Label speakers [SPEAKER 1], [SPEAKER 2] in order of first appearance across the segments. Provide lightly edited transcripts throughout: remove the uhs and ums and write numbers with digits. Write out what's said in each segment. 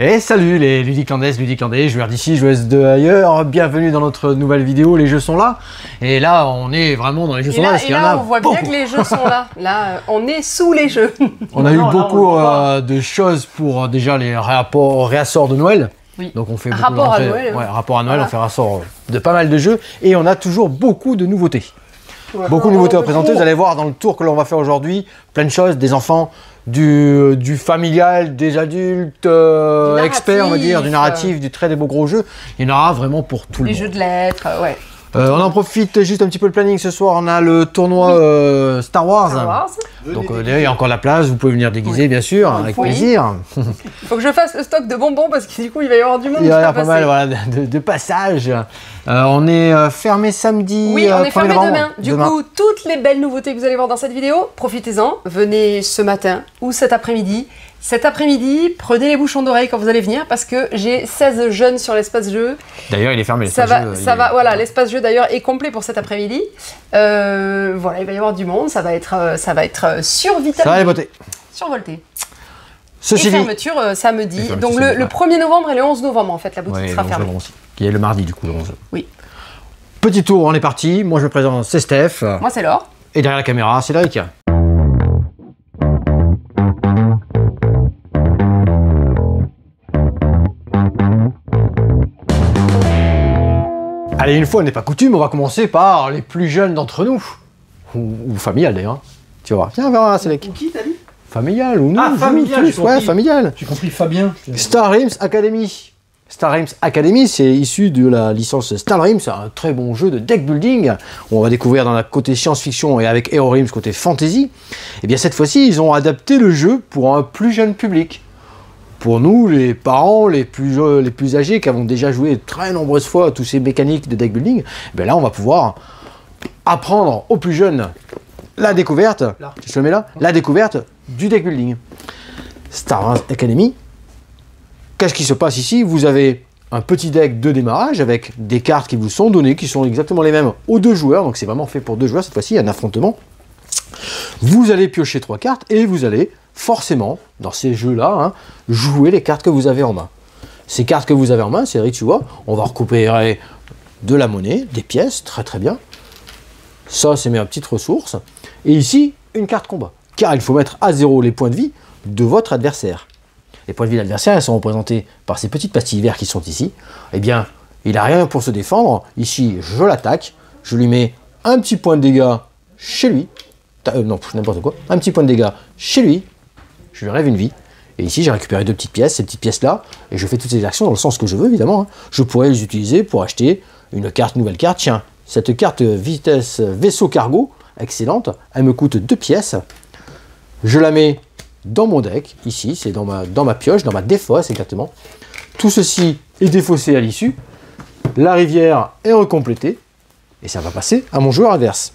[SPEAKER 1] Et salut les ludiclandaises, ludiclandais, joueurs d'ici, joueuses de ailleurs, bienvenue dans notre nouvelle vidéo, les jeux sont là. Et là, on est vraiment dans les jeux sont là, parce qu'il y en a
[SPEAKER 2] on voit bien que les jeux sont là. Là, on est sous les jeux.
[SPEAKER 1] On a eu beaucoup de choses pour déjà les réassorts de Noël.
[SPEAKER 2] Oui.
[SPEAKER 1] Donc on fait beaucoup
[SPEAKER 2] rapport à Noël.
[SPEAKER 1] Ouais, rapport à Noël, on fait réassort de pas mal de jeux. Et on a toujours beaucoup de nouveautés. Beaucoup de nouveautés à présenter, vous allez voir dans le tour que l'on va faire aujourd'hui, plein de choses, des enfants, du familial, des adultes experts, on va dire, du narratif, des beaux gros jeux. Il y en aura vraiment pour tout le monde.
[SPEAKER 2] Les jeux de lettres, ouais.
[SPEAKER 1] On en profite juste un petit peu le planning ce soir, on a le tournoi Star Wars. Donc d'ailleurs il y a encore la place, vous pouvez venir déguiser bien sûr, avec plaisir.
[SPEAKER 2] Il faut que je fasse le stock de bonbons parce que du coup il va y avoir du monde.
[SPEAKER 1] Il y a pas mal voilà, de passages. On est fermé samedi.
[SPEAKER 2] Oui, on est fermé demain. Du coup, toutes les belles nouveautés que vous allez voir dans cette vidéo, profitez-en. Venez ce matin ou cet après-midi. Cet après-midi, prenez les bouchons d'oreille quand vous allez venir parce que j'ai 16 jeunes sur l'espace jeu.
[SPEAKER 1] D'ailleurs, il est fermé.
[SPEAKER 2] Voilà, l'espace jeu d'ailleurs est complet pour cet après-midi. Voilà, il va y avoir du monde. Ça va être survitaminé.
[SPEAKER 1] Ça va les beautés.
[SPEAKER 2] Survolté.
[SPEAKER 1] Ceci
[SPEAKER 2] et fermeture samedi. Donc le 1er novembre et le 11 novembre en fait, la boutique sera fermée.
[SPEAKER 1] Qui est le mardi du coup, le 11.
[SPEAKER 2] Oui.
[SPEAKER 1] Petit tour, on est parti. Moi je me présente, c'est Steph.
[SPEAKER 2] Moi c'est Laure.
[SPEAKER 1] Et derrière la caméra, c'est Cédric. Allez, une fois n'est pas coutume, on va commencer par les plus jeunes d'entre nous. Ou familial d'ailleurs. Tu vois. Viens, verra, c'est
[SPEAKER 3] Ou qui t'as dit?
[SPEAKER 1] Familial ou non?
[SPEAKER 3] Ah, familial,
[SPEAKER 1] plus, ouais, familial.
[SPEAKER 3] J'ai compris Fabien.
[SPEAKER 1] Star Realms Academy. Star Realms Academy, c'est issu de la licence Star Realms, c'est un très bon jeu de deck building. On va découvrir dans la côté science-fiction et avec Hero Realms côté fantasy. Et bien cette fois-ci, ils ont adapté le jeu pour un plus jeune public. Pour nous, les parents les plus âgés qui avons déjà joué très nombreuses fois à tous ces mécaniques de deck building, bien là on va pouvoir apprendre aux plus jeunes la découverte, je le mets là, la découverte du deck building. Star Wars Academy, qu'est-ce qui se passe ici? Vous avez un petit deck de démarrage avec des cartes qui vous sont données, qui sont exactement les mêmes aux 2 joueurs, donc c'est vraiment fait pour 2 joueurs cette fois-ci, un affrontement. Vous allez piocher 3 cartes et vous allez forcément, dans ces jeux-là, jouer les cartes que vous avez en main. Ces cartes que vous avez en main, c'est tu vois, on va récupérer de la monnaie, des pièces, très très bien. Ça, c'est mes petites ressources. Et ici, une carte combat. Car il faut mettre à 0 les points de vie de votre adversaire. Les points de vie de l'adversaire, elles sont représentés par ces petites pastilles vertes qui sont ici. Eh bien, il n'a rien pour se défendre. Ici, je l'attaque. Je lui mets un petit point de dégâts chez lui. Non, n'importe quoi. Un petit point de dégâts chez lui. Je lui enlève une vie. Et ici, j'ai récupéré 2 petites pièces, ces petites pièces-là. Et je fais toutes ces actions dans le sens que je veux, évidemment. Je pourrais les utiliser pour acheter une nouvelle carte. Tiens, cette carte vitesse vaisseau cargo, excellente. Elle me coûte 2 pièces. Je la mets dans mon deck. Ici, c'est dans ma pioche, dans ma défausse, exactement. Tout ceci est défaussé à l'issue. La rivière est recomplétée. Et ça va passer à mon joueur adverse.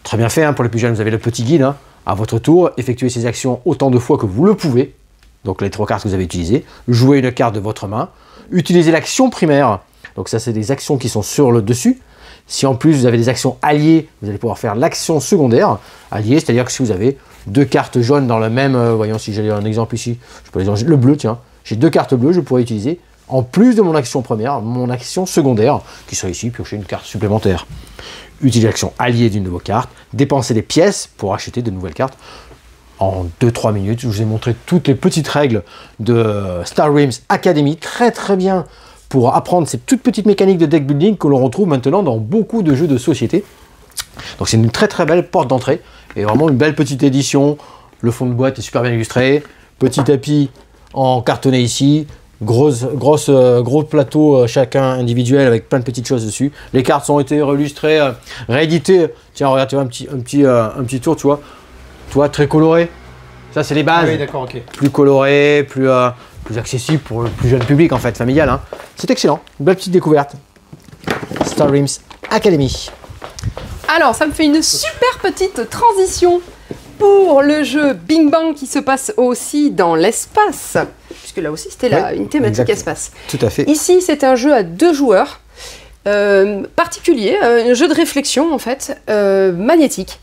[SPEAKER 1] Très bien fait, pour les plus jeunes, vous avez le petit guide. À votre tour, effectuez ces actions autant de fois que vous le pouvez. Donc les 3 cartes que vous avez utilisées. Jouez une carte de votre main. Utilisez l'action primaire. Donc ça, c'est des actions qui sont sur le dessus. Si en plus vous avez des actions alliées, vous allez pouvoir faire l'action secondaire. Alliée, c'est-à-dire que si vous avez 2 cartes jaunes dans le même... voyons si j'ai un exemple ici. Je peux le bleu, tiens. J'ai 2 cartes bleues, je pourrais utiliser, en plus de mon action première, mon action secondaire, qui serait ici, piocher une carte supplémentaire. Utilisez l'action alliée d'une de vos cartes, dépensez des pièces pour acheter de nouvelles cartes. En 2-3 minutes, je vous ai montré toutes les petites règles de Star Realms Academy, très très bien pour apprendre ces toutes petites mécaniques de deck building que l'on retrouve maintenant dans beaucoup de jeux de société. Donc c'est une très très belle porte d'entrée et vraiment une belle petite édition. Le fond de boîte est super bien illustré, petit tapis en cartonné ici. Gros plateau chacun individuel avec plein de petites choses dessus. Les cartes ont été illustrées, rééditées. Tiens, regarde, tu vois, un petit tour, tu vois. Toi, très coloré. Ça, c'est les bases.
[SPEAKER 3] Ah oui, d'accord, ok.
[SPEAKER 1] Plus coloré, plus accessible pour le plus jeune public, en fait, familial. C'est excellent. Une belle petite découverte. Star Realms Academy.
[SPEAKER 2] Alors, ça me fait une super petite transition pour le jeu Bing Bang qui se passe aussi dans l'espace. Puisque là aussi, c'était une thématique espace.
[SPEAKER 1] Tout à fait.
[SPEAKER 2] Ici, c'est un jeu à 2 joueurs. Particulier, un jeu de réflexion, en fait, magnétique.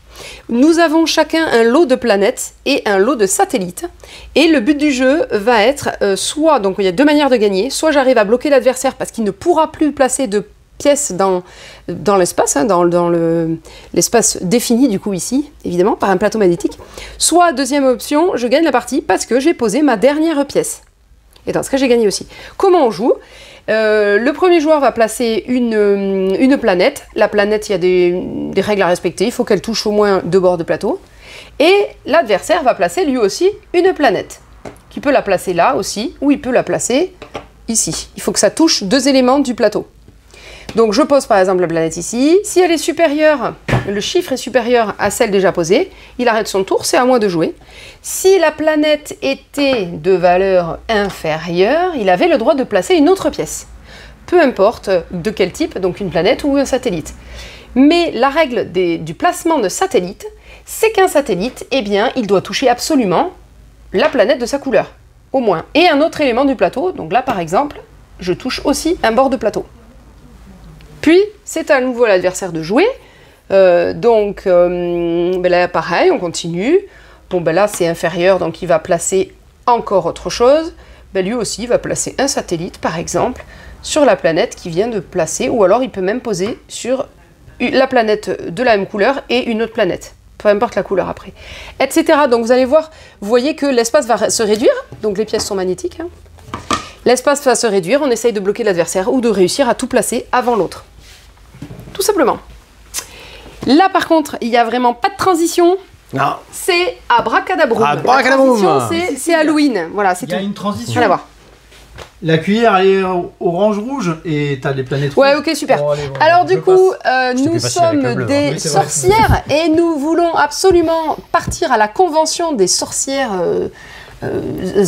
[SPEAKER 2] Nous avons chacun un lot de planètes et un lot de satellites. Et le but du jeu va être soit, donc il y a deux manières de gagner, soit j'arrive à bloquer l'adversaire parce qu'il ne pourra plus placer de pièces dans l'espace, hein, dans l'espace défini du coup ici, évidemment, par un plateau magnétique. Soit, deuxième option, je gagne la partie parce que j'ai posé ma dernière pièce. Et dans ce cas, j'ai gagné aussi. Comment on joue ? Le premier joueur va placer une planète. La planète, il y a des règles à respecter. Il faut qu'elle touche au moins 2 bords de plateau. Et l'adversaire va placer lui aussi une planète. Qui peut la placer là aussi, ou il peut la placer ici. Il faut que ça touche 2 éléments du plateau. Donc je pose par exemple la planète ici. Si elle est supérieure, le chiffre est supérieur à celle déjà posée, il arrête son tour, c'est à moi de jouer. Si la planète était de valeur inférieure, il avait le droit de placer une autre pièce. Peu importe de quel type, donc une planète ou un satellite. Mais la règle du placement de satellite, c'est qu'un satellite, eh bien, il doit toucher absolument la planète de sa couleur, au moins. Et un autre élément du plateau, donc là par exemple, je touche aussi un bord de plateau. Puis, c'est à nouveau à l'adversaire de jouer. Ben là, pareil, on continue. Bon, ben là, c'est inférieur, donc il va placer encore autre chose. Ben lui aussi, il va placer un satellite, par exemple, sur la planète qu'il vient de placer. Ou alors, il peut même poser sur la planète de la même couleur et une autre planète. Peu importe la couleur après. Etc. Donc, vous allez voir, vous voyez que l'espace va se réduire. Donc, les pièces sont magnétiques. Hein. L'espace va se réduire. On essaye de bloquer l'adversaire ou de réussir à tout placer avant l'autre. Tout simplement. Là, par contre, il n'y a vraiment pas de transition.
[SPEAKER 1] Non.
[SPEAKER 2] C'est abracadabroum.
[SPEAKER 1] Abracadabroum.
[SPEAKER 2] C'est Halloween. Voilà, c'est tout.
[SPEAKER 3] Il y a une transition.
[SPEAKER 2] Allez voir.
[SPEAKER 3] La cuillère, elle est orange-rouge et t'as des planètes
[SPEAKER 2] Ouais,
[SPEAKER 3] rouges.
[SPEAKER 2] ok, super.
[SPEAKER 3] Bon, allez,
[SPEAKER 2] alors, du coup, nous
[SPEAKER 1] plus facile avec le
[SPEAKER 2] sommes
[SPEAKER 1] bleu,
[SPEAKER 2] des
[SPEAKER 3] Oui, c'est vrai.
[SPEAKER 2] sorcières et nous voulons absolument partir à la convention des sorcières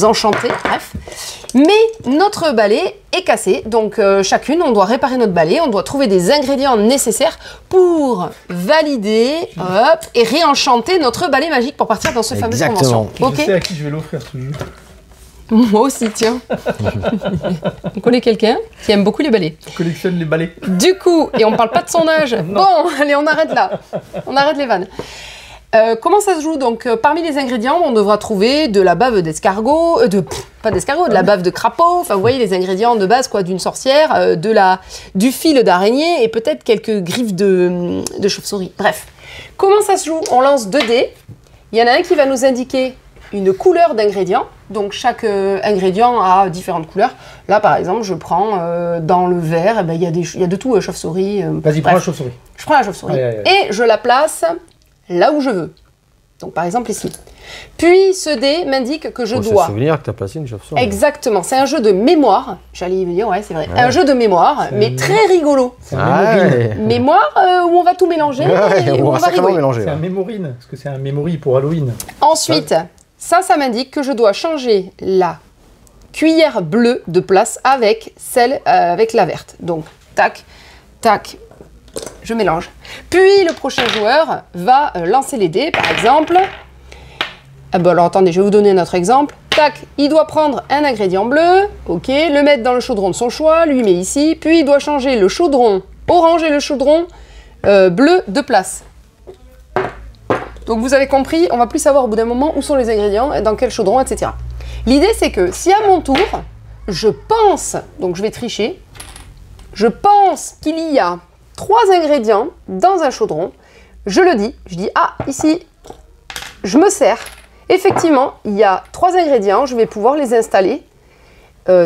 [SPEAKER 2] enchantées. Bref. Mais notre balai est cassé, donc chacune, on doit réparer notre balai, on doit trouver des ingrédients nécessaires pour valider et réenchanter notre balai magique pour partir dans ce fameux convention.
[SPEAKER 3] Je
[SPEAKER 2] Ok.
[SPEAKER 3] sais à qui je vais l'offrir ce jeu.
[SPEAKER 2] Moi aussi, tiens. On connaît quelqu'un qui aime beaucoup les balais.
[SPEAKER 3] Je collectionne les balais.
[SPEAKER 2] Du coup, et on parle pas de son âge. Bon, allez, on arrête là. On arrête les vannes. Comment ça se joue? Donc, parmi les ingrédients, on devra trouver de la bave d'escargot, pas d'escargot, de la bave de crapaud. Enfin, vous voyez les ingrédients de base quoi, d'une sorcière, du fil d'araignée et peut-être quelques griffes de chauve-souris. Bref, comment ça se joue? On lance 2 dés. Il y en a un qui va nous indiquer une couleur d'ingrédient. Donc, chaque ingrédient a différentes couleurs. Là, par exemple, je prends dans le vert, il y a de tout, chauve-souris.
[SPEAKER 3] Vas-y, prends la chauve-souris.
[SPEAKER 2] Je prends la chauve-souris. Et je la place là où je veux. Donc par exemple ici. Puis ce dé m'indique que je dois...
[SPEAKER 1] se souvenir que tu as placé une chauve-souris.
[SPEAKER 2] Exactement, c'est un jeu de mémoire. J'allais me dire, ouais c'est vrai. Ouais. Un jeu de mémoire, mais très rigolo.
[SPEAKER 3] C'est un mémorine.
[SPEAKER 2] Mémoire où on va tout mélanger et où on va rigoler.
[SPEAKER 1] Mélanger.
[SPEAKER 3] C'est un mémorine, parce que c'est un memory pour Halloween.
[SPEAKER 2] Ensuite, ça m'indique que je dois changer la cuillère bleue de place avec celle avec la verte. Donc, tac, tac, je mélange. Puis le prochain joueur va lancer les dés, par exemple. Ah bon, alors attendez, je vais vous donner un autre exemple. Tac, il doit prendre un ingrédient bleu, ok, le mettre dans le chaudron de son choix, lui met ici, puis il doit changer le chaudron orange et le chaudron bleu de place. Donc vous avez compris, on va plus savoir au bout d'un moment où sont les ingrédients, dans quel chaudron, etc. L'idée c'est que si à mon tour, je pense, donc je vais tricher, je pense qu'il y a 3 ingrédients dans un chaudron, je le dis, je dis ah ici, je me sers. Effectivement, il y a 3 ingrédients, je vais pouvoir les installer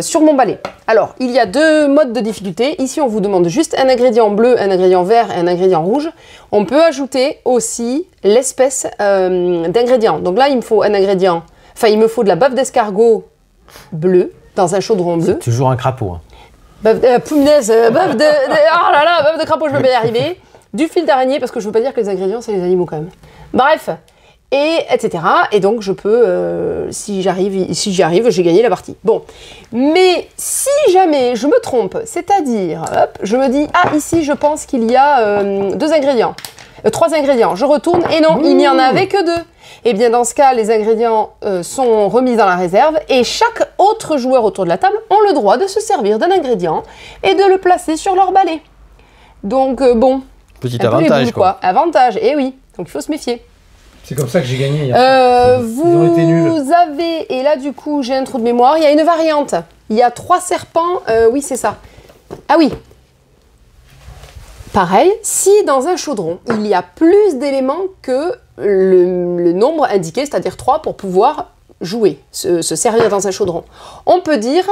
[SPEAKER 2] sur mon balai. Alors, il y a 2 modes de difficulté. Ici, on vous demande juste un ingrédient bleu, un ingrédient vert et un ingrédient rouge. On peut ajouter aussi l'espèce d'ingrédient. Donc là, il me faut un ingrédient, enfin, il me faut de la bave d'escargot bleu dans un chaudron bleu.
[SPEAKER 1] C'est toujours un crapaud. Hein.
[SPEAKER 2] Punaise, bave de crapaud, je vais pas y arriver. Du fil d'araignée, parce que je veux pas dire que les ingrédients, c'est les animaux quand même. Bref, et etc. Et donc, je peux, si j'y arrive, j'ai gagné la partie. Bon, mais si jamais je me trompe, c'est-à-dire, hop, je me dis, ah, ici, je pense qu'il y a 2 ingrédients, 3 ingrédients. Je retourne, et non, il n'y en avait que 2. Et bien, dans ce cas, les ingrédients sont remis dans la réserve et chaque autre joueur autour de la table ont le droit de se servir d'un ingrédient et de le placer sur leur balai. Donc, bon.
[SPEAKER 1] Petit avantage,
[SPEAKER 2] quoi. Avantage, et oui. Donc il faut se méfier.
[SPEAKER 3] C'est comme ça que j'ai gagné hier.
[SPEAKER 2] Vous
[SPEAKER 3] ont été nuls.
[SPEAKER 2] avez, et là du coup j'ai un trou de mémoire, il y a une variante. Il y a 3 serpents, oui c'est ça. Ah oui. Pareil, si dans un chaudron, il y a plus d'éléments que le nombre indiqué, c'est-à-dire 3 pour pouvoir jouer, se servir dans un chaudron. On peut dire,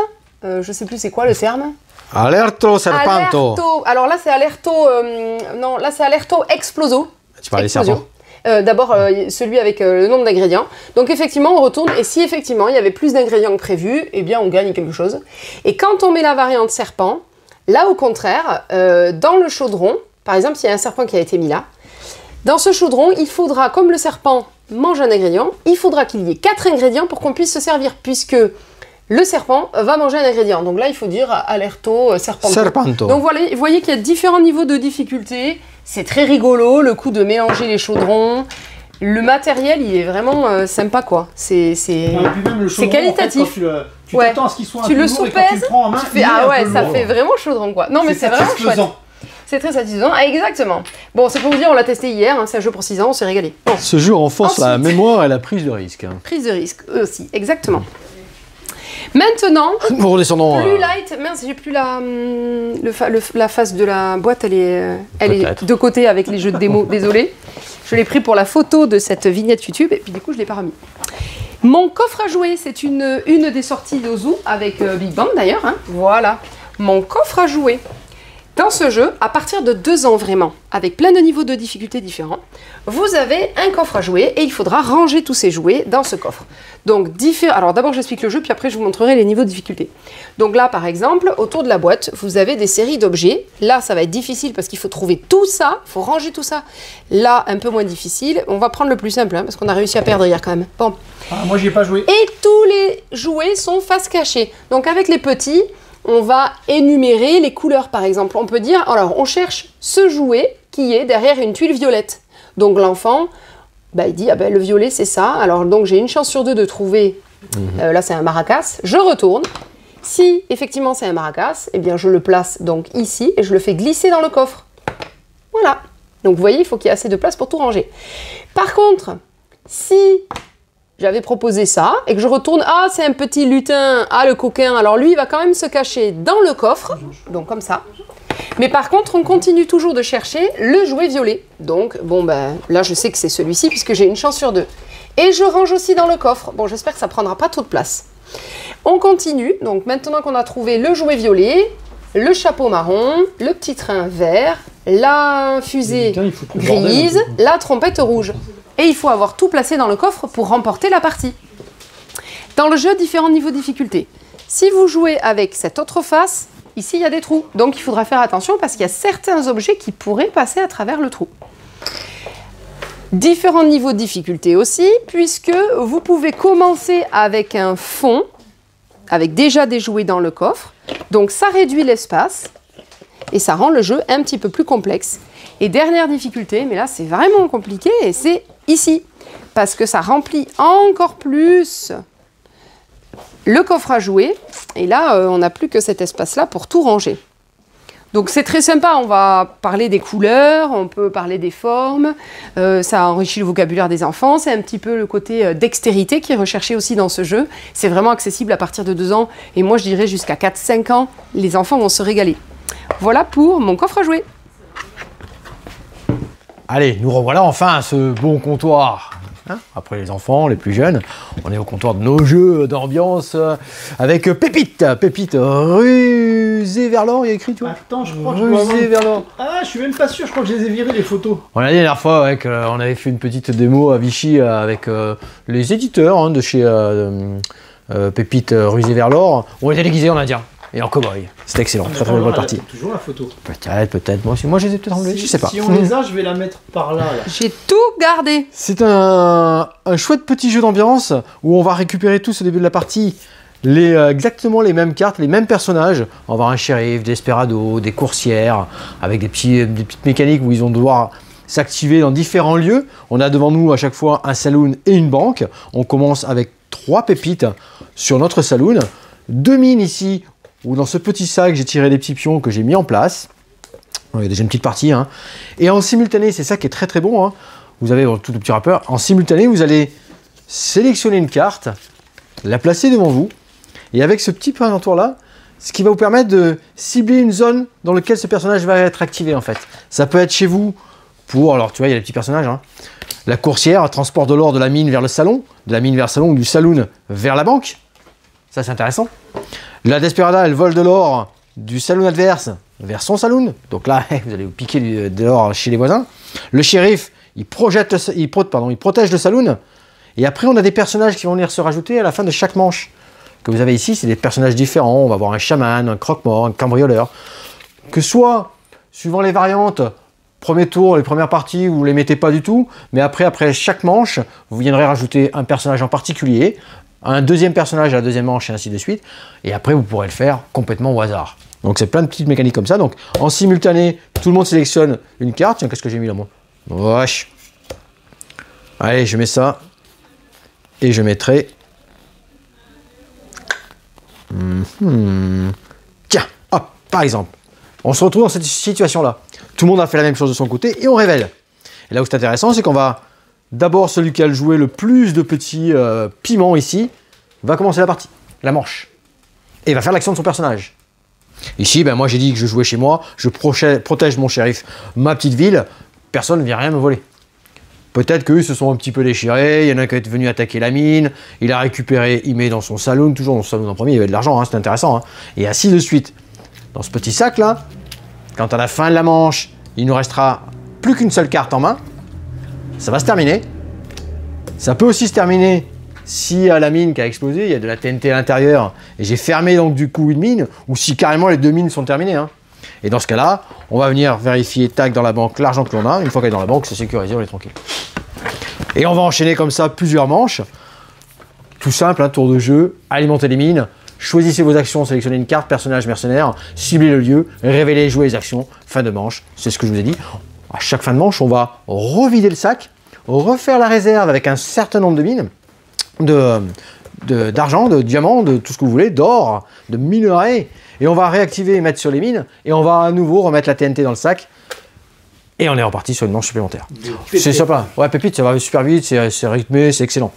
[SPEAKER 2] je sais plus c'est quoi le terme.
[SPEAKER 1] Alerto serpento.
[SPEAKER 2] Alerto, alors là c'est alerto, non là c'est alerto exploso.
[SPEAKER 1] Tu parlais des serpents.
[SPEAKER 2] D'abord celui avec le nombre d'ingrédients. Donc effectivement on retourne et si effectivement il y avait plus d'ingrédients que prévu, eh bien on gagne quelque chose. Et quand on met la variante serpent, là au contraire, dans le chaudron, par exemple s'il y a un serpent qui a été mis là, dans ce chaudron il faudra, comme le serpent mange un ingrédient, il faudra qu'il y ait 4 ingrédients pour qu'on puisse se servir puisque le serpent va manger un ingrédient. Donc là il faut dire alerto serpento.
[SPEAKER 1] Serpento.
[SPEAKER 2] Donc voilà, vous voyez qu'il y a différents niveaux de difficulté. C'est très rigolo, le coup de mélanger les chaudrons. Le matériel, il est vraiment sympa, quoi. C'est qualitatif.
[SPEAKER 3] En fait, tu t'attends à ce qu'il soit un peu
[SPEAKER 2] tu le
[SPEAKER 3] lourd et quand tu le
[SPEAKER 2] soupèses,
[SPEAKER 3] prends en main,
[SPEAKER 2] tu fais, ah ouais, ça fait vraiment chaudron, quoi. Non, mais c'est vraiment chouette. C'est très satisfaisant. Ah, exactement. Bon, c'est pour vous dire, on l'a testé hier, hein, c'est un jeu pour 6 ans, on s'est régalé. Bon.
[SPEAKER 1] Ce jeu renforce la
[SPEAKER 2] Ensuite.
[SPEAKER 1] mémoire et la prise de risque.
[SPEAKER 2] Prise de risque, eux aussi, exactement. Maintenant,
[SPEAKER 1] Nous redescendons.
[SPEAKER 2] plus light, mince, j'ai plus la face de la boîte, elle est de côté avec les jeux de démo, désolé. Je l'ai pris pour la photo de cette vignette YouTube et puis du coup je l'ai pas remis. Mon coffre à jouer, c'est une des sorties d'Ozu avec Big Bang d'ailleurs, hein. Voilà, mon coffre à jouer. Dans ce jeu, à partir de 2 ans vraiment, avec plein de niveaux de difficulté différents, vous avez un coffre à jouer et il faudra ranger tous ces jouets dans ce coffre. Donc, alors d'abord j'explique le jeu, puis après je vous montrerai les niveaux de difficulté. Donc là, par exemple, autour de la boîte, vous avez des séries d'objets. Là, ça va être difficile parce qu'il faut trouver tout ça, il faut ranger tout ça. Là, un peu moins difficile. On va prendre le plus simple, hein, parce qu'on a réussi à perdre hier quand même. Bon.
[SPEAKER 3] Ah, moi, j'y ai pas joué.
[SPEAKER 2] Et tous les jouets sont face cachée. Donc avec les petits, on va énumérer les couleurs, par exemple. On peut dire, alors, on cherche ce jouet qui est derrière une tuile violette. Donc, l'enfant, bah, il dit, ah ben, le violet, c'est ça. Alors, donc, j'ai une chance sur 2 de trouver, là, c'est un maracas. Je retourne. Si, effectivement, c'est un maracas, eh bien, je le place donc ici et je le fais glisser dans le coffre. Voilà. Donc, vous voyez, il faut qu'il y ait assez de place pour tout ranger. Par contre, si j'avais proposé ça, et que je retourne, ah c'est un petit lutin, ah le coquin, alors lui il va quand même se cacher dans le coffre, donc comme ça. Mais par contre on continue toujours de chercher le jouet violet. Donc bon ben là je sais que c'est celui-ci puisque j'ai une chance sur 2. Et je range aussi dans le coffre, bon j'espère que ça prendra pas trop de place. On continue, donc maintenant qu'on a trouvé le jouet violet, le chapeau marron, le petit train vert, la fusée grise, la trompette rouge. Et il faut avoir tout placé dans le coffre pour remporter la partie. Dans le jeu, différents niveaux de difficulté. Si vous jouez avec cette autre face, ici il y a des trous. Donc il faudra faire attention parce qu'il y a certains objets qui pourraient passer à travers le trou. Différents niveaux de difficulté aussi, puisque vous pouvez commencer avec un fond, avec déjà des jouets dans le coffre. Donc ça réduit l'espace et ça rend le jeu un petit peu plus complexe. Et dernière difficulté, mais là c'est vraiment compliqué, et c'est ici, parce que ça remplit encore plus le coffre à jouer, et là on n'a plus que cet espace-là pour tout ranger. Donc c'est très sympa, on va parler des couleurs, on peut parler des formes, ça enrichit le vocabulaire des enfants, c'est un petit peu le côté dextérité qui est recherché aussi dans ce jeu. C'est vraiment accessible à partir de 2 ans, et moi je dirais jusqu'à 4-5 ans, les enfants vont se régaler. Voilà pour mon coffre à jouer.
[SPEAKER 1] Allez, nous revoilà enfin à ce bon comptoir. Hein, après les enfants, les plus jeunes, on est au comptoir de nos jeux d'ambiance avec Pépite. Pépite, rusé vers l'or, il y a écrit, tu vois.
[SPEAKER 3] Attends, je crois que je dois avoir...
[SPEAKER 1] Rusé vers l'or.
[SPEAKER 3] Ah, je suis même pas sûr, je crois que je les ai virés les photos.
[SPEAKER 1] On a dit la dernière fois ouais, qu'on avait fait une petite démo à Vichy avec les éditeurs hein, de chez Pépite, rusé vers l'or. On était déguisés en indien. Et en cow-boy. C'était excellent, très très bonne partie.
[SPEAKER 3] Toujours la photo.
[SPEAKER 1] Peut-être. Moi je les ai peut-être enlevés, je sais pas.
[SPEAKER 3] Si on les a, je vais la mettre par là.
[SPEAKER 2] J'ai tout gardé.
[SPEAKER 1] C'est un chouette petit jeu d'ambiance où on va récupérer tous au début de la partie exactement les mêmes cartes, les mêmes personnages. On va avoir un shérif, des desperados, des coursières, avec des petites mécaniques où ils vont devoir s'activer dans différents lieux. On a devant nous à chaque fois un saloon et une banque. On commence avec 3 pépites sur notre saloon, 2 mines ici, où dans ce petit sac, j'ai tiré des petits pions que j'ai mis en place. Il y a déjà une petite partie. Hein. Et en simultané, c'est ça qui est très très bon, hein. vous avez votre tout petit wrapper. En simultané, vous allez sélectionner une carte, la placer devant vous, et avec ce petit point d'entour là, ce qui va vous permettre de cibler une zone dans laquelle ce personnage va être activé en fait. Ça peut être chez vous pour, alors tu vois, il y a les petits personnages, hein. La coursière, transport de l'or de la mine vers le salon, de la mine vers le salon, ou du saloon vers la banque. Ça, c'est intéressant. La Desperada, elle vole de l'or du saloon adverse vers son saloon. Donc là, vous allez vous piquer de l'or chez les voisins. Le shérif, il protège le saloon. Et après, on a des personnages qui vont venir se rajouter à la fin de chaque manche. Que vous avez ici, c'est des personnages différents. On va avoir un chaman, un croque-mort, un cambrioleur. Que soit, suivant les variantes, premier tour, les premières parties, vous ne les mettez pas du tout. Mais après chaque manche, vous viendrez rajouter un personnage en particulier, un deuxième personnage à la deuxième manche et ainsi de suite. Et après, vous pourrez le faire complètement au hasard. Donc, c'est plein de petites mécaniques comme ça. Donc, en simultané, tout le monde sélectionne une carte. Tiens, qu'est-ce que j'ai mis là, moi? Wesh. Allez, je mets ça. Et je mettrai... Tiens, hop, par exemple. On se retrouve dans cette situation-là. Tout le monde a fait la même chose de son côté et on révèle. Et là où c'est intéressant, c'est qu'on va... D'abord, celui qui a joué le plus de petits piments ici va commencer la partie, la manche. Et va faire l'action de son personnage. Ici, ben, moi j'ai dit que je jouais chez moi, je protège mon shérif, ma petite ville, personne ne vient rien me voler. Peut-être qu'eux se sont un petit peu déchirés, il y en a un qui est venu attaquer la mine, il a récupéré, il met dans son saloon, toujours dans son saloon en premier, il y avait de l'argent, hein, c'est intéressant. Hein. Et ainsi de suite. Dans ce petit sac là, quand à la fin de la manche, il nous restera plus qu'une seule carte en main, ça va se terminer. Ça peut aussi se terminer si à la mine qui a explosé, il y a de la TNT à l'intérieur et j'ai fermé donc du coup une mine, ou si carrément les deux mines sont terminées. Hein. Et dans ce cas-là, on va venir vérifier, tac, dans la banque, l'argent que l'on a. Une fois qu'elle est dans la banque, c'est sécurisé, on est tranquille. Et on va enchaîner comme ça plusieurs manches. Tout simple, hein, tour de jeu, alimenter les mines, choisissez vos actions, sélectionnez une carte, personnage mercenaire, ciblez le lieu, révélez, jouez les actions, fin de manche, c'est ce que je vous ai dit. À chaque fin de manche, on va revider le sac, refaire la réserve avec un certain nombre de mines, d'argent, de diamants, de tout ce que vous voulez, d'or, de minerais, et on va réactiver et mettre sur les mines, et on va à nouveau remettre la TNT dans le sac, et on est reparti sur une manche supplémentaire. C'est sympa. Ouais, pépite, ça va super vite, c'est rythmé, c'est excellent.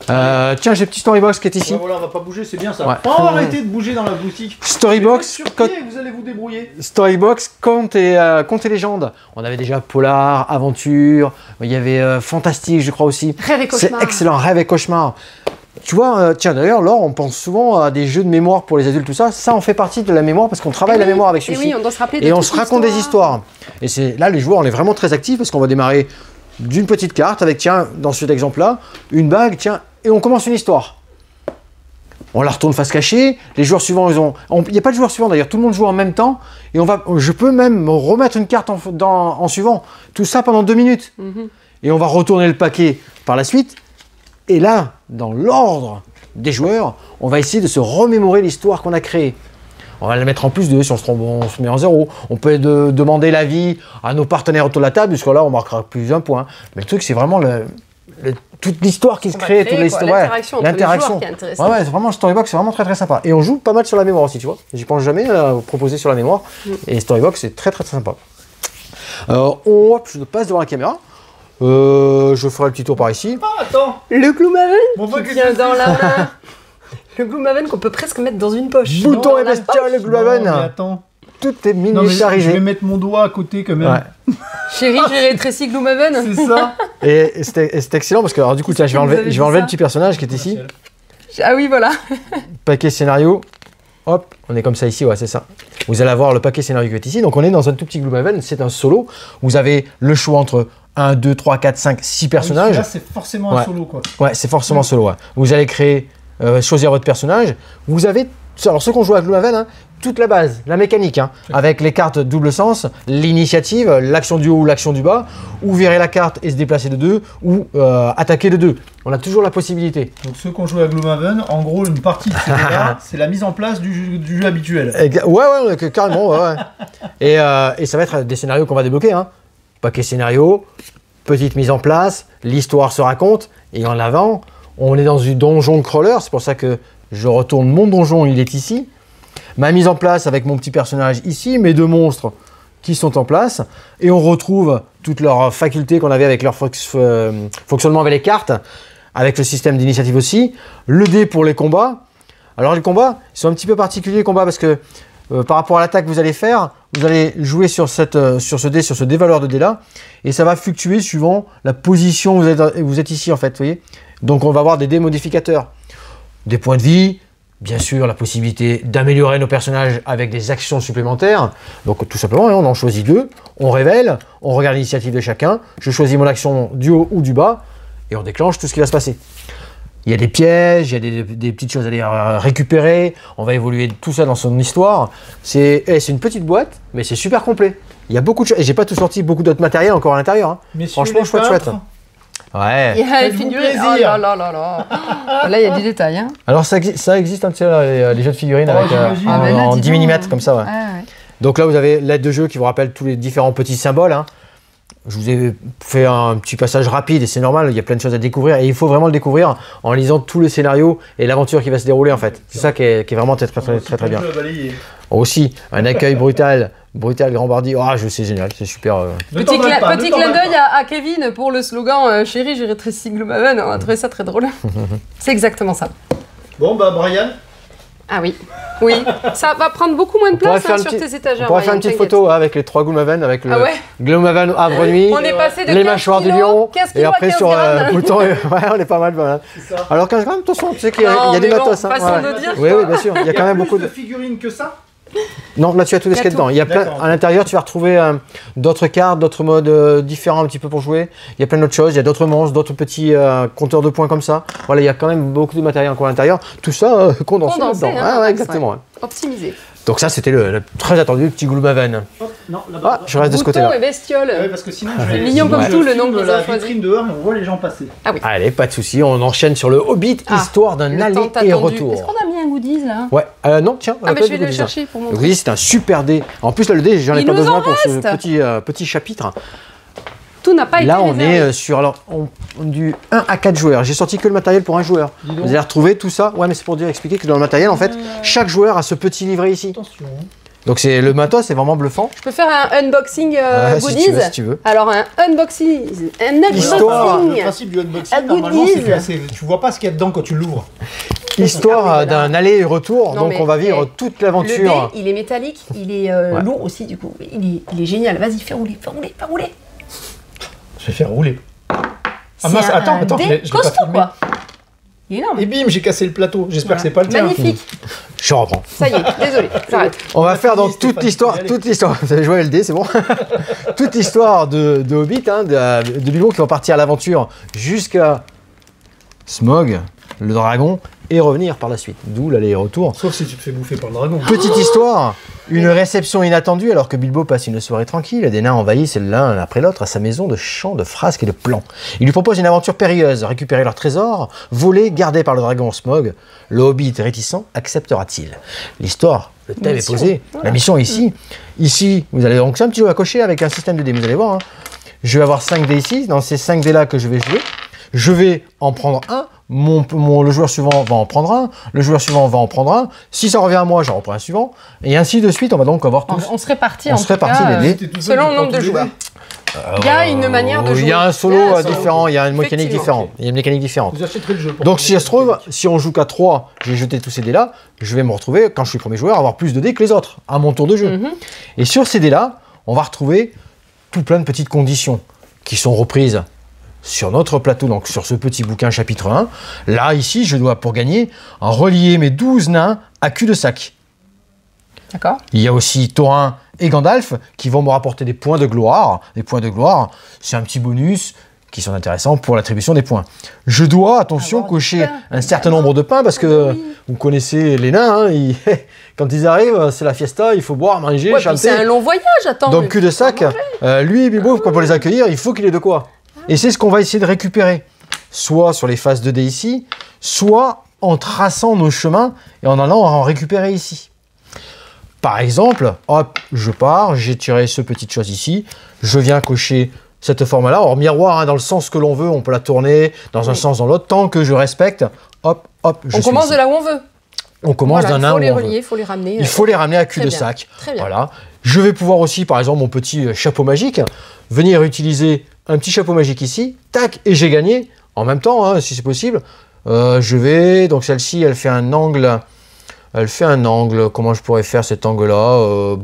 [SPEAKER 1] Tiens, j'ai le petit Storybox qui est ici.
[SPEAKER 3] Ouais, voilà, on va pas bouger, c'est bien ça.
[SPEAKER 1] Ouais.
[SPEAKER 3] Oh, arrêtez de bouger dans la boutique.
[SPEAKER 1] Storybox,
[SPEAKER 3] Sur pied, vous allez vous débrouiller.
[SPEAKER 1] Storybox, contes et légendes. On avait déjà Polar, Aventure, il y avait Fantastique, je crois aussi.
[SPEAKER 2] Rêve et cauchemar.
[SPEAKER 1] C'est excellent, Rêve et cauchemar. Tu vois, tiens d'ailleurs, Laure, on pense souvent à des jeux de mémoire pour les adultes, tout ça. Ça en fait partie de la mémoire parce qu'on travaille la mémoire avec celui-ci.
[SPEAKER 2] Et oui, on doit se rappeler de
[SPEAKER 1] et on
[SPEAKER 2] toute
[SPEAKER 1] se raconte des histoires. Et c'est là, les joueurs, on est vraiment très actifs parce qu'on va démarrer d'une petite carte avec, tiens, dans cet exemple-là, une bague, tiens, et on commence une histoire. On la retourne face cachée, les joueurs suivants, il n'y a pas de joueurs suivants d'ailleurs, tout le monde joue en même temps, et je peux même remettre une carte en suivant, tout ça pendant 2 minutes. Et on va retourner le paquet par la suite, et là, dans l'ordre des joueurs, on va essayer de se remémorer l'histoire qu'on a créée. On va le mettre en plus de, si on se met en 0. On peut demander l'avis à nos partenaires autour de la table, jusqu'à là on marquera plus d'un point. Mais le truc, c'est vraiment toute l'histoire qui se crée, toute
[SPEAKER 2] l'interaction entre les joueurs qui est intéressante.
[SPEAKER 1] Ouais, c'est vraiment Storybox, c'est vraiment très très sympa. Et on joue pas mal sur la mémoire aussi, tu vois. J'y pense jamais à proposer sur la mémoire. Et Storybox, c'est très très sympa. Je passe devant la caméra. Je ferai le petit tour par ici.
[SPEAKER 3] Ah, attends.
[SPEAKER 2] Le Gloomhaven
[SPEAKER 3] Bon,
[SPEAKER 2] qui tient dans la main. Le Gloomhaven qu'on peut presque mettre dans une poche.
[SPEAKER 1] Bouton et bestiole, le Gloomhaven.
[SPEAKER 3] Attends.
[SPEAKER 1] Tout est
[SPEAKER 3] Non, mais je
[SPEAKER 1] miniaturisé.
[SPEAKER 3] vais mettre mon doigt à côté quand même.
[SPEAKER 1] Ouais.
[SPEAKER 2] Chérie, j'ai rétréci Gloomhaven.
[SPEAKER 3] C'est ça.
[SPEAKER 1] Et c'est excellent parce que, alors du coup, tiens, je vais enlever le petit personnage qui est ici.
[SPEAKER 2] Ah oui, voilà.
[SPEAKER 1] Paquet scénario. Hop, on est comme ça ici, ouais, c'est ça. Vous allez avoir le paquet scénario qui est ici. Donc on est dans un tout petit Gloomhaven, c'est un solo. Vous avez le choix entre 1, 2, 3, 4, 5, 6 personnages.
[SPEAKER 3] Là, c'est forcément un solo, quoi.
[SPEAKER 1] Ouais, c'est forcément solo. Ouais. Vous allez créer, choisir votre personnage. Vous avez, alors ceux qui ont joué à Gloomhaven, hein, toute la base, la mécanique, hein, avec les cartes double sens, l'initiative, l'action du haut ou l'action du bas, ou virer la carte et se déplacer de 2, ou attaquer de 2. On a toujours la possibilité.
[SPEAKER 3] Donc ceux qui ont joué à Gloomhaven, en gros, une partie de ce jeu-là, c'est la mise en place du jeu habituel.
[SPEAKER 1] Ouais, carrément, ouais. Et ça va être des scénarios qu'on va débloquer. Hein. Paquet scénario, petite mise en place, l'histoire se raconte, et en avant, on est dans du donjon crawler, c'est pour ça que je retourne mon donjon, il est ici. Ma mise en place avec mon petit personnage ici, mes 2 monstres qui sont en place et on retrouve toutes leurs facultés qu'on avait avec leur fonctionnement avec les cartes, avec le système d'initiative aussi. Le dé pour les combats. Alors les combats, ils sont un petit peu particuliers les combats parce que par rapport à l'attaque que vous allez faire, vous allez jouer sur ce dé valeur de dé là et ça va fluctuer suivant la position où vous êtes ici en fait, vous voyez. Donc on va avoir des dés modificateurs, des points de vie, bien sûr la possibilité d'améliorer nos personnages avec des actions supplémentaires. Donc tout simplement, on en choisit 2, on révèle, on regarde l'initiative de chacun, je choisis mon action du haut ou du bas et on déclenche tout ce qui va se passer. Il y a des pièges, il y a des petites choses à aller récupérer, on va évoluer tout ça dans son histoire. C'est une petite boîte, mais c'est super complet. Il y a beaucoup de choses, et j'ai pas tout sorti, beaucoup d'autres matériels encore à l'intérieur. Hein. Franchement, chouette. Ouais.
[SPEAKER 2] Il y a les figurines. Oh là là là là. Là, il y a du détail. Hein.
[SPEAKER 1] Alors ça existe un petit les jeux de figurines avec, en 10 mm comme ça. Ouais.
[SPEAKER 2] Ouais.
[SPEAKER 1] Donc là, vous avez l'aide de jeu qui vous rappelle tous les différents petits symboles. Hein. Je vous ai fait un petit passage rapide et c'est normal, il y a plein de choses à découvrir et il faut vraiment le découvrir en lisant tous les scénarios et l'aventure qui va se dérouler en fait. C'est ça qui est vraiment très bien. Aussi, un accueil brutal grand bardi, c'est génial, c'est super.
[SPEAKER 2] Petit clin d'œil à Kevin pour le slogan Chérie, j'ai rétréci Gloomhaven, on a trouvé ça très drôle. C'est exactement ça.
[SPEAKER 3] Bon bah Brian.
[SPEAKER 2] Ah oui, ça va prendre beaucoup moins de place sur tes étagères.
[SPEAKER 1] On pourrait faire une petite photo avec les trois Gloomhaven, avec le Gloomhaven Havre Nuit,
[SPEAKER 2] on est passé de
[SPEAKER 1] les mâchoires du lion, et après sur bouton,
[SPEAKER 2] on
[SPEAKER 1] est pas mal. Alors 15 grammes, attention, tu sais qu'il y a des matos. Oui, bien sûr, il y a quand même beaucoup de
[SPEAKER 3] figurines que ça.
[SPEAKER 1] Non, là tu as tout ce qu'il y a dedans. Il y a plein, à l'intérieur, tu vas retrouver d'autres cartes, d'autres modes différents un petit peu pour jouer. Il y a plein d'autres choses, il y a d'autres monstres, d'autres petits compteurs de points comme ça. Voilà, il y a quand même beaucoup de matériel encore à l'intérieur. Tout ça condensé dedans.
[SPEAKER 2] Hein,
[SPEAKER 1] exactement.
[SPEAKER 2] Optimisé.
[SPEAKER 1] Donc ça, c'était le très attendu petit Gloomhaven. Je reste de ce côté-là.
[SPEAKER 2] Et bestiole.
[SPEAKER 3] Ouais, parce que sinon,
[SPEAKER 2] c'est mignon comme tout le nom que vous
[SPEAKER 3] la
[SPEAKER 2] avez choisi.
[SPEAKER 3] vitrine dehors et on voit les gens passer.
[SPEAKER 2] Ah oui.
[SPEAKER 1] Allez, pas de souci, on enchaîne sur le Hobbit, histoire d'un aller et retour.
[SPEAKER 2] Est-ce qu'on a mis un goodies là?
[SPEAKER 1] Ouais, non, tiens.
[SPEAKER 2] Ah mais je vais le chercher pour montrer.
[SPEAKER 1] Le goodies, c'est un super dé. En plus, là, le dé, j'en ai pas besoin pour ce petit chapitre.
[SPEAKER 2] Tout n'a pas été
[SPEAKER 1] là, on est sur du 1 à 4 joueurs. J'ai sorti que le matériel pour un joueur. Vous allez retrouver tout ça. Ouais, mais c'est pour expliquer que dans le matériel, en fait, chaque joueur a ce petit livret ici.
[SPEAKER 3] Attention.
[SPEAKER 1] Donc le matos, c'est vraiment bluffant.
[SPEAKER 2] Je peux faire un unboxing goodies
[SPEAKER 1] si tu veux.
[SPEAKER 2] Alors un unboxing.
[SPEAKER 3] Le principe du unboxing, normalement, c'est classé. Tu vois pas ce qu'il y a dedans quand tu l'ouvres.
[SPEAKER 1] Histoire d'un aller et retour. Donc on va vivre toute l'aventure.
[SPEAKER 2] Le dé, il est métallique, il est lourd aussi du coup. Il est génial. Vas-y, fais rouler.
[SPEAKER 3] Je vais faire rouler.
[SPEAKER 2] Ah mince, attends, je l'ai pas filmé. Quoi. Il est énorme.
[SPEAKER 3] Et bim, j'ai cassé le plateau. J'espère que c'est pas le tien.
[SPEAKER 2] Magnifique.
[SPEAKER 1] Je reprends.
[SPEAKER 2] Ça y est, désolé, j'arrête.
[SPEAKER 1] On va faire dans toute l'histoire, vous avez joué le dé, c'est bon. Toute l'histoire de Hobbit, de Bilbo qui va partir à l'aventure jusqu'à Smaug, le dragon, et revenir par la suite. D'où l'aller-retour.
[SPEAKER 3] Sauf si tu te fais bouffer par le dragon.
[SPEAKER 1] Petite histoire, une réception inattendue alors que Bilbo passe une soirée tranquille. Des nains envahissent l'un après l'autre à sa maison de chants, de frasques et de plans. Il lui propose une aventure périlleuse, récupérer leur trésor, volé, gardé par le dragon Smaug. Le Hobbit réticent acceptera-t-il? L'histoire, le thème est posé, la mission est ici. Ici, vous allez donc c'est un petit jeu à cocher avec un système de dés, vous allez voir. Je vais avoir 5 dés ici, dans ces 5 dés là que je vais jouer. Je vais en prendre un. Le joueur suivant va en prendre un, le joueur suivant va en prendre un. Si ça revient à moi, j'en reprends un suivant. Et ainsi de suite, on va donc avoir tous.
[SPEAKER 2] On se répartit
[SPEAKER 1] les dés.
[SPEAKER 2] Selon le nombre de joueurs. Il y a une manière de jouer.
[SPEAKER 1] Il y a un solo différent, il y a une mécanique différente. Il y a une mécanique différente.
[SPEAKER 3] Vous achèterez le jeu.
[SPEAKER 1] Donc si ça se trouve, si on joue qu'à 3, j'ai jeté tous ces dés-là, je vais me retrouver, quand je suis premier joueur, avoir plus de dés que les autres, à mon tour de jeu. Et sur ces dés-là, on va retrouver tout plein de petites conditions qui sont reprises sur notre plateau, donc sur ce petit bouquin chapitre 1. Là, ici, je dois, pour gagner, relier mes 12 nains à cul-de-sac.
[SPEAKER 2] D'accord.
[SPEAKER 1] Il y a aussi Thorin et Gandalf qui vont me rapporter des points de gloire. Des points de gloire, c'est un petit bonus qui sont intéressants pour l'attribution des points. Je dois, attention, cocher un certain nombre de pains parce que vous connaissez les nains, quand ils arrivent, c'est la fiesta, il faut boire, manger, chanter.
[SPEAKER 2] C'est un long voyage, attends.
[SPEAKER 1] Donc cul-de-sac, lui, Bilbo, pour les accueillir, il faut qu'il ait de quoi. Et c'est ce qu'on va essayer de récupérer, soit sur les phases 2D ici, soit en traçant nos chemins et en allant en récupérer ici. Par exemple, hop, je pars, j'ai tiré ce petite chose ici, je viens cocher cette forme-là. Alors miroir, dans le sens que l'on veut, on peut la tourner dans un sens, dans l'autre, tant que je respecte, hop, je
[SPEAKER 2] On commence de là où on veut.
[SPEAKER 1] On commence d'un nain où on veut.
[SPEAKER 2] Il faut les ramener.
[SPEAKER 1] Il faut les ramener à cul-de-sac.
[SPEAKER 2] Très bien.
[SPEAKER 1] Voilà. Je vais pouvoir aussi, par exemple, mon petit chapeau magique, venir utiliser un petit chapeau magique ici, tac, et j'ai gagné, en même temps, hein, si c'est possible. Je vais, donc celle-ci, elle fait un angle, comment je pourrais faire cet angle-là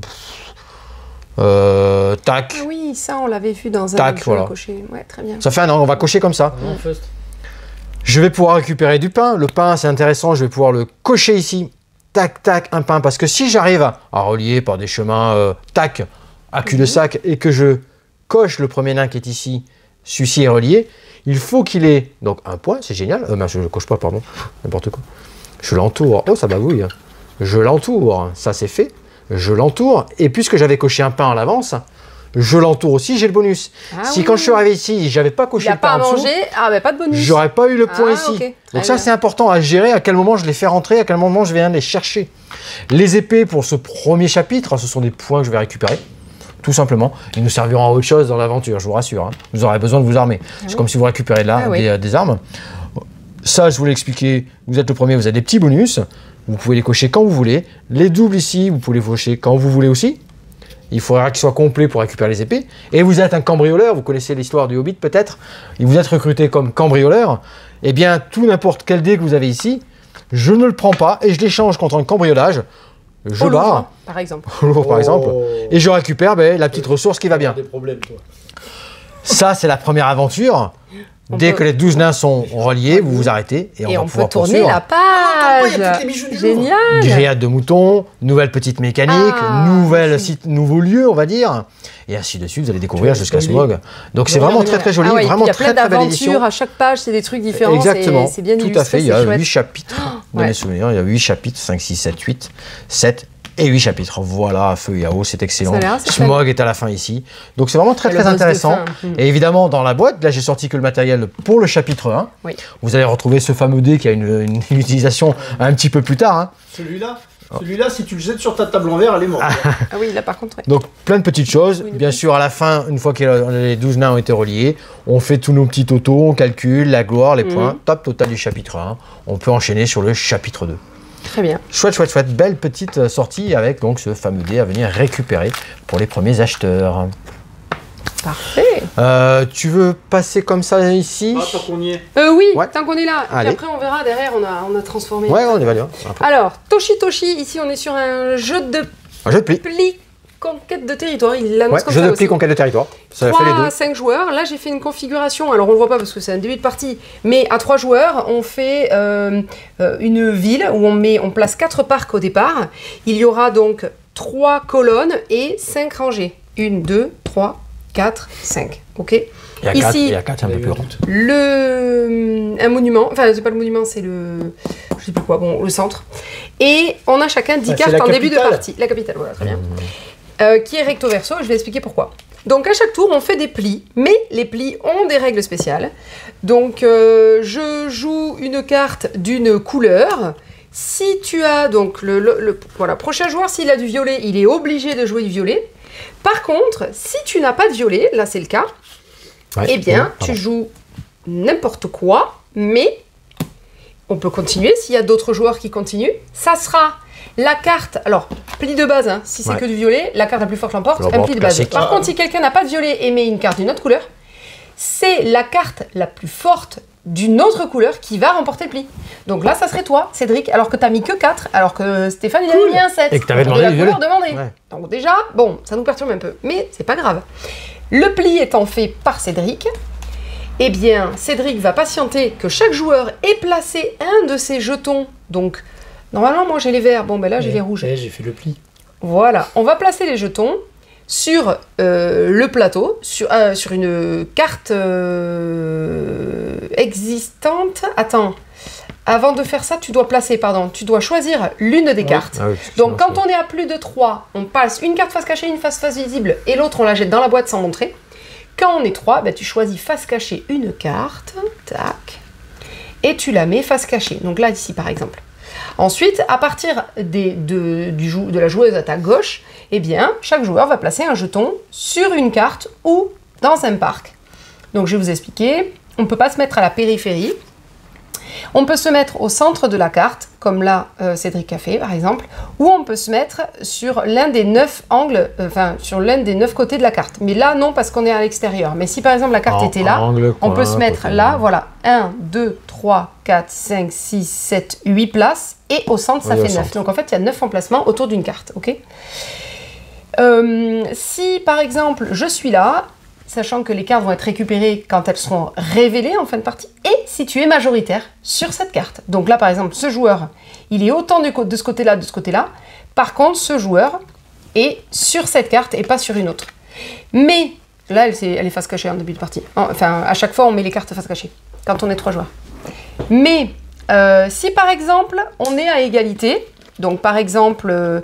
[SPEAKER 1] tac.
[SPEAKER 2] Ah oui, ça, on l'avait vu dans un
[SPEAKER 1] Tac,
[SPEAKER 2] jeu
[SPEAKER 1] voilà.
[SPEAKER 2] coché. Ouais, très bien.
[SPEAKER 1] Ça fait un angle, on va cocher comme ça.
[SPEAKER 3] Non, first.
[SPEAKER 1] Je vais pouvoir récupérer du pain. Le pain, c'est intéressant, je vais pouvoir le cocher ici. Tac, tac, un pain. Parce que si j'arrive à relier par des chemins, tac, à cul-de-sac, et que je coche le premier nain qui est ici, celui-ci est relié, il faut qu'il ait donc un point, c'est génial. Je ne coche pas, pardon, n'importe quoi. Je l'entoure. Oh, ça bavouille. Je l'entoure, ça c'est fait. Je l'entoure, et puisque j'avais coché un pain à l'avance, je l'entoure aussi, j'ai le bonus. Si quand je suis arrivé ici, j'avais pas coché le pain en dessous,
[SPEAKER 2] pas de bonus.
[SPEAKER 1] j'aurais pas eu le point ici.
[SPEAKER 2] Okay.
[SPEAKER 1] Donc ça, c'est important à gérer, à quel moment je les fais rentrer, à quel moment je viens les chercher. Les épées, pour ce premier chapitre, ce sont des points que je vais récupérer, tout simplement. Ils nous serviront à autre chose dans l'aventure, je vous rassure. Hein. Vous aurez besoin de vous armer. C'est comme si vous récupérez là des armes. Ça, je vous l'ai expliqué, vous êtes le premier, vous avez des petits bonus. Vous pouvez les cocher quand vous voulez. Les doubles ici, vous pouvez les cocher quand vous voulez aussi. Il faudra qu'ils soient complets pour récupérer les épées. Et vous êtes un cambrioleur, vous connaissez l'histoire du Hobbit peut-être. Et vous êtes recruté comme cambrioleur. Eh bien, tout n'importe quel dé que vous avez ici, je ne le prends pas et je l'échange contre un cambriolage. Je
[SPEAKER 2] Au Louvre,
[SPEAKER 1] barre.
[SPEAKER 2] par exemple.
[SPEAKER 1] Au Louvre, par exemple. Et je récupère la petite ressource qui va bien.
[SPEAKER 3] Des problèmes, toi.
[SPEAKER 1] Ça, c'est la première aventure. Dès que les 12 nains sont reliés, vous vous arrêtez et on va pouvoir
[SPEAKER 2] tourner
[SPEAKER 1] poursuivre.
[SPEAKER 2] la page.
[SPEAKER 3] il y a toutes les bijoux du
[SPEAKER 2] Génial.
[SPEAKER 1] Grillade de moutons, nouvelle petite mécanique, nouveau lieu, on va dire. Et ainsi de suite, vous allez découvrir jusqu'à Smaug. Donc c'est vraiment très joli, vraiment très belle édition.
[SPEAKER 2] Il y a plein d'aventures, à chaque page, c'est des trucs différents.
[SPEAKER 1] Exactement,
[SPEAKER 2] c'est bien
[SPEAKER 1] tout
[SPEAKER 2] illustré,
[SPEAKER 1] à fait. Il y a 8 chapitres, dans mes souvenirs. Il y a 8 chapitres, 5, 6, 7, 8, 7 et 8 chapitres. Voilà, Feu et Yao, c'est excellent. Smaug est à la fin ici. Donc c'est vraiment très intéressant. Et évidemment, dans la boîte, là j'ai sorti que le matériel pour le chapitre 1.
[SPEAKER 2] Oui.
[SPEAKER 1] Vous allez retrouver ce fameux dé qui a une utilisation un petit peu plus tard. Hein.
[SPEAKER 3] Celui-là, si tu le jettes sur ta table en verre, elle est morte.
[SPEAKER 2] Ah oui, là par contre. Ouais.
[SPEAKER 1] Donc plein de petites choses. Bien sûr, à la fin, une fois que les 12 nains ont été reliés, on fait tous nos petits totaux, on calcule la gloire, les points. Top total du chapitre 1. On peut enchaîner sur le chapitre 2.
[SPEAKER 2] Très bien.
[SPEAKER 1] Chouette. Belle petite sortie avec donc ce fameux dé à venir récupérer pour les premiers acheteurs.
[SPEAKER 2] Parfait.
[SPEAKER 1] Tu veux passer comme ça ici?
[SPEAKER 3] Tant qu'on y est.
[SPEAKER 2] Oui,
[SPEAKER 1] Ouais.
[SPEAKER 2] tant qu'on est là.
[SPEAKER 1] Allez.
[SPEAKER 2] Et après, on verra derrière, on a transformé.
[SPEAKER 1] Ouais, on y va.
[SPEAKER 2] Alors, Toshi, ici, on est sur un jeu de
[SPEAKER 1] Un jeu de pli.
[SPEAKER 2] conquête de territoire. Il l'annonce
[SPEAKER 1] Ouais,
[SPEAKER 2] comme
[SPEAKER 1] jeu
[SPEAKER 2] ça
[SPEAKER 1] de
[SPEAKER 2] aussi.
[SPEAKER 1] pli conquête de territoire. Ça
[SPEAKER 2] 3
[SPEAKER 1] fait les deux.
[SPEAKER 2] à 5 joueurs. Là, j'ai fait une configuration. Alors, on le voit pas parce que c'est un début de partie. Mais à 3 joueurs, on fait une ville où on place 4 parcs au départ. Il y aura donc 3 colonnes et 5 rangées. 1, 2, 3, 4, 5. Ok.
[SPEAKER 1] Il y a 4 un peu plus grand.
[SPEAKER 2] Un monument, enfin c'est pas le monument, c'est le, je sais plus quoi, bon, le centre. Et on a chacun 10 cartes en début de partie. La capitale, voilà, très bien. Qui est recto verso, je vais expliquer pourquoi. Donc à chaque tour, on fait des plis, mais les plis ont des règles spéciales. Donc je joue une carte d'une couleur. Si tu as donc voilà, prochain joueur, s'il a du violet, il est obligé de jouer du violet. Par contre, si tu n'as pas de violet, là c'est le cas, eh bien, tu joues n'importe quoi, mais on peut continuer. S'il y a d'autres joueurs qui continuent, ça sera la carte. Alors, pli de base, hein, si c'est que du violet, la carte la plus forte l'emporte, un pli de base. Par contre, si quelqu'un n'a pas de violet et met une carte d'une autre couleur, c'est la carte la plus forte d'une autre couleur qui va remporter le pli. Donc là, ça serait toi, Cédric, alors que tu n'as mis que 4, alors que Stéphane, il avait mis un 7.
[SPEAKER 1] Et que tu avais demandé
[SPEAKER 2] la
[SPEAKER 1] le violet.
[SPEAKER 2] couleur demandée. Ouais. Donc déjà, bon, ça nous perturbe un peu, mais c'est pas grave. Le pli étant fait par Cédric, eh bien, Cédric va patienter que chaque joueur ait placé un de ses jetons. Donc, normalement, moi, j'ai les verts. Bon, ben là, j'ai les rouges.
[SPEAKER 3] J'ai fait le pli.
[SPEAKER 2] Voilà. On va placer les jetons sur le plateau, sur une carte existante. Attends. Avant de faire ça, tu dois choisir l'une des cartes.
[SPEAKER 1] Ah oui,
[SPEAKER 2] donc, quand on est à plus de 3, on passe une carte face cachée, une face visible, et l'autre, on la jette dans la boîte sans montrer. Quand on est 3, ben, tu choisis face cachée une carte, tac, et tu la mets face cachée. Donc là, ici, par exemple. Ensuite, à partir de la joueuse à ta gauche, eh bien, chaque joueur va placer un jeton sur une carte ou dans un parc. Donc, je vais vous expliquer. On ne peut pas se mettre à la périphérie. On peut se mettre au centre de la carte, comme là Cédric a fait par exemple, ou on peut se mettre sur l'un des 9 angles, sur l'un des 9 côtés de la carte. Mais là non, parce qu'on est à l'extérieur. Mais si par exemple la carte était là, on peut se mettre là, voilà, 1, 2, 3, 4, 5, 6, 7, 8 places, et au centre ça fait 9. Donc en fait il y a 9 emplacements autour d'une carte, ok. Si par exemple je suis là, sachant que les cartes vont être récupérées quand elles seront révélées en fin de partie, et si tu es majoritaire sur cette carte. Donc là, par exemple, ce joueur, il est autant de ce côté-là, de ce côté-là. Par contre, ce joueur est sur cette carte et pas sur une autre. Mais, là, elle est face cachée en début de partie. Enfin, à chaque fois, on met les cartes face cachée, quand on est 3 joueurs. Mais, si par exemple, on est à égalité, donc par exemple,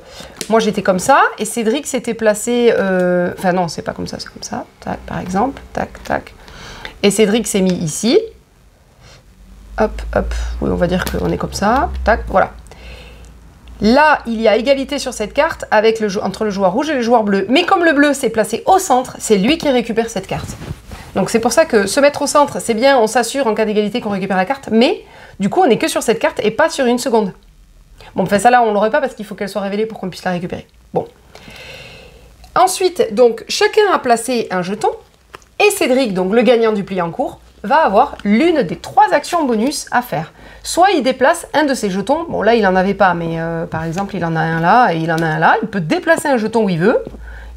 [SPEAKER 2] moi j'étais comme ça, et Cédric s'était placé... Enfin non, c'est pas comme ça, c'est comme ça. Tac, par exemple, tac, tac. Et Cédric s'est mis ici. Hop, hop. Oui, on va dire qu'on est comme ça. Tac, voilà. Là, il y a égalité sur cette carte avec entre le joueur rouge et le joueur bleu. Mais comme le bleu s'est placé au centre, c'est lui qui récupère cette carte. Donc c'est pour ça que se mettre au centre, c'est bien, on s'assure en cas d'égalité qu'on récupère la carte, mais du coup, on n'est que sur cette carte et pas sur une seconde. Bon, enfin ça là, on l'aurait pas parce qu'il faut qu'elle soit révélée pour qu'on puisse la récupérer. Bon. Ensuite, donc, chacun a placé un jeton. Et Cédric, donc le gagnant du pli en cours, va avoir l'une des 3 actions bonus à faire. Soit il déplace un de ses jetons. Bon, là, il n'en avait pas, mais par exemple, il en a un là et il en a un là. Il peut déplacer un jeton où il veut.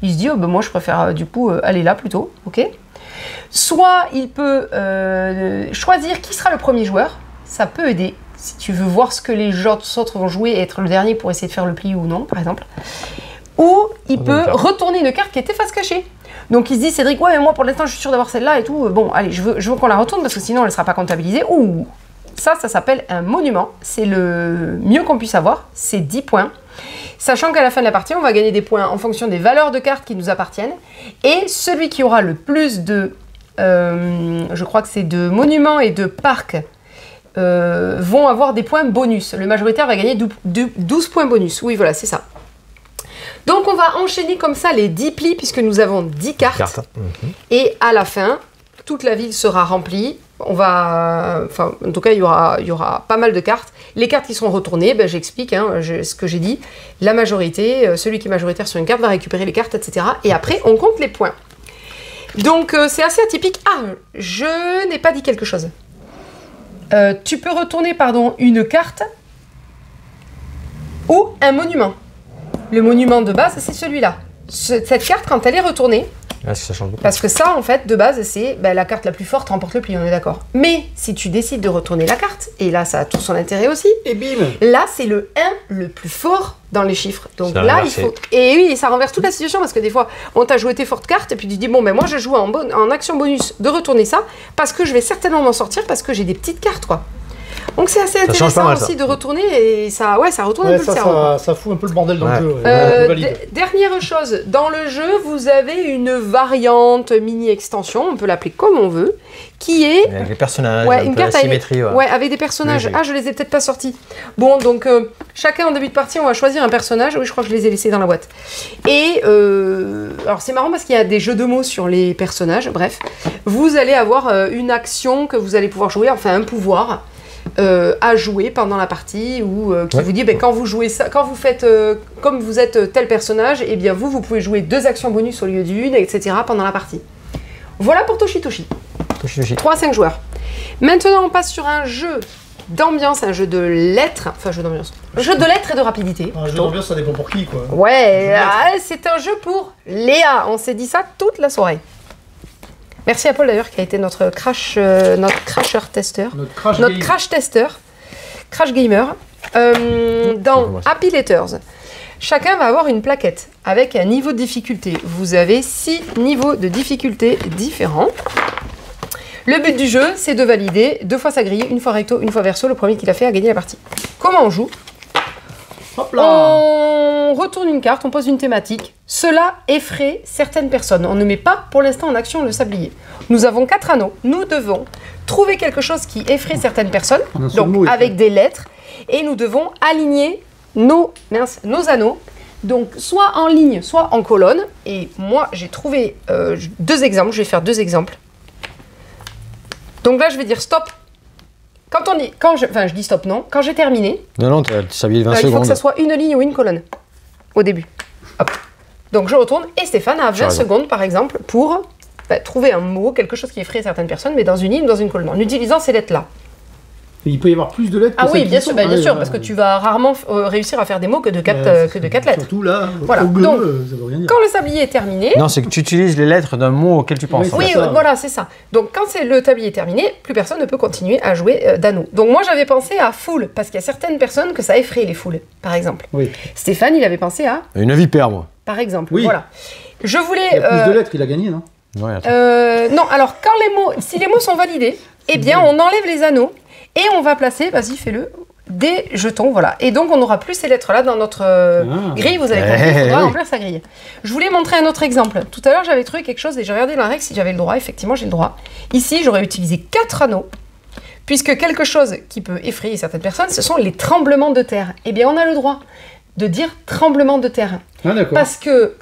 [SPEAKER 2] Il se dit, oh, ben, moi, je préfère du coup aller là plutôt. Ok. Soit il peut choisir qui sera le premier joueur. Ça peut aider. Si tu veux voir ce que les autres vont jouer et être le dernier pour essayer de faire le pli ou non, par exemple. Ou il peut retourner une carte qui était face cachée. Donc il se dit, Cédric, ouais, mais moi pour l'instant je suis sûr d'avoir celle-là et tout. Bon, allez, je veux qu'on la retourne parce que sinon elle ne sera pas comptabilisée. Ouh, ça s'appelle un monument. C'est le mieux qu'on puisse avoir. C'est 10 points. Sachant qu'à la fin de la partie, on va gagner des points en fonction des valeurs de cartes qui nous appartiennent. Et celui qui aura le plus de... je crois que c'est de monuments et de parcs vont avoir des points bonus. Le majoritaire va gagner 12 points bonus. Oui, voilà, c'est ça. Donc, on va enchaîner comme ça les 10 plis, puisque nous avons 10 cartes. Et à la fin, toute la ville sera remplie. On va... Enfin, en tout cas, il y aura pas mal de cartes. Les cartes qui seront retournées, ben, j'explique ce que j'ai dit. La majorité, celui qui est majoritaire sur une carte va récupérer les cartes, etc. Et après, on compte les points. Donc, c'est assez atypique. Ah, je n'ai pas dit quelque chose. Tu peux retourner, pardon, une carte ou un monument. Le monument de base, c'est celui-là. Cette carte, quand elle est retournée,
[SPEAKER 1] ça change beaucoup.
[SPEAKER 2] Parce que ça, en fait, de base, c'est la carte la plus forte remporte le pli, on est d'accord. Mais si tu décides de retourner la carte, et là, ça a tout son intérêt aussi,
[SPEAKER 3] et bim,
[SPEAKER 2] là, c'est le 1 le plus fort dans les chiffres. Donc là, il faut... Et oui, ça renverse toute la situation, parce que des fois, on t'a joué tes fortes cartes, et puis tu dis, bon, ben moi, je joue en action bonus de retourner ça, parce que je vais certainement m'en sortir, parce que j'ai des petites cartes, quoi. Donc c'est assez intéressant aussi de retourner et ça retourne un peu le cerveau.
[SPEAKER 3] Ça fout un peu le bordel dans le jeu.
[SPEAKER 2] Dernière chose, dans le jeu, vous avez une variante mini-extension, on peut l'appeler comme on veut, qui est...
[SPEAKER 1] Avec des personnages,
[SPEAKER 2] une carte à symétrie. Ouais, avec des personnages. Ah, je les ai peut-être pas sortis. Bon, donc chacun en début de partie, on va choisir un personnage. Oui, je crois que je les ai laissés dans la boîte. Et alors c'est marrant parce qu'il y a des jeux de mots sur les personnages. Bref, vous allez avoir une action que vous allez pouvoir jouer, enfin un pouvoir. À jouer pendant la partie ou qui vous dit quand vous jouez ça, quand vous faites comme vous êtes tel personnage, et bien vous pouvez jouer 2 actions bonus au lieu d'une, etc. pendant la partie. Voilà pour Toshi Toshi. 3 à 5 joueurs. Maintenant on passe sur un jeu d'ambiance, un jeu de lettres, enfin jeu d'ambiance, jeu de lettres et de rapidité.
[SPEAKER 3] Un jeu d'ambiance, ça dépend pour qui, quoi.
[SPEAKER 2] Ouais, c'est un jeu pour Léa. On s'est dit ça toute la soirée. Merci à Paul d'ailleurs qui a été notre crasheur testeur, notre crash testeur, crash gamer. Dans Happy Letters, chacun va avoir une plaquette avec un niveau de difficulté. Vous avez 6 niveaux de difficulté différents. Le but du jeu, c'est de valider 2 fois sa grille, 1 fois recto, 1 fois verso. Le premier qui l'a fait a gagné la partie. Comment on joue ?
[SPEAKER 3] Hop là.
[SPEAKER 2] On retourne une carte, on pose une thématique. Cela effraie certaines personnes. On ne met pas pour l'instant en action le sablier. Nous avons 4 anneaux. Nous devons trouver quelque chose qui effraie certaines personnes, donc avec des lettres, et nous devons aligner nos anneaux, donc soit en ligne, soit en colonne. Et moi, j'ai trouvé 2 exemples. Je vais faire 2 exemples. Donc là, je vais dire stop. je dis stop, non. Quand j'ai terminé,
[SPEAKER 1] Non, tu s'habille 20
[SPEAKER 2] il faut
[SPEAKER 1] secondes.
[SPEAKER 2] que ça soit une ligne ou une colonne au début. Hop. Donc je retourne et Stéphane a 20 secondes par exemple pour trouver un mot, quelque chose qui effraie certaines personnes, mais dans une ligne ou dans une colonne, en utilisant ces lettres-là.
[SPEAKER 3] Il peut y avoir plus de lettres.
[SPEAKER 2] Ah oui, bien sûr, parce que tu vas rarement réussir à faire des mots que de 4 lettres.
[SPEAKER 3] Surtout là,
[SPEAKER 2] voilà.
[SPEAKER 3] au bleu,
[SPEAKER 2] Donc,
[SPEAKER 3] ça veut rien dire.
[SPEAKER 2] quand le tablier est terminé...
[SPEAKER 1] Non, c'est que tu utilises les lettres d'un mot auquel tu penses.
[SPEAKER 2] Oui, voilà, c'est ça. Donc quand le tablier est terminé, plus personne ne peut continuer à jouer d'anneau. Donc moi j'avais pensé à foule, parce qu'il y a certaines personnes que ça effraie les foules, par exemple.
[SPEAKER 3] Oui.
[SPEAKER 2] Stéphane, il avait pensé à...
[SPEAKER 1] Une vipère, moi.
[SPEAKER 2] Par exemple,
[SPEAKER 3] oui.
[SPEAKER 2] Voilà. Je voulais...
[SPEAKER 3] Il y a plus de lettres, il a gagné, non?
[SPEAKER 2] Non, alors si les mots sont validés, eh bien on enlève les anneaux et on va placer, vas-y fais-le, des jetons, voilà. Et donc on n'aura plus ces lettres-là dans notre grille, vous avez compris, il faudra remplir sa grille. Je voulais montrer un autre exemple. Tout à l'heure j'avais trouvé quelque chose et j'ai regardé dans la règle si j'avais le droit, effectivement j'ai le droit. Ici j'aurais utilisé 4 anneaux, puisque quelque chose qui peut effrayer certaines personnes, ce sont les tremblements de terre. Eh bien on a le droit de dire tremblement de terre.
[SPEAKER 3] Ah d'accord.
[SPEAKER 2] Parce que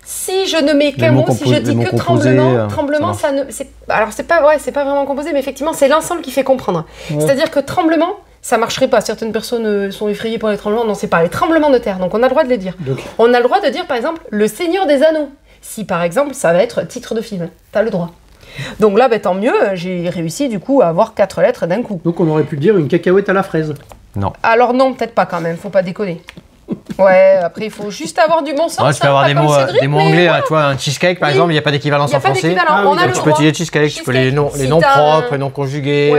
[SPEAKER 2] si je ne mets qu'un mot, si je dis que tremblement, ça ne, alors c'est pas vraiment composé, mais effectivement c'est l'ensemble qui fait comprendre. Ouais. C'est-à-dire que tremblement, ça marcherait pas. Certaines personnes sont effrayées par les tremblements. Non, c'est pas les tremblements de terre. Donc on a le droit de les dire. Donc. On a le droit de dire par exemple le Seigneur des Anneaux. Si par exemple ça va être titre de film, t'as le droit. Donc là, tant mieux, j'ai réussi du coup à avoir 4 lettres d'un coup.
[SPEAKER 3] Donc on aurait pu dire une cacahuète à la fraise.
[SPEAKER 1] Non.
[SPEAKER 2] Alors non, peut-être pas quand même. Faut pas déconner. Ouais, après il faut juste avoir du bon sens.
[SPEAKER 1] Ouais, tu peux avoir des mots anglais, tu vois, un cheesecake par exemple, il n'y a pas d'équivalence en français. Tu peux utiliser cheesecake, tu peux les noms propres, les noms conjugués,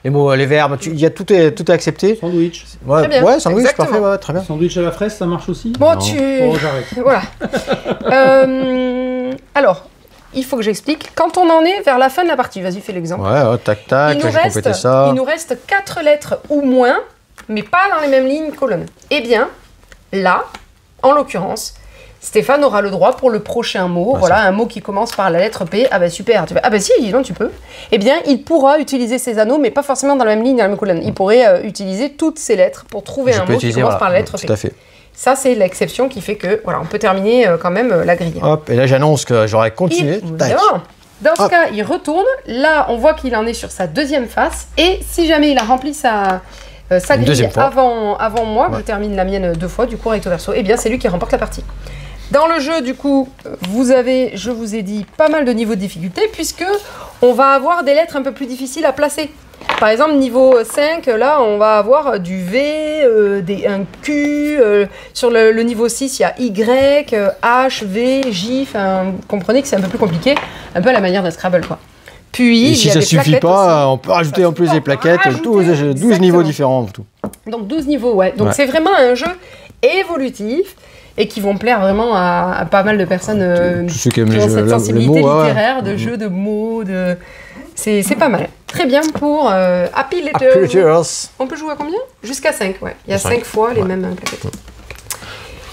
[SPEAKER 1] les mots, les verbes, tout est accepté.
[SPEAKER 3] Sandwich.
[SPEAKER 1] Ouais, sandwich, parfait, ouais, très bien.
[SPEAKER 3] Sandwich à la fraise, ça marche aussi?
[SPEAKER 2] Bon,
[SPEAKER 3] j'arrête.
[SPEAKER 2] Voilà. Alors, il faut que j'explique. Quand on en est vers la fin de la partie, vas-y, fais l'exemple.
[SPEAKER 1] Ouais, tac, tac, j'ai complété ça.
[SPEAKER 2] Il nous reste 4 lettres ou moins, mais pas dans les mêmes lignes, colonnes. Eh bien, là, en l'occurrence, Stéphane aura le droit pour le prochain mot, un mot qui commence par la lettre P. Ah bah super, tu fais, ah bah si, dis donc tu peux. Eh bien, il pourra utiliser ces anneaux, mais pas forcément dans la même ligne, dans la même colonne. Il pourrait utiliser toutes ces lettres pour trouver un mot qui commence par la lettre P.
[SPEAKER 1] Tout à fait.
[SPEAKER 2] Ça, c'est l'exception qui fait que, on peut terminer quand même la grille.
[SPEAKER 1] Hop, et là j'annonce que j'aurais continué.
[SPEAKER 2] Dans ce cas, il retourne. Là, on voit qu'il en est sur sa deuxième face. Et si jamais il a rempli sa grille avant moi, je termine la mienne 2 fois, du coup recto verso, et bien c'est lui qui remporte la partie. Dans le jeu, du coup, vous avez, je vous ai dit, pas mal de niveaux de difficulté, puisque on va avoir des lettres un peu plus difficiles à placer. Par exemple, niveau 5, là, on va avoir du V, un Q. Sur le niveau 6, il y a Y, H, V, J. Enfin, vous comprenez que c'est un peu plus compliqué, un peu à la manière d'un Scrabble, quoi. Puis,
[SPEAKER 1] et si ça ne suffit pas, on peut rajouter en plus des plaquettes, 12 niveaux différents. Tout.
[SPEAKER 2] Donc 12 niveaux, ouais. Donc c'est vraiment un jeu évolutif et qui vont plaire vraiment à pas mal de personnes
[SPEAKER 1] tous ceux qui aiment
[SPEAKER 2] ont cette sensibilité littéraire, de jeux de mots, c'est pas mal. Très bien pour Happy Letters. On peut jouer à combien? Jusqu'à 5, ouais. Il y a 5 fois les mêmes plaquettes.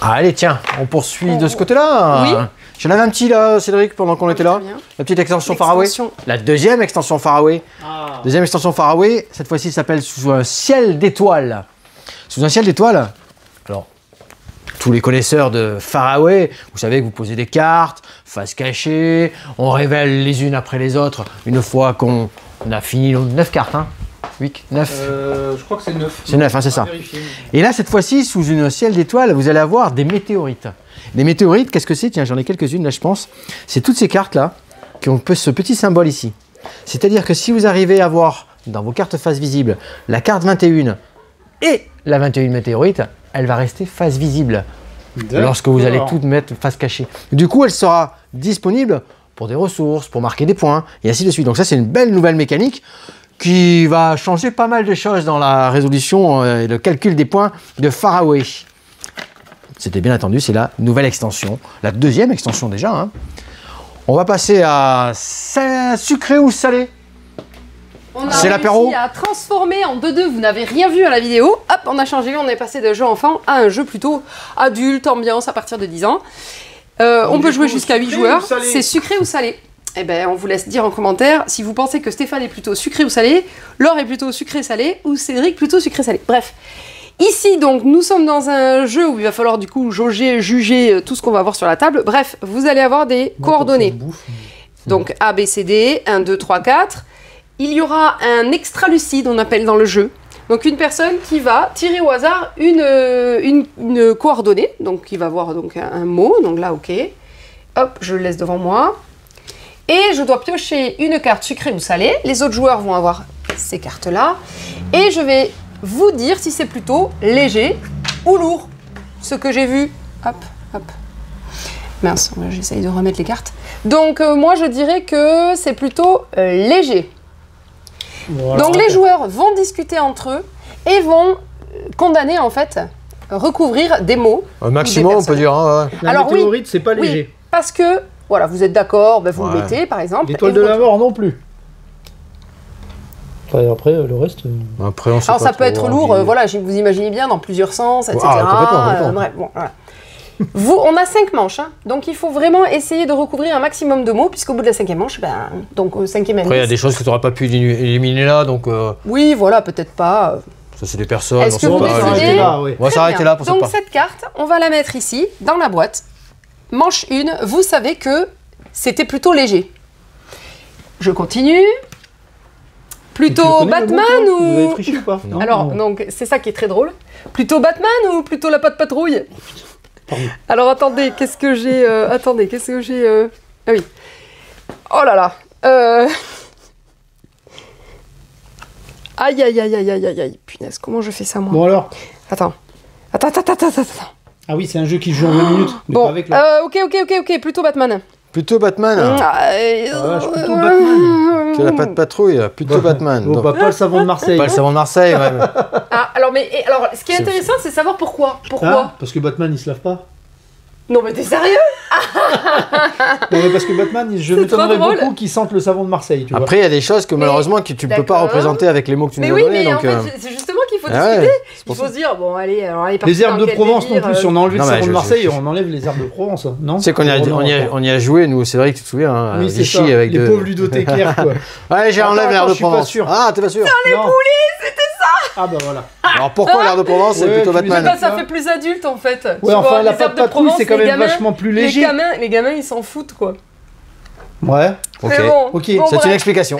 [SPEAKER 1] Allez, tiens, on poursuit de ce côté-là. Oui. J'en avais un petit là, Cédric, pendant qu'on était là. La petite extension Faraway. La deuxième extension Faraway. Deuxième extension Faraway, cette fois-ci s'appelle Sous un ciel d'étoiles. Sous un ciel d'étoiles. Alors, tous les connaisseurs de Faraway, vous savez que vous posez des cartes, face cachée, on révèle les unes après les autres une fois qu'on a fini 9 cartes. 8, 9
[SPEAKER 3] Je crois que c'est 9.
[SPEAKER 1] C'est 9, c'est ça. Et là, cette fois-ci, sous un ciel d'étoiles, vous allez avoir des météorites. Les météorites, qu'est-ce que c'est? Tiens, j'en ai quelques-unes là, je pense. C'est toutes ces cartes-là qui ont ce petit symbole ici. C'est-à-dire que si vous arrivez à voir dans vos cartes face visible la carte 21 et la 21 météorite, elle va rester face visible lorsque vous allez toutes mettre face cachée. Du coup, elle sera disponible pour des ressources, pour marquer des points, et ainsi de suite. Donc ça, c'est une belle nouvelle mécanique qui va changer pas mal de choses dans la résolution et le calcul des points de Faraway. C'était bien attendu, c'est la nouvelle extension, la deuxième extension déjà. Hein. On va passer à sucré ou salé.
[SPEAKER 2] C'est l'apéro. On a réussi à transformer en 2-2, vous n'avez rien vu à la vidéo. Hop, on a changé, on est passé de jeu enfant à un jeu plutôt adulte, ambiance à partir de 10 ans. On peut jouer jusqu'à 8 joueurs. C'est sucré ou salé? Eh ben, on vous laisse dire en commentaire si vous pensez que Stéphane est plutôt sucré ou salé, Laure est plutôt sucré-salé ou Cédric plutôt sucré-salé. Bref. Ici, donc, nous sommes dans un jeu où il va falloir du coup juger tout ce qu'on va avoir sur la table. Bref, vous allez avoir des coordonnées. Donc, A, B, C, D, 1, 2, 3, 4. il y aura un extra lucide, on appelle dans le jeu. Donc une personne qui va tirer au hasard une coordonnée, donc qui va voir donc un mot, donc là ok, hop, je le laisse devant moi, et je dois piocher une carte sucrée ou salée, les autres joueurs vont avoir ces cartes-là, et je vais vous dire si c'est plutôt léger ou lourd, ce que j'ai vu, hop, hop, mince, j'essaye de remettre les cartes, donc moi je dirais que c'est plutôt léger. Voilà. Donc les joueurs vont discuter entre eux et vont condamner en fait, recouvrir des mots.
[SPEAKER 1] Un maximum on peut dire. Hein,
[SPEAKER 3] ouais. Alors météorite, c'est pas léger.
[SPEAKER 2] Oui, parce que voilà, vous êtes d'accord, ben, vous le mettez par exemple.
[SPEAKER 3] L'étoile de la mort non plus. Après le reste.
[SPEAKER 1] Après, on sait
[SPEAKER 2] alors ça peut être lourd, voilà, vous imaginez bien dans plusieurs sens, etc.
[SPEAKER 1] Complètement.
[SPEAKER 2] Bref, bon, voilà. On a 5 manches, hein, donc il faut vraiment essayer de recouvrir un maximum de mots, puisqu'au bout de la 5e manche, ben, donc au 5e indice.
[SPEAKER 1] Après, il y a des choses que tu n'auras pas pu éliminer là, donc.
[SPEAKER 2] Oui, voilà, peut-être pas.
[SPEAKER 1] Ça, c'est des personnes.
[SPEAKER 2] Est-ce que vous décidez
[SPEAKER 3] là, oui.
[SPEAKER 1] On va s'arrêter là pour ça.
[SPEAKER 2] Donc cette carte, on va la mettre ici, dans la boîte. Manche 1, vous savez que c'était plutôt léger. Je continue. Plutôt Batman ou...
[SPEAKER 3] Vous avez triché ou pas?
[SPEAKER 2] Non, alors, donc c'est ça qui est très drôle. Plutôt Batman ou plutôt la patte patrouille? Alors attendez, qu'est-ce que j'ai Ah oui. Oh là là. Aïe aïe aïe aïe aïe aïe aïe. Punaise, comment je fais ça moi?
[SPEAKER 3] Bon alors.
[SPEAKER 2] Attends.
[SPEAKER 3] Ah oui, c'est un jeu qui se joue en 20 minutes. Mais
[SPEAKER 2] bon,
[SPEAKER 3] pas avec la...
[SPEAKER 2] ok, plutôt Batman.
[SPEAKER 1] Plutôt Batman.
[SPEAKER 3] Plutôt Batman.
[SPEAKER 1] Tu n'as pas de patrouille, plutôt Batman.
[SPEAKER 3] Bon, pas le savon de Marseille.
[SPEAKER 1] Pas le savon de Marseille, même.
[SPEAKER 2] Ah, alors, ce qui est intéressant, c'est savoir pourquoi.
[SPEAKER 3] Ah, parce que Batman, il se lave pas.
[SPEAKER 2] Non, mais t'es sérieux?
[SPEAKER 3] Non, mais parce que Batman, je m'étonnerais beaucoup qu'il sente le savon de Marseille. Tu vois.
[SPEAKER 1] Après, il y a des choses que malheureusement que tu ne peux pas représenter avec les mots que tu nous as donnés.
[SPEAKER 2] Mais en fait, c'est justement qu'il faut discuter. Il faut se dire, bon, allez, alors allez,
[SPEAKER 3] les herbes de Provence non plus, si on a enlevé le savon de Marseille, on enlève les herbes de Provence, non?
[SPEAKER 1] C'est qu'on y a joué, nous, c'est vrai que tu te souviens, hein,
[SPEAKER 3] oui,
[SPEAKER 1] Vichy
[SPEAKER 3] ça.
[SPEAKER 1] avec
[SPEAKER 3] les pauvres ludothécaires, quoi.
[SPEAKER 1] Ouais, j'ai enlevé l'herbe de Provence.
[SPEAKER 3] Je suis pas sûr.
[SPEAKER 1] Ah, t'es pas sûr?
[SPEAKER 2] Dans les poulets, c'était ça!
[SPEAKER 3] Ah bah voilà.
[SPEAKER 1] Alors pourquoi l'herbe de Provence, c'est plutôt Batman?
[SPEAKER 2] Ça fait plus adulte, en fait.
[SPEAKER 3] Ouais, enfin, la patte patrouille, c'est quand même vachement plus léger.
[SPEAKER 2] Les gamins, ils s'en foutent, quoi.
[SPEAKER 3] Ouais.
[SPEAKER 1] Ok. C'est une explication.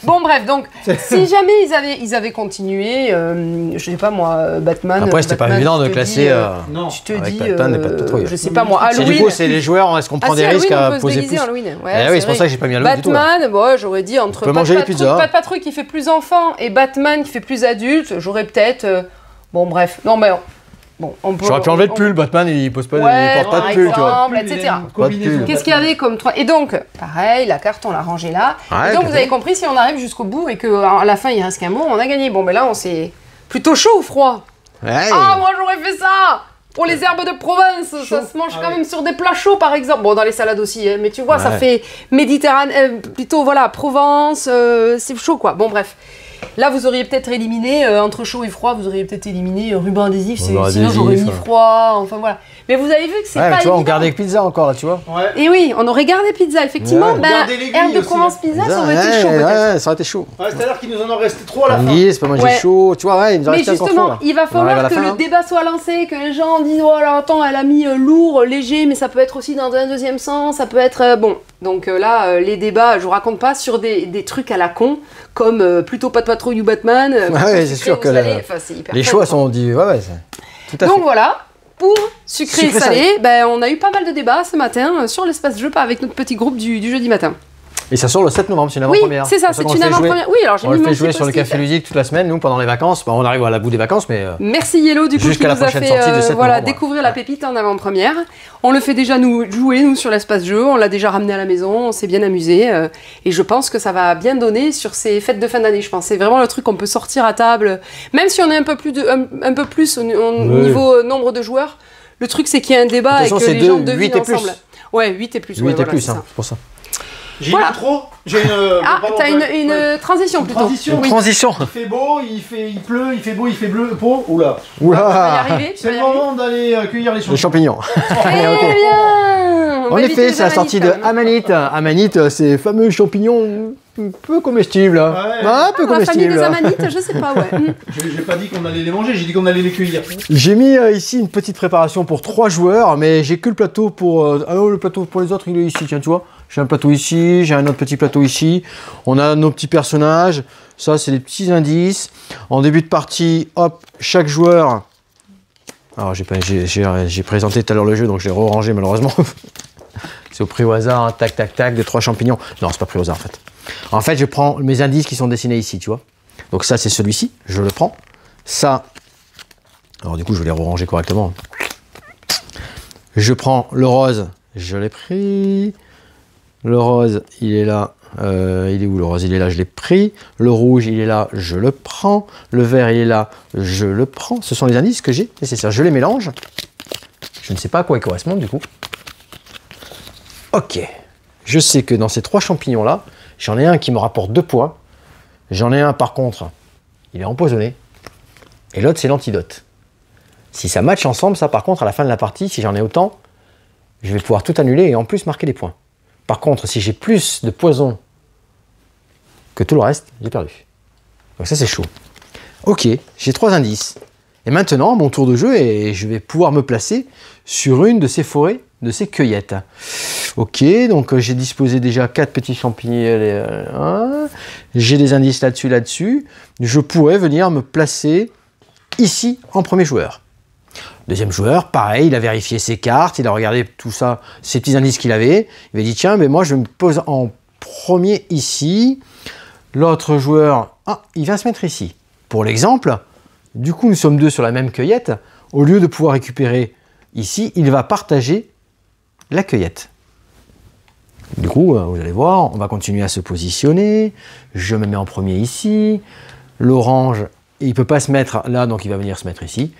[SPEAKER 2] Bon, bref, donc, si jamais ils avaient continué, je sais pas moi, Batman.
[SPEAKER 1] Après, c'était pas évident de classer.
[SPEAKER 3] Non.
[SPEAKER 2] Tu te
[SPEAKER 1] avec
[SPEAKER 2] dis,
[SPEAKER 1] Batman et pas de patrouille.
[SPEAKER 2] je sais pas moi, Halloween.
[SPEAKER 1] Du coup, c'est les joueurs, est-ce qu'on prend des risques à poser plus?
[SPEAKER 2] Oui,
[SPEAKER 1] c'est pour ça que j'ai pas mis Halloween du tout.
[SPEAKER 2] Batman, bon, j'aurais dit entre Pat Patrouille qui fait plus enfant et Batman qui fait plus adulte, j'aurais peut-être. Bon, bref. Non, mais. Bon,
[SPEAKER 1] j'aurais pu enlever le pull, Batman il porte pas de pull, tu vois.
[SPEAKER 2] Etc. Qu'est-ce qu'il y avait comme 3? Et donc, pareil, la carte on l'a rangée là. Et donc vous avez compris, si on arrive jusqu'au bout et qu'à la fin il reste qu'un mot, on a gagné. Bon, mais là on s'est plutôt chaud ou froid? Ah, moi j'aurais fait ça! Pour les herbes de Provence, ça se mange quand même sur des plats chauds par exemple. Bon, dans les salades aussi, hein, mais tu vois, ça fait Méditerranée, plutôt voilà, Provence, c'est chaud quoi. Bon, bref. Là, vous auriez peut-être éliminé, entre chaud et froid, vous auriez peut-être éliminé ruban adhésif, sinon j'aurais mis froid, enfin voilà. Mais vous avez vu que c'est pas
[SPEAKER 1] tu vois,
[SPEAKER 2] évident.
[SPEAKER 1] on gardait pizza encore, là, tu vois.
[SPEAKER 3] Ouais.
[SPEAKER 2] Et oui, on aurait gardé pizza, effectivement. Herbe de Provence pizza, ça aurait été chaud peut-être.
[SPEAKER 1] Ouais, ça aurait été chaud.
[SPEAKER 3] Ouais, c'est-à-dire qu'il nous en aurait resté trop à la fin.
[SPEAKER 1] C'est pas manger chaud, tu vois, il nous en restait encore trop.
[SPEAKER 2] Mais justement, il va falloir que le débat soit lancé, que les gens disent, oh alors attends, elle a mis lourd, léger, mais ça peut être aussi dans un deuxième sens, ça peut être... bon, donc là, les débats, je vous raconte pas, sur des trucs à la con, comme plutôt pas de patrouille ou Batman.
[SPEAKER 1] Ouais, c'est sûr que les choix sont dit. Ouais, tout à fait.
[SPEAKER 2] Donc voilà, pour sucré et salé, ben, on a eu pas mal de débats ce matin sur l'espace jeu, avec notre petit groupe du jeudi matin.
[SPEAKER 1] Et ça sort le 7 novembre, c'est une avant-première.
[SPEAKER 2] Oui, c'est ça, c'est une avant-première. Oui, alors j'ai
[SPEAKER 1] mis on le fait jouer sur le café ludique toute la semaine, nous, pendant les vacances. Bah, on arrive à la bout des vacances, mais...
[SPEAKER 2] Merci Yellow, du coup, qui nous a fait découvrir la pépite en avant-première. On le fait déjà jouer, nous, sur l'espace jeu. On l'a déjà ramené à la maison, on s'est bien amusé. Et je pense que ça va bien donner sur ces fêtes de fin d'année, je pense. C'est vraiment le truc qu'on peut sortir à table. Même si on est un peu plus au niveau nombre de joueurs, le truc, c'est qu'il y a un débat et que les gens devinent ensemble. Ouais, 8 et plus.
[SPEAKER 1] 8 et plus, c'est pour ça.
[SPEAKER 3] J'ai une intro.
[SPEAKER 2] T'as une transition plutôt.
[SPEAKER 1] Une transition.
[SPEAKER 3] Il fait beau, il pleut, il fait beau, il fait bleu. Oula.
[SPEAKER 2] Tu vas y arriver.
[SPEAKER 3] C'est le moment d'aller cueillir les champignons.
[SPEAKER 2] Très bien.
[SPEAKER 1] En effet, c'est la sortie de Amanite. Amanite, ces fameux champignons un peu comestibles. Un peu comestibles.
[SPEAKER 2] La famille des amanites, je sais pas, ouais.
[SPEAKER 3] J'ai pas dit qu'on allait les manger, j'ai dit qu'on allait les cueillir.
[SPEAKER 1] J'ai mis ici une petite préparation pour 3 joueurs, mais j'ai que le plateau pour... le plateau pour les autres, il est ici, tiens, tu vois. J'ai un plateau ici, j'ai un autre petit plateau ici. On a nos petits personnages. Ça, c'est des petits indices. En début de partie, hop, chaque joueur... Alors, j'ai présenté tout à l'heure le jeu, donc je l'ai re-rangé malheureusement. C'est au prix au hasard, hein. Tac, tac, tac, de 3 champignons. Non, c'est pas pris au hasard en fait. En fait, je prends mes indices qui sont dessinés ici, tu vois. Donc ça, c'est celui-ci, je le prends. Ça, alors du coup, je vais les re-ranger correctement. Je prends le rose, je l'ai pris. Le rose, il est là. Il est où le rose? Il est là, je l'ai pris. Le rouge, il est là, je le prends. Le vert, il est là, je le prends. Ce sont les indices que j'ai nécessaires. Je les mélange. Je ne sais pas à quoi ils correspondent du coup. Ok. Je sais que dans ces 3 champignons-là, j'en ai un qui me rapporte 2 points. J'en ai un par contre, il est empoisonné. Et l'autre, c'est l'antidote. Si ça match ensemble, ça par contre, à la fin de la partie, si j'en ai autant, je vais pouvoir tout annuler et en plus marquer des points. Par contre, si j'ai plus de poison que tout le reste, j'ai perdu. Donc ça, c'est chaud. Ok, j'ai 3 indices. Et maintenant, mon tour de jeu, et je vais pouvoir me placer sur une de ces forêts, de ces cueillettes. Ok, donc j'ai disposé déjà 4 petits champignons. J'ai des indices là-dessus, là-dessus. Je pourrais venir me placer ici en premier joueur. Deuxième joueur, pareil, il a vérifié ses cartes, il a regardé tout ça, ces petits indices qu'il avait. Il m'a dit, tiens, mais moi je me pose en premier ici. L'autre joueur, il vient se mettre ici. Pour l'exemple, du coup, nous sommes 2 sur la même cueillette. Au lieu de pouvoir récupérer ici, il va partager la cueillette. Du coup, vous allez voir, on va continuer à se positionner. Je me mets en premier ici. L'orange, il ne peut pas se mettre là, donc il va venir se mettre ici.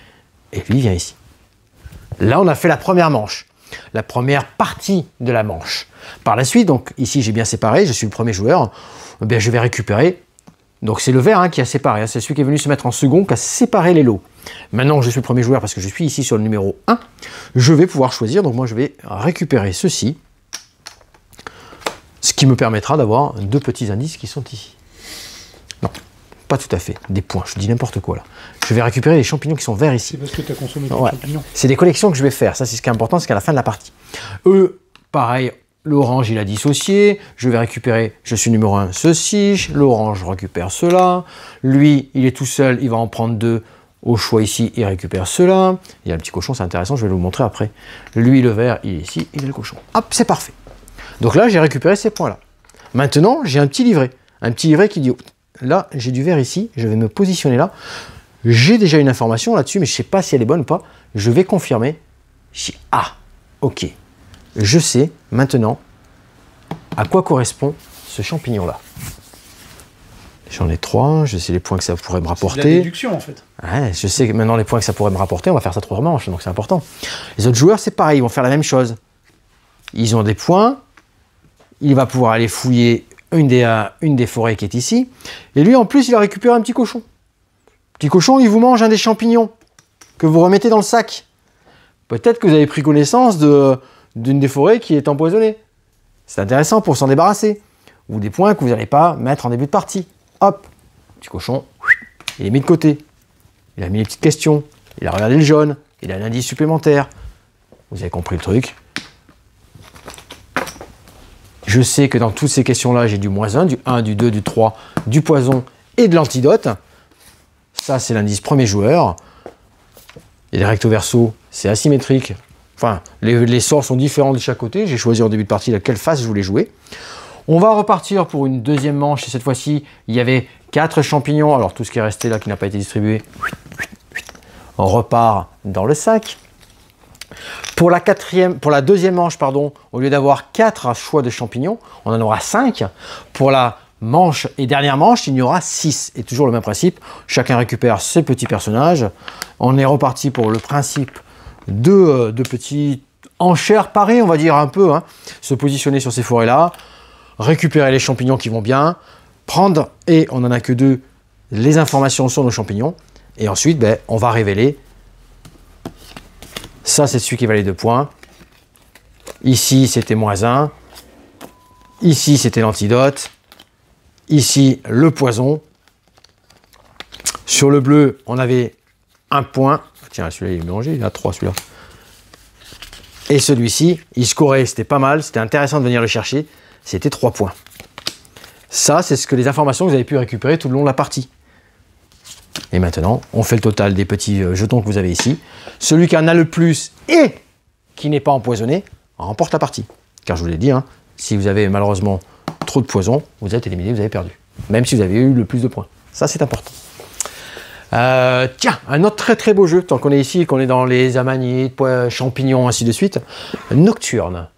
[SPEAKER 1] Et lui, il vient ici. Là, on a fait la première manche. La première partie de la manche. Par la suite, donc ici, j'ai bien séparé. Je suis le premier joueur. Eh bien, je vais récupérer. Donc, c'est le vert qui a séparé. C'est celui qui est venu se mettre en second, qui a séparé les lots. Maintenant, je suis le premier joueur parce que je suis ici sur le numéro 1. Je vais pouvoir choisir. Donc, moi, je vais récupérer ceci. Ce qui me permettra d'avoir 2 petits indices qui sont ici. Non, pas tout à fait. Des points. Je dis n'importe quoi là. Je vais récupérer les champignons qui sont verts ici.
[SPEAKER 3] C'est parce que tu as consommé des champignons.
[SPEAKER 1] C'est des collections que je vais faire. Ça, c'est ce qui est important, c'est qu'à la fin de la partie. Eux, pareil, l'orange, il a dissocié. Je vais récupérer, je suis numéro 1, ceci. L'orange, je récupère cela. Lui, il est tout seul, il va en prendre 2. Au choix ici, il récupère cela. Il y a le petit cochon, c'est intéressant, je vais vous montrer après. Lui, le vert, il est ici, il est le cochon. Hop, c'est parfait. Donc là, j'ai récupéré ces points-là. Maintenant, j'ai un petit livret. Un petit livret qui dit, là, j'ai du vert ici, je vais me positionner là. J'ai déjà une information là-dessus, mais je ne sais pas si elle est bonne ou pas. Je vais confirmer. Ok. Je sais maintenant à quoi correspond ce champignon-là. J'en ai 3, je sais les points que ça pourrait me rapporter.
[SPEAKER 3] C'est de la déduction en fait.
[SPEAKER 1] Ouais, je sais maintenant les points que ça pourrait me rapporter, on va faire ça 3 manches, donc c'est important. Les autres joueurs, c'est pareil, ils vont faire la même chose. Ils ont des points, il va pouvoir aller fouiller une des forêts qui est ici, et lui en plus il va récupérer un petit cochon. Petit cochon, il vous mange un des champignons que vous remettez dans le sac. Peut-être que vous avez pris connaissance d'une des forêts qui est empoisonnée. C'est intéressant pour s'en débarrasser. Ou des points que vous n'allez pas mettre en début de partie. Hop, petit cochon, il est mis de côté. Il a mis les petites questions. Il a regardé le jaune. Il a un indice supplémentaire. Vous avez compris le truc. Je sais que dans toutes ces questions-là, j'ai du -1, du 1, du 2, du 3, du poison et de l'antidote. Ça, c'est l'indice premier joueur. Et les recto verso, c'est asymétrique. Enfin, les sorts sont différents de chaque côté. J'ai choisi en début de partie laquelle face je voulais jouer. On va repartir pour une deuxième manche. Et cette fois-ci, il y avait 4 champignons. Alors, tout ce qui est resté là, qui n'a pas été distribué, on repart dans le sac. Pour la deuxième manche, pardon, au lieu d'avoir 4 choix de champignons, on en aura 5. Pour la manche et dernière manche, il y aura 6. Et toujours le même principe, chacun récupère ses petits personnages. On est reparti pour le principe de petits enchères parées, on va dire un peu, se positionner sur ces forêts-là, récupérer les champignons qui vont bien, prendre, et on n'en a que 2, les informations sur nos champignons. Et ensuite, on va révéler. Ça, c'est celui qui valait 2 points. Ici, c'était -1. Ici, c'était l'antidote. Ici, le poison. Sur le bleu, on avait 1 point. Tiens, celui-là, il est mélangé. Il a 3, celui-là. Et celui-ci, il scorait. C'était pas mal. C'était intéressant de venir le chercher. c'était 3 points. Ça, c'est ce que les informations que vous avez pu récupérer tout le long de la partie. Et maintenant, on fait le total des petits jetons que vous avez ici. Celui qui en a le plus et qui n'est pas empoisonné remporte la partie. Car je vous l'ai dit, hein, si vous avez malheureusement trop de poison, vous êtes éliminé, vous avez perdu. Même si vous avez eu le plus de points. Ça, c'est important. Tiens, un autre très très beau jeu, tant qu'on est ici, qu'on est dans les amanites, champignons, ainsi de suite. Nocturne.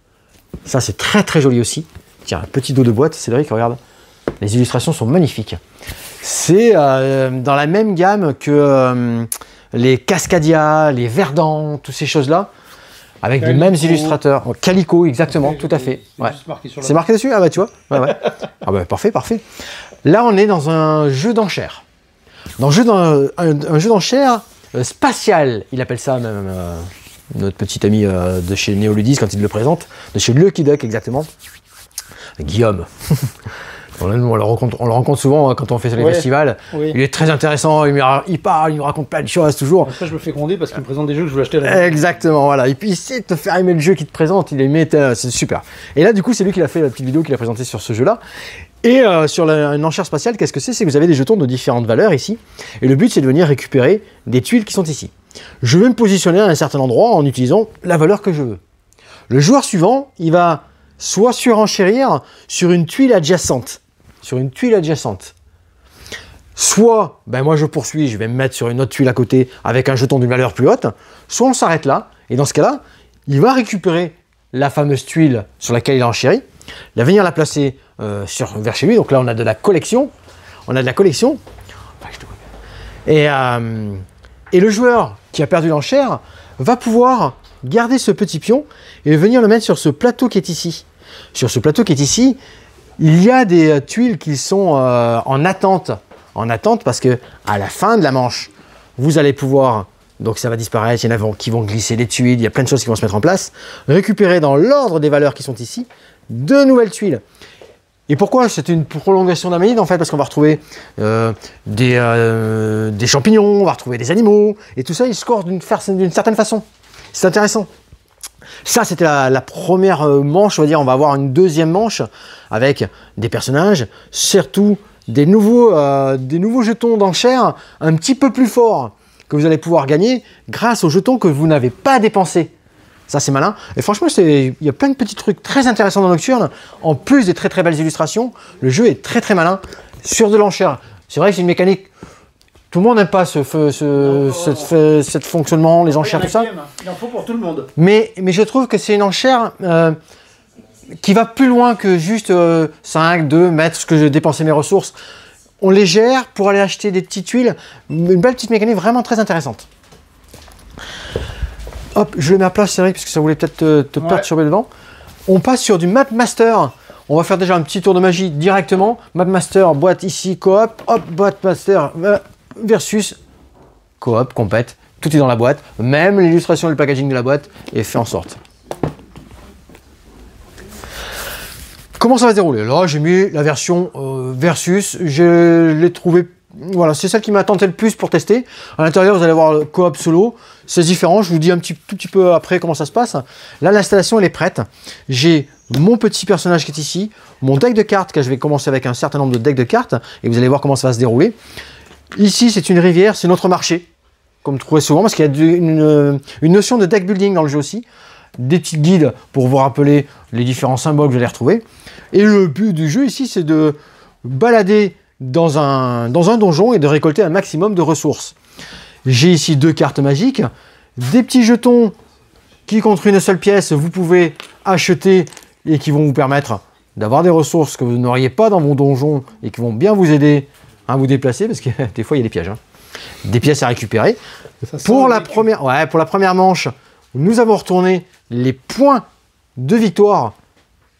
[SPEAKER 1] Ça, c'est très très joli aussi. Tiens, un petit dos de boîte, Cédric, regarde. Les illustrations sont magnifiques. C'est dans la même gamme que les Cascadia, les Verdant, toutes ces choses-là, avec les mêmes illustrateurs. Calico, exactement, tout à fait. Ouais. C'est marqué dessus? Ah bah tu vois. Ouais, ouais. Ah bah parfait, parfait. Là, on est dans un jeu d'enchères. Dans un jeu d'enchères spatial, il appelle ça même notre petit ami de chez Néoludis quand il le présente, de chez Lucky Duck exactement, Guillaume. On le rencontre souvent quand on fait les festivals. Oui. Il est très intéressant, il parle, il nous raconte plein de choses toujours.
[SPEAKER 3] Après, je me fais gronder parce qu'il me présente des jeux que je veux acheter à la...
[SPEAKER 1] Exactement, voilà. Et puis, il sait te faire aimer le jeu qu'il te présente, il aimait, c'est super. Et là, du coup, c'est lui qui a fait la petite vidéo qu'il a présentée sur ce jeu-là. Et sur une enchère spatiale, qu'est-ce que c'est? C'est que vous avez des jetons de différentes valeurs ici. Et le but, c'est de venir récupérer des tuiles qui sont ici. Je vais me positionner à un certain endroit en utilisant la valeur que je veux. Le joueur suivant, il va soit surenchérir sur une tuile adjacente. Soit, ben moi je poursuis, je vais me mettre sur une autre tuile à côté avec un jeton d'une valeur plus haute. Soit on s'arrête là. Et dans ce cas-là, il va récupérer la fameuse tuile sur laquelle il a enchéri. Il va venir la placer vers chez lui. Donc là, on a de la collection. Et le joueur qui a perdu l'enchère va pouvoir garder ce petit pion et venir le mettre sur ce plateau qui est ici. Sur ce plateau qui est ici, il y a des tuiles qui sont en attente. En attente parce que à la fin de la manche, vous allez pouvoir... Donc ça va disparaître, il y en a qui vont glisser des tuiles, il y a plein de choses qui vont se mettre en place. Récupérer dans l'ordre des valeurs qui sont ici, de nouvelles tuiles. Et pourquoi? C'est une prolongation d'amanite en fait, parce qu'on va retrouver des champignons, on va retrouver des animaux, et tout ça il score d'une certaine façon. C'est intéressant. Ça c'était la première manche, on va dire, on va avoir une deuxième manche avec des personnages, surtout des nouveaux jetons d'enchères un petit peu plus forts que vous allez pouvoir gagner grâce aux jetons que vous n'avez pas dépensés. Ça, c'est malin. Et franchement, il y a plein de petits trucs très intéressants dans Nocturne. En plus des très très belles illustrations, le jeu est très très malin sur de l'enchère. C'est vrai que c'est une mécanique... Tout le monde n'aime pas ce fonctionnement, les enchères, tout ça.
[SPEAKER 3] Il en faut pour tout le monde.
[SPEAKER 1] Mais je trouve que c'est une enchère qui va plus loin que juste 5, 2, mettre ce que j'ai dépensé mes ressources. On les gère pour aller acheter des petites tuiles. Une belle petite mécanique vraiment très intéressante. Hop, je le mets à place, c'est vrai, parce que ça voulait peut-être te perturber dedans. On passe sur du Map Master. On va faire déjà un petit tour de magie directement. Map Master, boîte ici, coop. Hop, boîte Master versus coop, compète. Tout est dans la boîte. Même l'illustration et le packaging de la boîte est fait en sorte. Comment ça va se dérouler? Là, j'ai mis la version versus. Je l'ai trouvé... Voilà, c'est celle qui m'a tenté le plus pour tester. À l'intérieur, vous allez voir le coop solo. C'est différent. Je vous dis tout petit peu après comment ça se passe. Là, l'installation, elle est prête. J'ai mon petit personnage qui est ici. Mon deck de cartes, que je vais commencer avec un certain nombre de decks de cartes. Et vous allez voir comment ça va se dérouler. Ici, c'est une rivière. C'est notre marché. Comme trouvez souvent, parce qu'il y a une notion de deck building dans le jeu aussi. Des petits guides pour vous rappeler les différents symboles que vous allez retrouver. Et le but du jeu ici, c'est de balader dans un donjon et de récolter un maximum de ressources. J'ai ici 2 cartes magiques, des petits jetons qui, contre une seule pièce, vous pouvez acheter et qui vont vous permettre d'avoir des ressources que vous n'auriez pas dans vos donjons et qui vont bien vous aider à vous déplacer, parce que des fois il y a des pièges. Hein. Des pièces à récupérer. Pour la première manche, nous avons retourné les points de victoire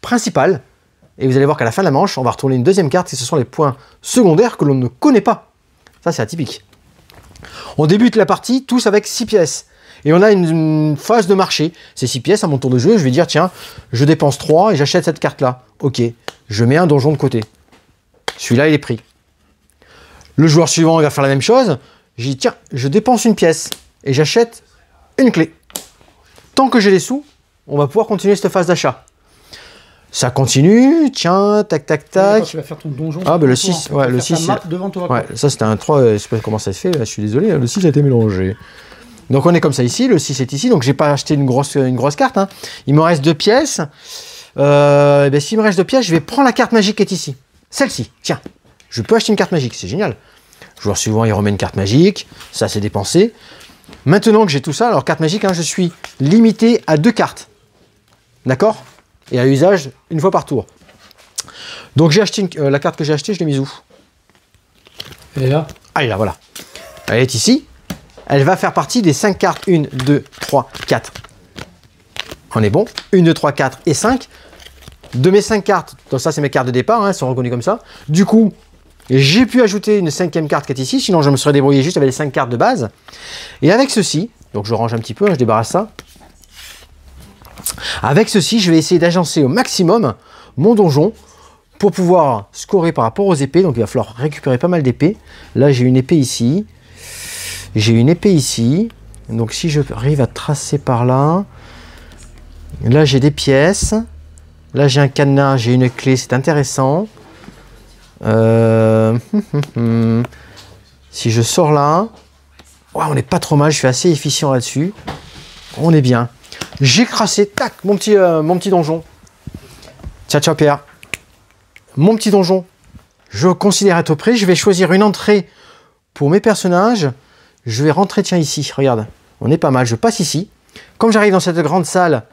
[SPEAKER 1] principales. Et vous allez voir qu'à la fin de la manche, on va retourner une deuxième carte et ce sont les points secondaires que l'on ne connaît pas. Ça, c'est atypique. On débute la partie tous avec 6 pièces. Et on a une phase de marché. Ces 6 pièces, à mon tour de jeu, je vais dire, tiens, je dépense 3 et j'achète cette carte-là. Ok, je mets un donjon de côté. Celui-là, il est pris. Le joueur suivant, il va faire la même chose. J'ai dit, tiens, je dépense une pièce et j'achète une clé. Tant que j'ai les sous, on va pouvoir continuer cette phase d'achat. Ça continue, tiens, tac, tac, tac.
[SPEAKER 3] Quand tu vas faire ton donjon.
[SPEAKER 1] Ah, bah le 6, ouais, le 6.
[SPEAKER 3] Devant toi.
[SPEAKER 1] Ouais, ça c'était un 3, je sais pas comment ça se fait, là, je suis désolé, le 6 a été mélangé. Donc on est comme ça ici, le 6 est ici, donc j'ai pas acheté une grosse carte. Hein. Il me reste 2 pièces. Ben, s'il me reste 2 pièces, je vais prendre la carte magique qui est ici. Celle-ci, tiens. Je peux acheter une carte magique, c'est génial. Joueur suivant, il remet une carte magique, ça c'est dépensé. Maintenant que j'ai tout ça, alors carte magique, hein, je suis limité à 2 cartes. D'accord? Et à usage, une fois par tour. Donc j'ai acheté la carte que j'ai achetée, je l'ai mise où?
[SPEAKER 3] Elle est là.
[SPEAKER 1] Ah, elle est là, voilà. Elle est ici. Elle va faire partie des 5 cartes. 1, 2, 3, 4. On est bon. 1, 2, 3, 4 et 5. De mes 5 cartes, donc ça c'est mes cartes de départ, hein, elles sont reconnues comme ça. Du coup, j'ai pu ajouter une 5e carte qui est ici, sinon je me serais débrouillé juste avec les 5 cartes de base. Et avec ceci, donc je range un petit peu, hein, je débarrasse ça. Avec ceci, je vais essayer d'agencer au maximum mon donjon pour pouvoir scorer par rapport aux épées. Donc il va falloir récupérer pas mal d'épées. Là j'ai une épée ici. J'ai une épée ici. Donc si je arrive à tracer par là. Là j'ai des pièces. Là j'ai un cadenas, j'ai une clé, c'est intéressant. Si je sors là. Ouais, on n'est pas trop mal, je suis assez efficient là-dessus. On est bien. J'ai crassé, tac, mon petit donjon. Ciao, ciao Pierre. Mon petit donjon, je considère être prêt. Je vais choisir une entrée pour mes personnages. Je vais rentrer, tiens, ici, regarde. On est pas mal, je passe ici. Comme j'arrive dans cette grande salle,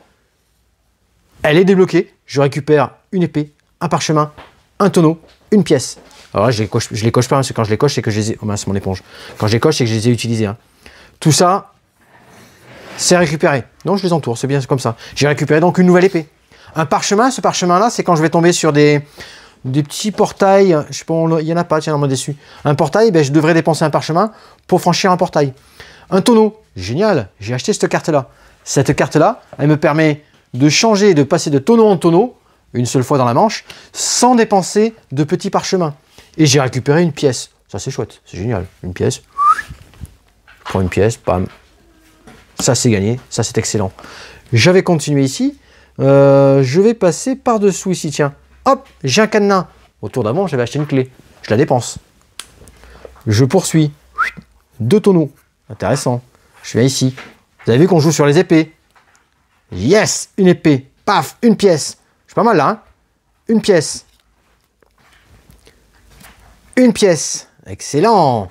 [SPEAKER 1] elle est débloquée. Je récupère une épée, un parchemin, un tonneau, une pièce. Alors là, je les coche pas, parce que quand je les coche, c'est que je les ai... Oh mince, mon éponge. Quand je les coche, c'est que je les ai utilisés. Hein. Tout ça, c'est récupéré. Donc je les entoure, c'est bien comme ça. J'ai récupéré donc une nouvelle épée. Un parchemin, ce parchemin-là, c'est quand je vais tomber sur des petits portails. Je sais pas, il n'y en a pas, tiens, dans mon dessus. Un portail, ben, je devrais dépenser un parchemin pour franchir un portail. Un tonneau, génial, j'ai acheté cette carte-là. Cette carte-là, elle me permet de changer, de passer de tonneau en tonneau, une seule fois dans la manche, sans dépenser de petits parchemins. Et j'ai récupéré une pièce. Ça, c'est chouette, c'est génial. Une pièce. Je prends une pièce, bam. Ça, c'est gagné. Ça, c'est excellent. Je vais continuer ici. Je vais passer par-dessous ici, tiens. Hop, j'ai un cadenas. Autour d'avant, j'avais acheté une clé. Je la dépense. Je poursuis. 2 tonneaux. Intéressant. Je viens ici. Vous avez vu qu'on joue sur les épées. Yes, une épée. Paf, une pièce. Je suis pas mal là, hein. Une pièce. Une pièce. Excellent.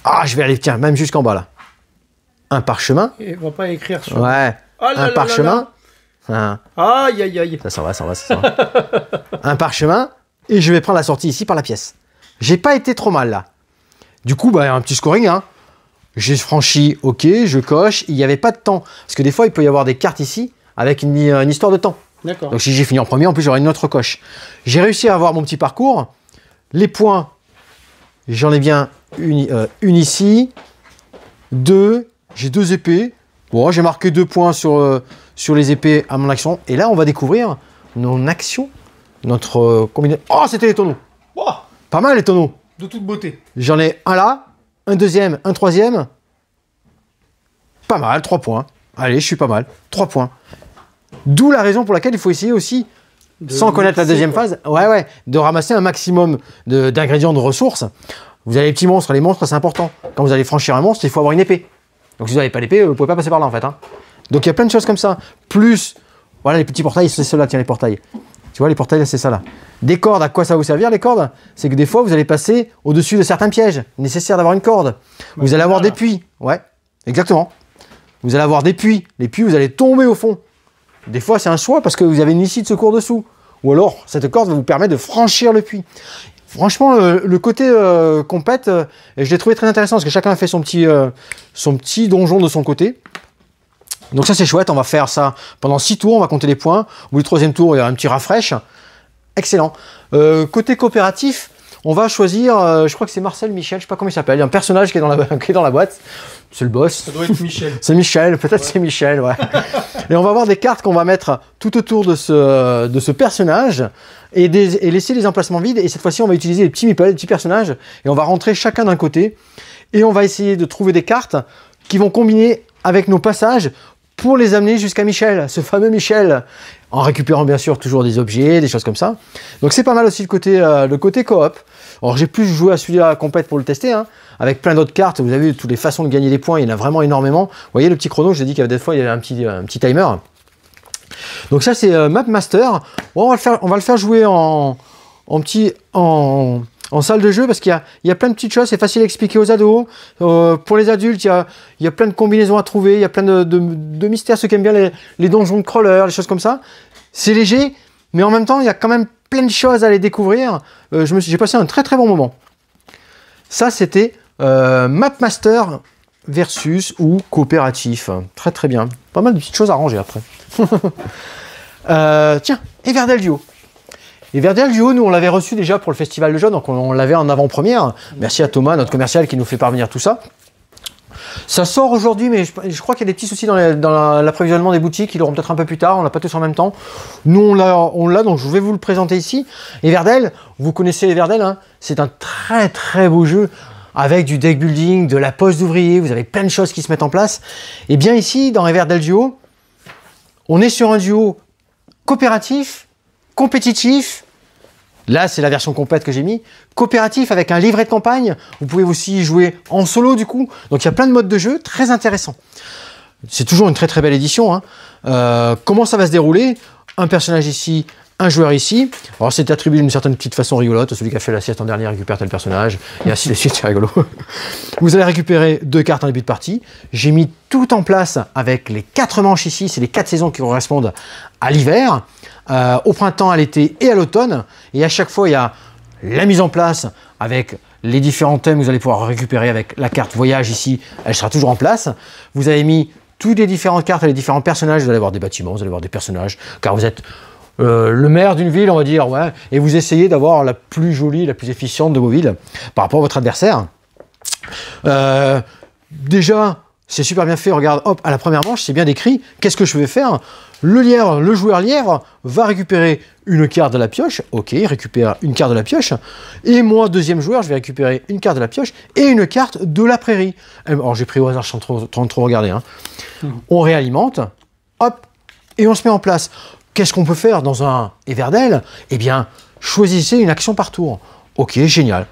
[SPEAKER 1] Ah, je vais aller, tiens, même jusqu'en bas là. Un parchemin.
[SPEAKER 3] Et on va pas écrire sur.
[SPEAKER 1] Ouais.
[SPEAKER 3] Oh là
[SPEAKER 1] un
[SPEAKER 3] là
[SPEAKER 1] parchemin.
[SPEAKER 3] là là. Aïe aïe aïe.
[SPEAKER 1] Ça s'en va, ça va, ça va. Un parchemin. Et je vais prendre la sortie ici par la pièce. J'ai pas été trop mal là. Du coup, bah, un petit scoring. Hein. J'ai franchi, ok, je coche. Il n'y avait pas de temps. Parce que des fois, il peut y avoir des cartes ici avec une histoire de temps.
[SPEAKER 3] D'accord.
[SPEAKER 1] Donc si j'ai fini en premier, en plus, j'aurai une autre coche. J'ai réussi à avoir mon petit parcours. Les points, j'en ai bien une ici. 2. J'ai 2 épées. Bon, j'ai marqué 2 points sur les épées à mon action. Et là, on va découvrir mon action. Notre combinaison. Oh, c'était les tonneaux.
[SPEAKER 3] Wow.
[SPEAKER 1] Pas mal les tonneaux.
[SPEAKER 3] De toute beauté.
[SPEAKER 1] J'en ai un là, un deuxième, un troisième. Pas mal, 3 points. Allez, je suis pas mal. 3 points. D'où la raison pour laquelle il faut essayer aussi, sans connaître la deuxième phase, de ramasser un maximum d'ingrédients, de ressources. Vous avez les petits monstres. Les monstres, c'est important. Quand vous allez franchir un monstre, il faut avoir une épée. Donc si vous n'avez pas l'épée, vous ne pouvez pas passer par là en fait. Hein. Donc il y a plein de choses comme ça. Plus, voilà les petits portails, c'est ceux-là, tiens les portails. Tu vois les portails, c'est ça là. Des cordes, à quoi ça va vous servir les cordes? C'est que des fois vous allez passer au-dessus de certains pièges. Nécessaire d'avoir une corde. Vous allez avoir des puits. Ouais, exactement. Vous allez avoir des puits. Les puits, vous allez tomber au fond. Des fois c'est un choix parce que vous avez une issue de secours dessous. Ou alors cette corde va vous permettre de franchir le puits. Franchement, le côté compète, je l'ai trouvé très intéressant parce que chacun a fait son petit donjon de son côté. Donc ça c'est chouette, on va faire ça pendant 6 tours, on va compter les points. Au bout du 3e tour, il y a un petit rafraîche. Excellent. Côté coopératif, on va choisir, je crois que c'est Marcel Michel, je sais pas comment il s'appelle, il y a un personnage qui est dans la boîte. C'est le boss.
[SPEAKER 3] Ça doit être Michel.
[SPEAKER 1] C'est Michel, peut-être c'est Michel, ouais. Et on va avoir des cartes qu'on va mettre tout autour de ce personnage et laisser les emplacements vides. Et cette fois-ci, on va utiliser les petits meeples, les petits personnages, et on va rentrer chacun d'un côté. Et on va essayer de trouver des cartes qui vont combiner avec nos passages pour les amener jusqu'à Michel, ce fameux Michel, en récupérant bien sûr toujours des objets, des choses comme ça. Donc c'est pas mal aussi le côté coop. Alors j'ai plus joué à celui-là complète pour le tester, hein, avec plein d'autres cartes. Vous avez vu toutes les façons de gagner des points, il y en a vraiment énormément. Vous voyez le petit chrono, je vous ai dit qu'il y avait des fois il y avait un petit timer. Donc ça c'est Map Master. Bon, on va le faire jouer en salle de jeu parce qu'il y a plein de petites choses, c'est facile à expliquer aux ados. Pour les adultes, il y a plein de combinaisons à trouver, il y a plein de mystères, ceux qui aiment bien les donjons de crawler, les choses comme ça. C'est léger, mais en même temps, il y a quand même plein de choses à les découvrir. J'ai passé un très très bon moment. Ça, c'était Map Master versus ou coopératif. Très très bien. Pas mal de petites choses à ranger après. Tiens, Everdell Duo. Everdell Duo, nous on l'avait reçu déjà pour le Festival de jeux, donc on l'avait en avant-première. Merci à Thomas, notre commercial, qui nous fait parvenir tout ça. Ça sort aujourd'hui, mais je crois qu'il y a des petits soucis dans l'approvisionnement des boutiques. Ils l'auront peut-être un peu plus tard, on l'a pas tous en même temps. Nous on l'a, donc je vais vous le présenter ici. Everdell, vous connaissez Everdell, hein, c'est un très très beau jeu avec du deck building, de la pose d'ouvrier, vous avez plein de choses qui se mettent en place. Et bien ici, dans Everdell Duo, on est sur un duo coopératif, compétitif. Là, c'est la version complète que j'ai mis. Coopératif avec un livret de campagne. Vous pouvez aussi jouer en solo du coup. Donc il y a plein de modes de jeu très intéressants. C'est toujours une très très belle édition, hein. Comment ça va se dérouler? Un personnage ici, un joueur ici. Alors c'est attribué d'une certaine petite façon rigolote. Celui qui a fait la sieste en dernier récupère tel personnage. Et ainsi de suite, c'est rigolo. Vous allez récupérer 2 cartes en début de partie. J'ai mis tout en place avec les 4 manches ici. C'est les 4 saisons qui correspondent à l'hiver, au printemps, à l'été et à l'automne. Et à chaque fois, il y a la mise en place avec les différents thèmes que vous allez pouvoir récupérer avec la carte voyage ici. Elle sera toujours en place. Vous avez mis toutes les différentes cartes et les différents personnages. Vous allez avoir des bâtiments, vous allez avoir des personnages, car vous êtes le maire d'une ville, on va dire, ouais, et vous essayez d'avoir la plus jolie, la plus efficiente de vos villes par rapport à votre adversaire. Déjà, c'est super bien fait, regarde, hop, à la première manche, c'est bien décrit. Qu'est-ce que je vais faire? Le joueur lièvre va récupérer une carte de la pioche. Ok, il récupère une carte de la pioche. Et moi, deuxième joueur, je vais récupérer une carte de la pioche et une carte de la prairie. Alors, j'ai pris au hasard sans trop regarder. Hein. On réalimente, hop, et on se met en place. Qu'est-ce qu'on peut faire dans un Everdell? Eh bien, choisissez une action par tour. Ok, génial.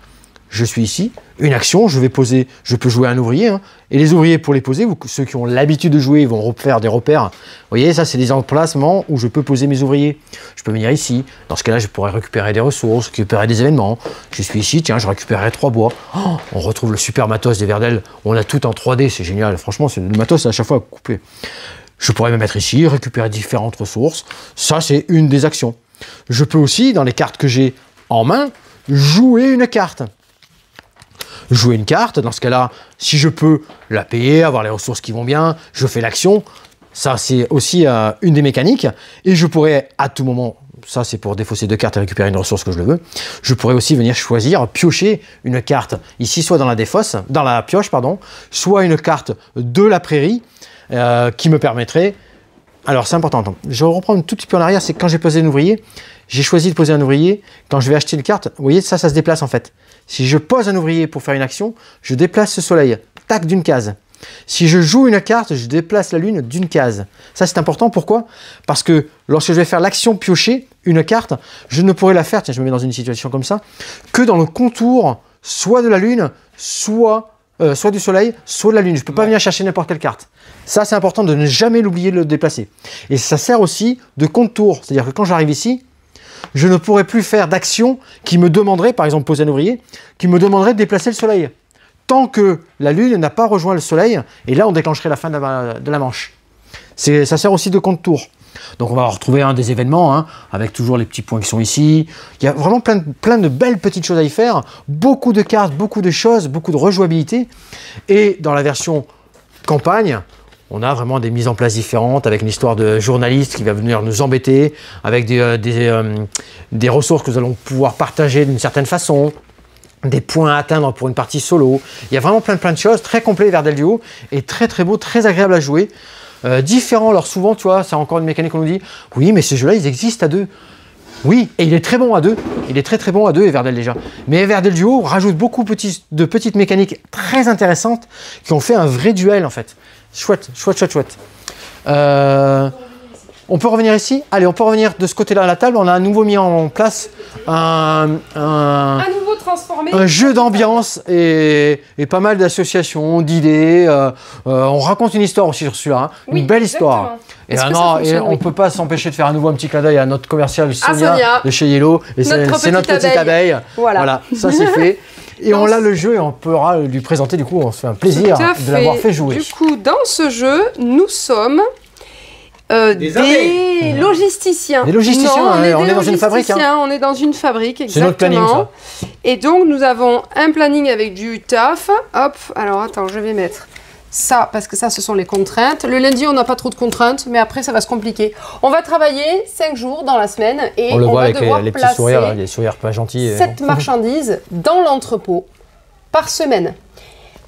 [SPEAKER 1] Je suis ici, une action, je peux jouer un ouvrier, hein, et les ouvriers, pour les poser, ceux qui ont l'habitude de jouer, ils vont faire des repères. Vous voyez, ça c'est des emplacements où je peux poser mes ouvriers. Je peux venir ici, dans ce cas-là, je pourrais récupérer des ressources, récupérer des événements. Je suis ici, tiens, je récupérerai 3 bois. Oh, on retrouve le super matos d'Everdell, on a tout en 3D, c'est génial, franchement, c'est le matos à chaque fois coupé. Je pourrais me mettre ici, récupérer différentes ressources, ça c'est une des actions. Je peux aussi, dans les cartes que j'ai en main, jouer une carte. Jouer une carte, dans ce cas-là, si je peux la payer, avoir les ressources qui vont bien, je fais l'action. Ça, c'est aussi une des mécaniques. Et je pourrais, à tout moment, ça c'est pour défausser 2 cartes et récupérer une ressource que je le veux, je pourrais aussi venir choisir, piocher une carte, ici, soit dans la pioche, pardon, soit une carte de la prairie, qui me permettrait... Alors, c'est important, attends, je vais reprendre un tout petit peu en arrière, c'est que quand j'ai posé un ouvrier, j'ai choisi de poser un ouvrier, quand je vais acheter une carte, vous voyez, ça se déplace en fait. Si je pose un ouvrier pour faire une action, je déplace ce soleil, tac, d'une case. Si je joue une carte, je déplace la lune d'une case. Ça, c'est important, pourquoi? Parce que lorsque je vais faire l'action piocher une carte, je ne pourrai la faire, tiens, je me mets dans une situation comme ça, que dans le contour, soit de la lune, soit du soleil, soit de la lune. Je ne peux pas venir chercher n'importe quelle carte. Ça, c'est important de ne jamais l'oublier de le déplacer. Et ça sert aussi de contour. C'est-à-dire que quand j'arrive ici, je ne pourrai plus faire d'action qui me demanderait, par exemple poser un ouvrier, qui me demanderait de déplacer le soleil. Tant que la lune n'a pas rejoint le soleil, et là on déclencherait la fin de la manche. Ça sert aussi de contour. Donc on va retrouver des événements, hein, avec toujours les petits points qui sont ici. Il y a vraiment plein de belles petites choses à y faire. Beaucoup de cartes, beaucoup de choses, beaucoup de rejouabilité. Et dans la version campagne, on a vraiment des mises en place différentes, avec une histoire de journaliste qui va venir nous embêter, avec des ressources que nous allons pouvoir partager d'une certaine façon, des points à atteindre pour une partie solo. Il y a vraiment plein de choses, très complet Everdell Duo, et très très beau, très agréable à jouer. Différent, alors souvent, tu vois, c'est encore une mécanique qu'on nous dit, oui, mais ces jeux-là, ils existent à 2. Oui, et il est très bon à 2. Il est très très bon à 2, Everdell déjà. Mais Everdell Duo rajoute beaucoup de petites mécaniques très intéressantes qui ont fait un vrai duel en fait. Chouette, chouette, chouette, chouette. On peut revenir ici? Allez, on peut revenir de ce côté-là à la table. On a à nouveau mis en place un
[SPEAKER 2] nouveau transformé.
[SPEAKER 1] Un jeu d'ambiance et pas mal d'associations, d'idées. On raconte une histoire aussi sur celui-là. Hein.
[SPEAKER 2] Oui,
[SPEAKER 1] une belle histoire. Et, on ne peut pas s'empêcher de faire à nouveau un petit clin d'œil à notre commercial Sonia de chez Yellow. Et c'est notre petite abeille. Voilà, ça c'est fait. Et on a le jeu et on pourra lui présenter. Du coup, on se fait un plaisir de l'avoir fait jouer.
[SPEAKER 2] Du coup, dans ce jeu, nous sommes... des logisticiens.
[SPEAKER 1] Des logisticiens, non, on est dans une fabrique. Hein.
[SPEAKER 2] On est dans une fabrique, exactement.
[SPEAKER 1] C'est notre planning, ça.
[SPEAKER 2] Et donc, nous avons un planning avec du taf. Hop, alors attends, je vais mettre ça, parce que ça, ce sont les contraintes. Le lundi, on n'a pas trop de contraintes, mais après, ça va se compliquer. On va travailler 5 jours dans la semaine et
[SPEAKER 1] on le voit
[SPEAKER 2] va
[SPEAKER 1] avec
[SPEAKER 2] devoir
[SPEAKER 1] les petits
[SPEAKER 2] placer
[SPEAKER 1] sourires, là, les sourires pas gentils.
[SPEAKER 2] 7 marchandises dans l'entrepôt par semaine.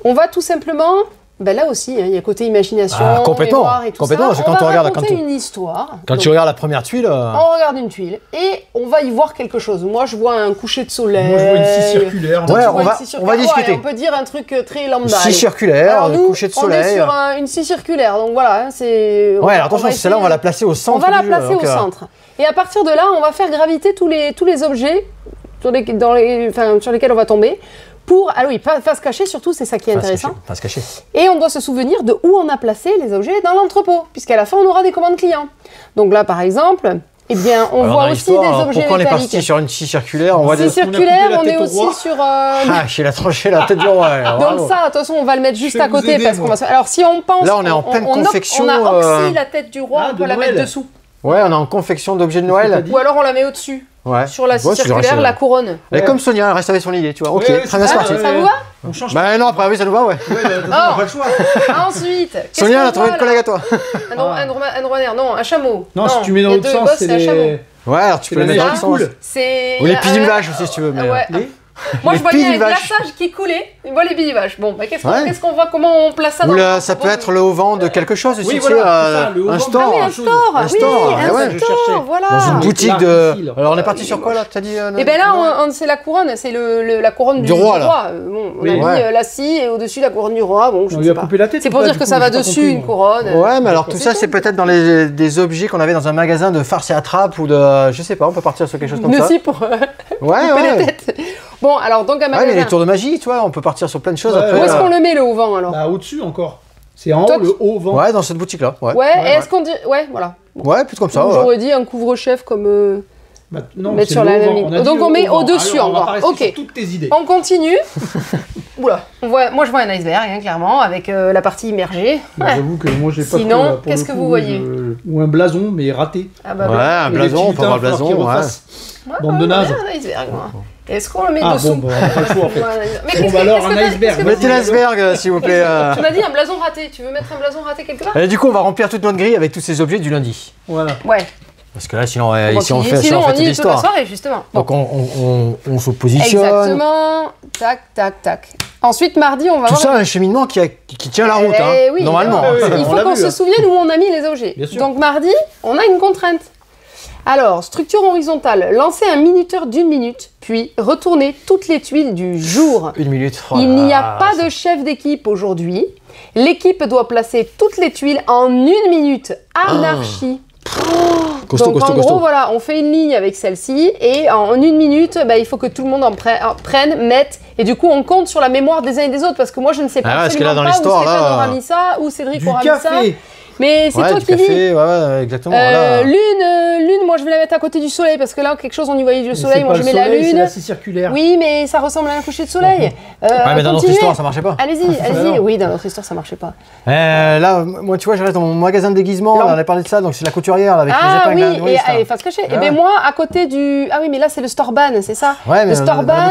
[SPEAKER 2] On va tout simplement... Ben là aussi, hein, il y a côté imagination, mémoire et tout ça.
[SPEAKER 1] Quand on va raconter
[SPEAKER 2] une histoire.
[SPEAKER 1] Quand tu regardes la première tuile...
[SPEAKER 2] On regarde une tuile et on va y voir quelque chose. Moi, je vois un coucher de soleil.
[SPEAKER 3] Moi, je vois une scie circulaire.
[SPEAKER 1] Ouais, on va discuter.
[SPEAKER 2] Ouais, on peut dire un truc très lambda.
[SPEAKER 1] Scie circulaire, un coucher de soleil.
[SPEAKER 2] On est sur une scie circulaire, donc voilà. Hein, c'est.
[SPEAKER 1] Ouais, alors attention, celle-là, on va la placer au centre.
[SPEAKER 2] On va la placer au centre. Et à partir de là, on va faire graviter tous les objets sur lesquels on va tomber. Ah oui, face cachée surtout, c'est ça qui est intéressant.
[SPEAKER 1] Face cachée.
[SPEAKER 2] Et on doit se souvenir de où on a placé les objets dans l'entrepôt, puisqu'à la fin, on aura des commandes clients. Donc là, par exemple, eh bien, on voit aussi des objets métalliques.
[SPEAKER 1] Pourquoi on est parti sur une scie circulaire?
[SPEAKER 2] On est aussi sur...
[SPEAKER 1] j'ai la tranchée, la tête du roi.
[SPEAKER 2] Donc ça, de toute façon, on va le mettre juste à côté, parce qu'on va... Alors, si on pense...
[SPEAKER 1] Là, on est en pleine confection...
[SPEAKER 2] On a oxy la tête du roi, on peut la mettre dessous.
[SPEAKER 1] Ouais, on est en confection d'objets de Noël.
[SPEAKER 2] Ou alors, on la met au-dessus.
[SPEAKER 1] Ouais.
[SPEAKER 2] Sur la scie circulaire, la couronne.
[SPEAKER 1] Elle est comme Sonia, elle reste avec son idée, tu vois. Ok, très bien, c'est parti.
[SPEAKER 2] Ça vous va?
[SPEAKER 3] On change.
[SPEAKER 1] Bah non, après, oui, ça nous va, ouais.
[SPEAKER 3] On n'a pas le choix.
[SPEAKER 2] Ensuite,
[SPEAKER 1] Sonia, elle a trouvé une collègue à toi.
[SPEAKER 2] Un dromadaire, non, un chameau.
[SPEAKER 3] Non, si tu mets dans l'autre sens, c'est
[SPEAKER 2] un chameau.
[SPEAKER 1] Ouais, alors tu peux le mettre dans le sens. Ou les pieds d'une vache aussi, si tu veux.
[SPEAKER 2] Moi, je voyais un glaçage qui coulait. Je vois les billes vaches. Bon, qu'est-ce qu'on voit? Comment on place ça dans
[SPEAKER 1] le ça peut être le haut-vent de quelque chose aussi.
[SPEAKER 3] Oui, voilà,
[SPEAKER 1] un store.
[SPEAKER 2] Un store, voilà.
[SPEAKER 1] Dans une boutique de... Alors, on est parti sur quoi, là? T'as dit...
[SPEAKER 2] Eh bien là, c'est la couronne. C'est la couronne du roi. Bon, on a mis la scie et au-dessus la couronne du roi. Bon, je sais pas. C'est pour dire que ça va dessus, une couronne.
[SPEAKER 1] Ouais, mais alors tout ça, c'est peut-être dans des objets qu'on avait dans un magasin de farce et attrape ou de... Je sais pas, on peut partir sur quelque chose comme ça.
[SPEAKER 2] Aussi pour couper les têtes. Bon, alors donc à magasin.
[SPEAKER 1] Ouais, mais les tours de magie, tu vois, on peut partir sur plein de choses.
[SPEAKER 3] Ouais,
[SPEAKER 1] après,
[SPEAKER 2] où est-ce qu'on le met le haut-vent alors?
[SPEAKER 3] Bah au-dessus encore. C'est en haut le haut-vent.
[SPEAKER 1] Ouais, dans cette boutique-là. Ouais,
[SPEAKER 2] et est-ce qu'on dit. Ouais, voilà.
[SPEAKER 1] Ouais, plus comme ça.
[SPEAKER 2] J'aurais dit un couvre-chef comme.
[SPEAKER 3] Non,
[SPEAKER 2] mettre sur la même ligne. Donc on met au-dessus encore. Ok.
[SPEAKER 3] Toutes tes idées.
[SPEAKER 2] On continue. Oula. Moi je vois un iceberg, hein, clairement, avec la partie immergée.
[SPEAKER 3] J'avoue que moi j'ai pas.
[SPEAKER 2] Sinon, qu'est-ce que vous voyez?
[SPEAKER 3] Ou un blason, mais raté.
[SPEAKER 1] Ouais, un blason, on peut avoir le blason.
[SPEAKER 3] Bande de nazes.
[SPEAKER 2] Un iceberg, moi. Est-ce qu'on le met
[SPEAKER 3] Bon,
[SPEAKER 2] dessous?
[SPEAKER 3] on n'a pas le choix en fait.
[SPEAKER 2] Mais
[SPEAKER 3] bah alors un iceberg.
[SPEAKER 1] Mettez l'iceberg, s'il vous plaît.
[SPEAKER 2] Tu m'as dit un blason raté. Tu veux mettre un blason raté quelque part?
[SPEAKER 1] Et du coup, on va remplir toute notre grille avec tous ces objets du lundi.
[SPEAKER 3] Voilà.
[SPEAKER 2] Ouais.
[SPEAKER 1] Parce que là, sinon, ici, on fait
[SPEAKER 2] toute
[SPEAKER 1] l'histoire.
[SPEAKER 2] la soirée, justement.
[SPEAKER 1] Donc, on se positionne.
[SPEAKER 2] Exactement. Tac, tac, tac. Ensuite, mardi, on va
[SPEAKER 1] tout ça, un cheminement qui tient la route,
[SPEAKER 2] oui,
[SPEAKER 1] normalement.
[SPEAKER 2] Il faut qu'on se souvienne où on a mis les objets. Donc, mardi, on a une contrainte. Alors, structure horizontale, lancez un minuteur d'1 minute, puis retournez toutes les tuiles du jour.
[SPEAKER 1] 1 minute.
[SPEAKER 2] Il n'y a pas de chef d'équipe aujourd'hui. L'équipe doit placer toutes les tuiles en 1 minute. Anarchie.
[SPEAKER 1] Costaud,
[SPEAKER 2] donc en gros, voilà, on fait une ligne avec celle-ci et en 1 minute, il faut que tout le monde en prenne, mette. Et du coup, on compte sur la mémoire des uns et des autres parce que moi, je ne sais pas absolument pas où Stéphane aura mis ça, où Cédric aura mis ça. Mais c'est toi qui dis.
[SPEAKER 1] Ouais, exactement.
[SPEAKER 2] Lune, moi je vais la mettre à côté du soleil parce que là, quelque chose, on y voyait du soleil, moi je mets la lune.
[SPEAKER 3] C'est la scie circulaire.
[SPEAKER 2] Oui, mais ça ressemble à un coucher de soleil.
[SPEAKER 1] Mais dans notre histoire, ça marchait pas.
[SPEAKER 2] Allez-y. Oui, dans notre histoire, ça marchait pas.
[SPEAKER 1] Là, moi, tu vois, je reste dans mon magasin de déguisement. On a parlé de ça, donc c'est la couturière avec les épingles.
[SPEAKER 2] Oui, et face cachée. Et bien moi, à côté du. Ah oui, mais là, c'est le Storeban, c'est ça?
[SPEAKER 1] Ouais, mais
[SPEAKER 2] le Storeban.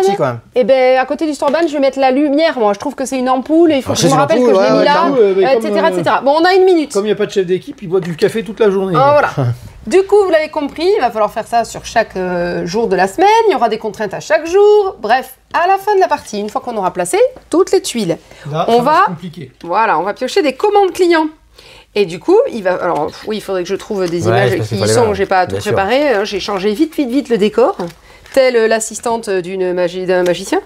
[SPEAKER 2] Et bien, à côté du Storeban, je vais mettre la lumière. Moi, je trouve que c'est une ampoule et il faut que je me rappelle que je l'ai mis là, etc. Bon, on a 1 minute.
[SPEAKER 3] Comme il n'y a pas de chef d'équipe, il boit du café toute la journée.
[SPEAKER 2] Voilà. Du coup, vous l'avez compris, il va falloir faire ça sur chaque jour de la semaine. Il y aura des contraintes à chaque jour. Bref, à la fin de la partie, une fois qu'on aura placé toutes les tuiles,
[SPEAKER 3] là,
[SPEAKER 2] on va piocher des commandes clients. Et du coup, il faudrait que je trouve des images qui y sont. J'ai pas tout préparé. J'ai changé vite le décor. telle l'assistante d'un magicien.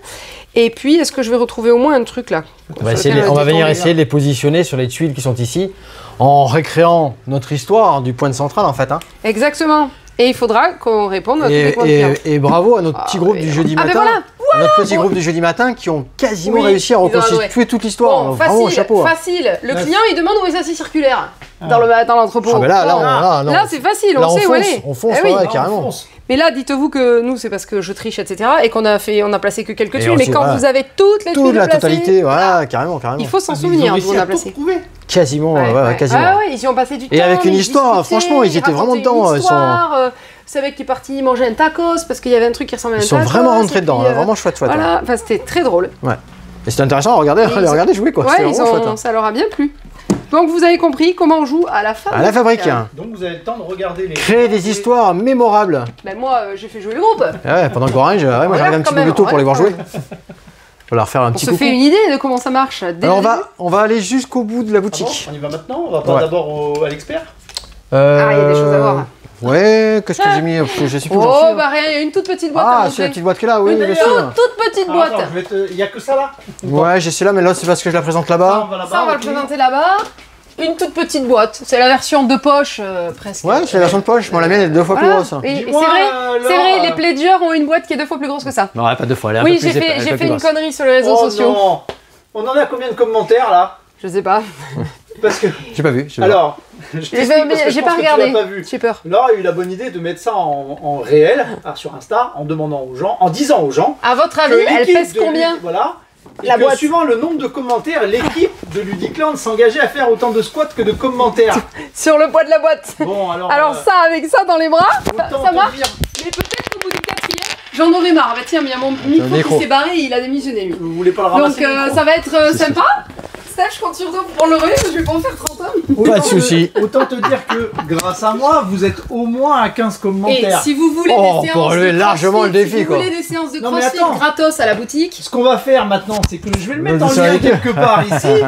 [SPEAKER 2] Et puis, est-ce que je vais retrouver au moins un truc là?
[SPEAKER 1] On va venir essayer de les positionner sur les tuiles qui sont ici, en récréant notre histoire du point central en fait. Hein.
[SPEAKER 2] Exactement. Et il faudra qu'on réponde à tous les points
[SPEAKER 1] et bravo à notre petit groupe du jeudi matin. Notre petit groupe du jeudi matin qui ont quasiment réussi à reconstituer toute l'histoire.
[SPEAKER 2] Bon,
[SPEAKER 1] vraiment, chapeau.
[SPEAKER 2] Facile. Le client, il demande où est sa scie circulaire dans l'entrepôt.
[SPEAKER 1] Ah ben
[SPEAKER 2] là, c'est facile, on sait où elle est.
[SPEAKER 1] On fonce, carrément.
[SPEAKER 2] Mais là, dites-vous que nous, c'est parce que je triche, etc. Et qu'on a placé que quelques tuiles. Mais quand vous avez toutes les tuiles
[SPEAKER 1] toute la totalité, voilà, carrément.
[SPEAKER 2] Il faut s'en souvenir d'où on a placé.
[SPEAKER 1] Quasiment, quasiment.
[SPEAKER 2] Ah ouais, ils y ont passé du temps.
[SPEAKER 1] Et avec une histoire, franchement, ils étaient vraiment dedans.
[SPEAKER 2] Ce mec qui est parti manger un tacos parce qu'il y avait un truc qui ressemblait à un tacos.
[SPEAKER 1] Ils sont vraiment rentrés dedans, vraiment chouette.
[SPEAKER 2] Voilà, enfin, c'était très drôle.
[SPEAKER 1] Ouais. Et c'était intéressant à regarder jouer quoi.
[SPEAKER 2] Ouais, ça leur a bien plu. Donc vous avez compris comment on joue à la fabrique.
[SPEAKER 1] À la fabrique.
[SPEAKER 3] Donc vous avez le temps de regarder les...
[SPEAKER 1] Créer des histoires mémorables.
[SPEAKER 2] Ben moi, j'ai fait jouer le groupe.
[SPEAKER 1] Ouais, pendant le Gorange, moi j'arrive un petit peu plus tôt pour les voir jouer. On va leur faire un petit coucou.
[SPEAKER 2] On se fait une idée de comment ça marche.
[SPEAKER 1] Alors on va aller jusqu'au bout de la boutique.
[SPEAKER 3] On y va maintenant? On va pas d'abord à l'expert?
[SPEAKER 2] Il y a des choses à voir.
[SPEAKER 1] Ouais, qu'est-ce que j'ai mis? Je sais plus.
[SPEAKER 2] Oh, bah rien, il y a une toute petite boîte.
[SPEAKER 1] Ah, c'est la petite boîte qui est là, oui, bien sûr.
[SPEAKER 2] Toute petite boîte.
[SPEAKER 3] Il y a que ça là?
[SPEAKER 1] Ouais, j'ai celle-là, mais là, c'est parce que je la présente là-bas.
[SPEAKER 2] Ça, on va le présenter là-bas. Une toute petite boîte. C'est la version de poche, presque.
[SPEAKER 1] Ouais, c'est la version de poche. Moi, la mienne est 2 fois plus grosse.
[SPEAKER 2] C'est vrai, les pledgers ont une boîte qui est 2 fois plus grosse que ça.
[SPEAKER 1] Non, pas 2 fois.
[SPEAKER 2] Oui, j'ai fait une connerie sur les réseaux sociaux.
[SPEAKER 3] Non. On en a combien de commentaires là?
[SPEAKER 2] Je sais pas.
[SPEAKER 3] Parce que...
[SPEAKER 1] J'ai pas vu.
[SPEAKER 3] Alors,
[SPEAKER 2] j'ai pas regardé. J'ai peur.
[SPEAKER 3] Laure a eu la bonne idée de mettre ça en réel sur Insta, en demandant aux gens, en disant aux gens.
[SPEAKER 2] À votre avis, elle pèse combien?
[SPEAKER 3] Voilà.
[SPEAKER 2] La boîte.
[SPEAKER 3] Suivant le nombre de commentaires, l'équipe de Ludicland s'engageait à faire autant de squats que de commentaires.
[SPEAKER 2] Sur le poids de la boîte.
[SPEAKER 3] Bon,
[SPEAKER 2] alors ça, avec ça dans les bras, ça marche. Mais peut-être qu'au bout du 4e, j'en aurais marre. Bah tiens, mais il y a mon micro qui s'est barré, il a démissionné lui.
[SPEAKER 3] Vous voulez pas le ramasser?
[SPEAKER 2] Donc ça va être sympa. Steph, je compte sur toi pour prendre le relais, parce que je vais pas en faire 30 hommes.
[SPEAKER 1] Pas de soucis.
[SPEAKER 3] Autant te dire que grâce à moi, vous êtes au moins à 15 commentaires.
[SPEAKER 2] Et si vous voulez des séances
[SPEAKER 1] pour relever largement le défi,
[SPEAKER 2] vous voulez des séances de crossfit gratos à la boutique.
[SPEAKER 3] Ce qu'on va faire maintenant, c'est que je vais le mettre en lien quelque part ici.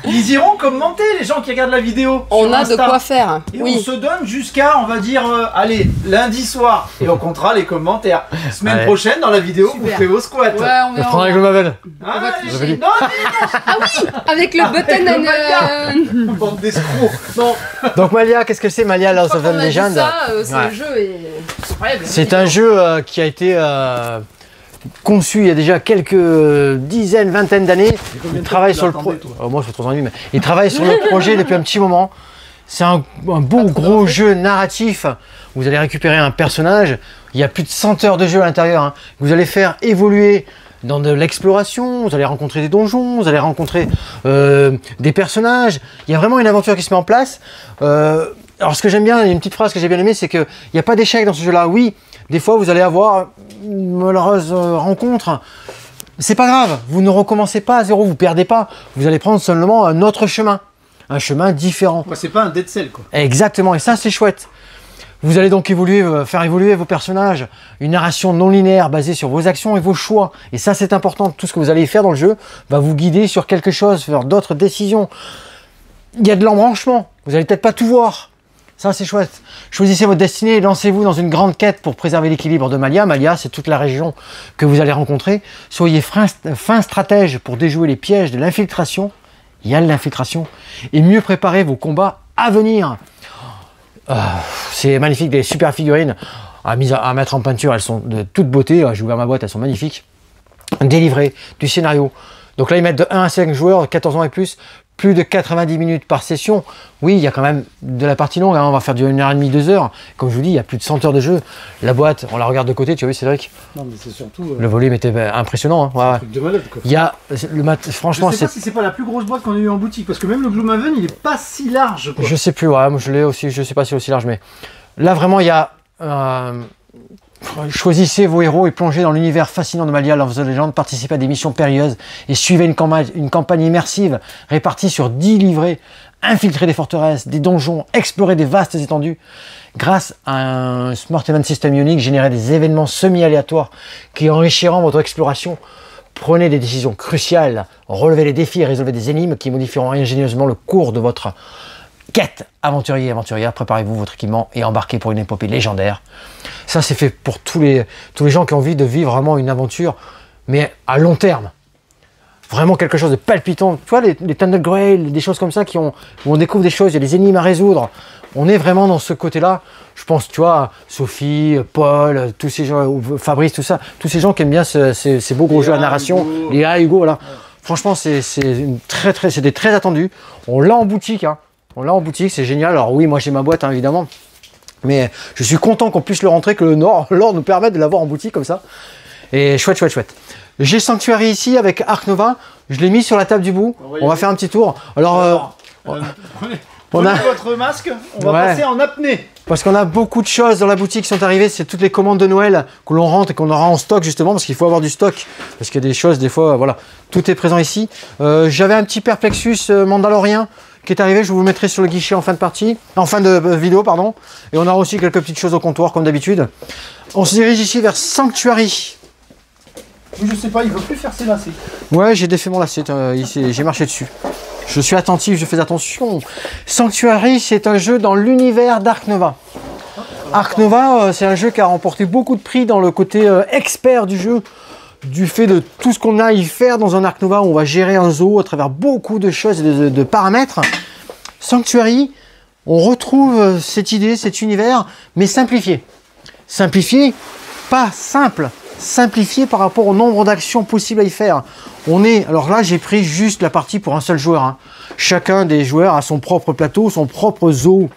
[SPEAKER 3] Ils iront commenter, les gens qui regardent la vidéo.
[SPEAKER 2] On a de quoi faire.
[SPEAKER 3] Et on se donne jusqu'à, on va dire, allez, lundi soir. Et on comptera les commentaires. Semaine prochaine, dans la vidéo, vous faites vos squats.
[SPEAKER 2] Ouais, on
[SPEAKER 1] prend avec le Maven.
[SPEAKER 3] Ah
[SPEAKER 2] oui, avec le button
[SPEAKER 3] bande d'escrocs. Bon.
[SPEAKER 1] Donc Malia, qu'est-ce que c'est Malia Lost of the Legend?
[SPEAKER 2] Ce jeu est incroyable.
[SPEAKER 1] C'est un jeu qui a été conçu il y a déjà quelques dizaines, vingtaines d'années. Il travaille sur le projet. Moi, je fais 3 ans et demi, mais il travaille sur le projet depuis un petit moment. C'est un beau gros jeu narratif. Vous allez récupérer un personnage. Il y a plus de 100 heures de jeu à l'intérieur. Hein. Vous allez faire évoluer dans de l'exploration. Vous allez rencontrer des donjons. Vous allez rencontrer des personnages. Il y a vraiment une aventure qui se met en place. Alors, ce que j'aime bien, il y a une petite phrase que j'ai bien aimée, c'est qu'il n'y a pas d'échec dans ce jeu-là. Oui. Des fois, vous allez avoir une malheureuse rencontre. C'est pas grave, vous ne recommencez pas à zéro, vous perdez pas. Vous allez prendre seulement un autre chemin, un chemin différent.
[SPEAKER 3] C'est pas un Dead Cell, quoi.
[SPEAKER 1] Exactement, et ça, c'est chouette. Vous allez donc faire évoluer vos personnages, une narration non linéaire basée sur vos actions et vos choix. Et ça, c'est important. Tout ce que vous allez faire dans le jeu va vous guider sur quelque chose, faire d'autres décisions. Il y a de l'embranchement, vous allez peut-être pas tout voir. Ça, c'est chouette. Choisissez votre destinée et lancez-vous dans une grande quête pour préserver l'équilibre de Malia. Malia, c'est toute la région que vous allez rencontrer. Soyez fin stratège pour déjouer les pièges de l'infiltration. Il y a de l'infiltration. Et mieux préparer vos combats à venir. C'est magnifique, des super figurines à mettre en peinture. Elles sont de toute beauté. J'ai ouvert ma boîte, elles sont magnifiques. Délivré du scénario. Donc là, ils mettent de 1 à 5 joueurs, 14 ans et plus. Plus de 90 minutes par session. Oui, il y a quand même de la partie longue. Hein. On va faire du 1h30, 2 heures. Comme je vous dis, il y a plus de 100 heures de jeu. La boîte, on la regarde de côté. Tu as vu, Cédric?
[SPEAKER 3] Non, mais c'est surtout.
[SPEAKER 1] Le volume était impressionnant. Hein.
[SPEAKER 3] C'est un truc de malade, quoi.
[SPEAKER 1] Il y a franchement,
[SPEAKER 3] je sais pas si c'est pas la plus grosse boîte qu'on a eu en boutique, parce que même le Gloomhaven, il est pas si large, quoi.
[SPEAKER 1] Je sais plus. Ouais, moi je l'ai aussi. Je sais pas si c'est aussi large, mais là vraiment, il y a. Choisissez vos héros et plongez dans l'univers fascinant de Malia Lost of the Legend, participez à des missions périlleuses et suivez une campagne immersive répartie sur 10 livrets, infiltrez des forteresses, des donjons, explorez des vastes étendues. Grâce à un Smart Event System unique, générez des événements semi-aléatoires qui enrichiront votre exploration. Prenez des décisions cruciales, relevez les défis et résolvez des énigmes qui modifieront ingénieusement le cours de votre quête, aventurier, aventurière, préparez-vous votre équipement et embarquez pour une épopée légendaire. Ça, c'est fait pour tous les gens qui ont envie de vivre vraiment une aventure, mais à long terme. Vraiment quelque chose de palpitant. Tu vois, les Thunder Grail, des choses comme ça où on découvre des choses, il y a des énigmes à résoudre. On est vraiment dans ce côté-là. Je pense, tu vois, Sophie, Paul, tous ces gens, Fabrice, tout ça, tous ces gens qui aiment bien ces beaux gros jeux à narration. Léa, Hugo, voilà. Ouais. Franchement, c'était très attendu. On l'a en boutique, hein. On l'a en boutique, c'est génial. Alors oui, moi j'ai ma boîte, hein, évidemment. Mais je suis content qu'on puisse le rentrer, que l'or nous permette de l'avoir en boutique comme ça. Et chouette, chouette, chouette. J'ai Sanctuary ici avec Ark Nova. Je l'ai mis sur la table du bout. On va faire un petit tour. Alors,
[SPEAKER 3] prenez votre masque, on va passer en apnée.
[SPEAKER 1] Parce qu'on a beaucoup de choses dans la boutique qui sont arrivées. C'est toutes les commandes de Noël que l'on rentre et qu'on aura en stock justement. Parce qu'il faut avoir du stock. Parce qu'il y a des choses, des fois, voilà. Tout est présent ici. J'avais un petit Perplexus Mandalorien qui est arrivé. Je vous le mettrai sur le guichet en fin de partie. En fin de vidéo, pardon. Et on aura aussi quelques petites choses au comptoir comme d'habitude. On se dirige ici vers Sanctuary.
[SPEAKER 3] Je sais pas, il veut plus faire ses lacets.
[SPEAKER 1] Ouais, j'ai défait mon lacet, j'ai marché dessus. Je suis attentif, je fais attention. Sanctuary, c'est un jeu dans l'univers d'Ark Nova. Ark Nova, c'est un jeu qui a remporté beaucoup de prix dans le côté expert du jeu, du fait de tout ce qu'on a à y faire dans un Ark Nova où on va gérer un zoo à travers beaucoup de choses et de paramètres. Sanctuary, on retrouve cette idée, cet univers, mais simplifié. Simplifié, pas simple. Simplifié par rapport au nombre d'actions possibles à y faire. Alors là, j'ai pris juste la partie pour un seul joueur. Hein. Chacun des joueurs a son propre plateau, son propre zoo.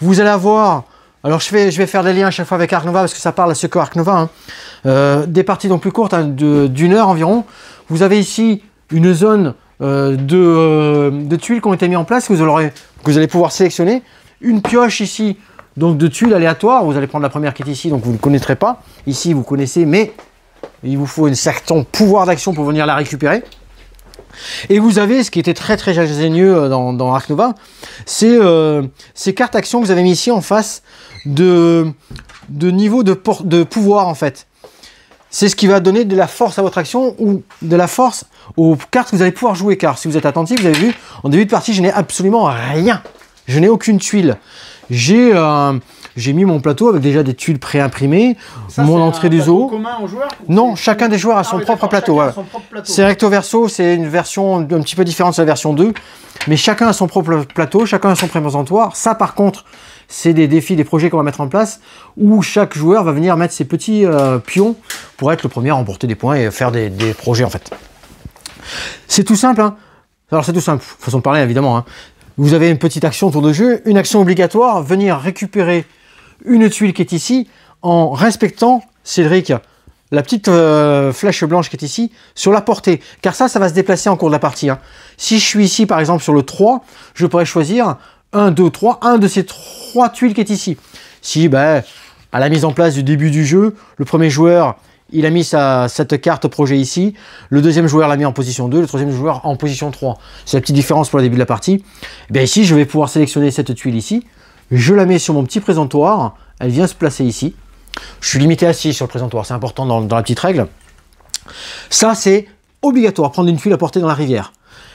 [SPEAKER 1] Vous allez avoir, alors je vais faire des liens à chaque fois avec Ark Nova parce que ça parle à ce que Ark Nova. Hein. Des parties donc plus courtes, hein, d'une heure environ. Vous avez ici une zone de tuiles qui ont été mises en place que vous allez pouvoir sélectionner. Une pioche ici. Donc de tuiles aléatoires, vous allez prendre la première qui est ici, donc vous ne connaîtrez pas. Ici, vous connaissez, mais il vous faut un certain pouvoir d'action pour venir la récupérer. Et vous avez, ce qui était très très ingénieux dans Ark Nova, c'est ces cartes actions que vous avez mis ici en face de niveau de pouvoir en fait. C'est ce qui va donner de la force à votre action ou de la force aux cartes que vous allez pouvoir jouer. Car si vous êtes attentif, vous avez vu, en début de partie, je n'ai absolument rien. Je n'ai aucune tuile. J'ai mis mon plateau avec déjà des tuiles préimprimées, mon entrée du zoo.
[SPEAKER 3] Commun aux joueurs,
[SPEAKER 1] non, chacun des joueurs a son propre plateau. Ouais. C'est recto verso, c'est une version un petit peu différente de la version 2. Mais chacun a son propre plateau, chacun a son présentoir. Ça par contre, c'est des défis, des projets qu'on va mettre en place où chaque joueur va venir mettre ses petits pions pour être le premier à remporter des points et faire des projets en fait. C'est tout simple. Hein. Alors c'est tout simple, façon de parler évidemment. Hein. Vous avez une petite action autour de jeu, une action obligatoire, venir récupérer une tuile qui est ici en respectant, Cédric, la petite flèche blanche qui est ici sur la portée. Car ça va se déplacer en cours de la partie. Hein. Si je suis ici par exemple sur le 3, je pourrais choisir 1, 2, 3, un de ces 3 tuiles qui est ici. Si, à la mise en place du début du jeu, le premier joueur, il a mis cette carte projet ici, le deuxième joueur l'a mis en position 2, le troisième joueur en position 3. C'est la petite différence pour le début de la partie. Et bien ici, je vais pouvoir sélectionner cette tuile ici, je la mets sur mon petit présentoir, elle vient se placer ici. Je suis limité à 6 sur le présentoir, c'est important dans la petite règle. Ça, c'est obligatoire, prendre une tuile à porter dans la rivière.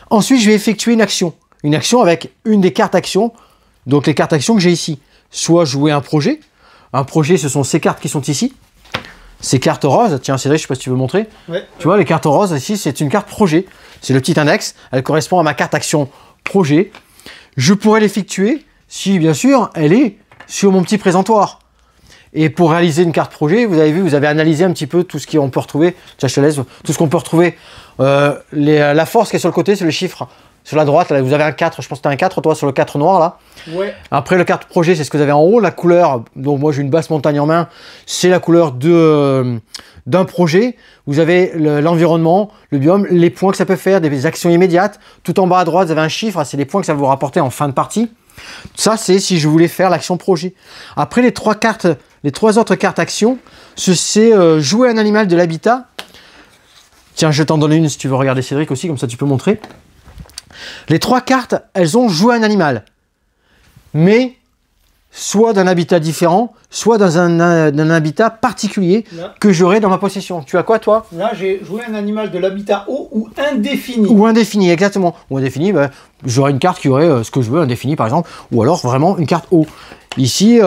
[SPEAKER 1] Ensuite, je vais effectuer une action avec une des cartes actions, donc les cartes actions que j'ai ici. Soit jouer un projet, ce sont ces cartes qui sont ici. Ces cartes roses, tiens Cédric, je sais pas si tu veux montrer. Ouais. Tu vois, les cartes roses ici, c'est une carte projet. C'est le petit index, elle correspond à ma carte action projet. Je pourrais l'effectuer si, bien sûr, elle est sur mon petit présentoir. Et pour réaliser une carte projet, vous avez vu, vous avez analysé un petit peu tout ce qu'on peut retrouver. Tiens, je te laisse, tout ce qu'on peut retrouver. La force qui est sur le côté, c'est le chiffre. Sur la droite, là, vous avez un 4, je pense que tu as un 4, toi, sur le 4 noir, là. Ouais. Après, le carte projet, c'est ce que vous avez en haut. La couleur, donc moi, j'ai une basse montagne en main, c'est la couleur d'un projet. Vous avez l'environnement, le biome, les points que ça peut faire, des actions immédiates. Tout en bas à droite, vous avez un chiffre, c'est les points que ça va vous rapporter en fin de partie. Ça, c'est si je voulais faire l'action projet. Après, les trois autres cartes actions, c'est jouer un animal de l'habitat. Tiens, je t'en donne une si tu veux regarder Cédric aussi, comme ça tu peux montrer. Les 3 cartes, elles ont joué un animal. Mais soit d'un habitat différent, soit dans un habitat particulier que j'aurai dans ma possession. Tu as quoi, toi?
[SPEAKER 3] Là, j'ai joué un animal de l'habitat haut ou indéfini.
[SPEAKER 1] Ou indéfini, exactement. Ou indéfini, bah, j'aurai une carte qui aurait ce que je veux, indéfini par exemple, ou alors vraiment une carte haut. Ici,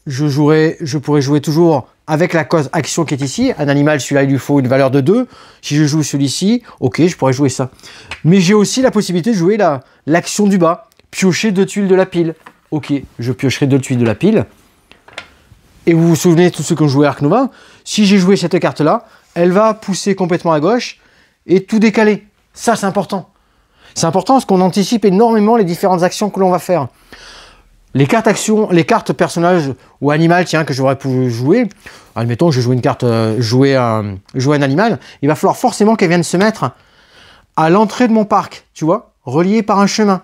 [SPEAKER 1] je pourrais jouer toujours avec la cause action qui est ici. Un animal, celui-là, il lui faut une valeur de 2. Si je joue celui-ci, ok, je pourrais jouer ça. Mais j'ai aussi la possibilité de jouer l'action du bas. Piocher 2 tuiles de la pile. Ok, je piocherai 2 tuiles de la pile. Et vous vous souvenez, tous ceux qui ont joué Ark Nova, si j'ai joué cette carte-là, elle va pousser complètement à gauche et tout décaler. Ça, c'est important. C'est important parce qu'on anticipe énormément les différentes actions que l'on va faire. Les cartes actions, les cartes personnages ou animal, tiens, que j'aurais pu jouer, admettons que je joue une carte, jouer un animal, il va falloir forcément qu'elle vienne se mettre à l'entrée de mon parc, tu vois, reliée par un chemin.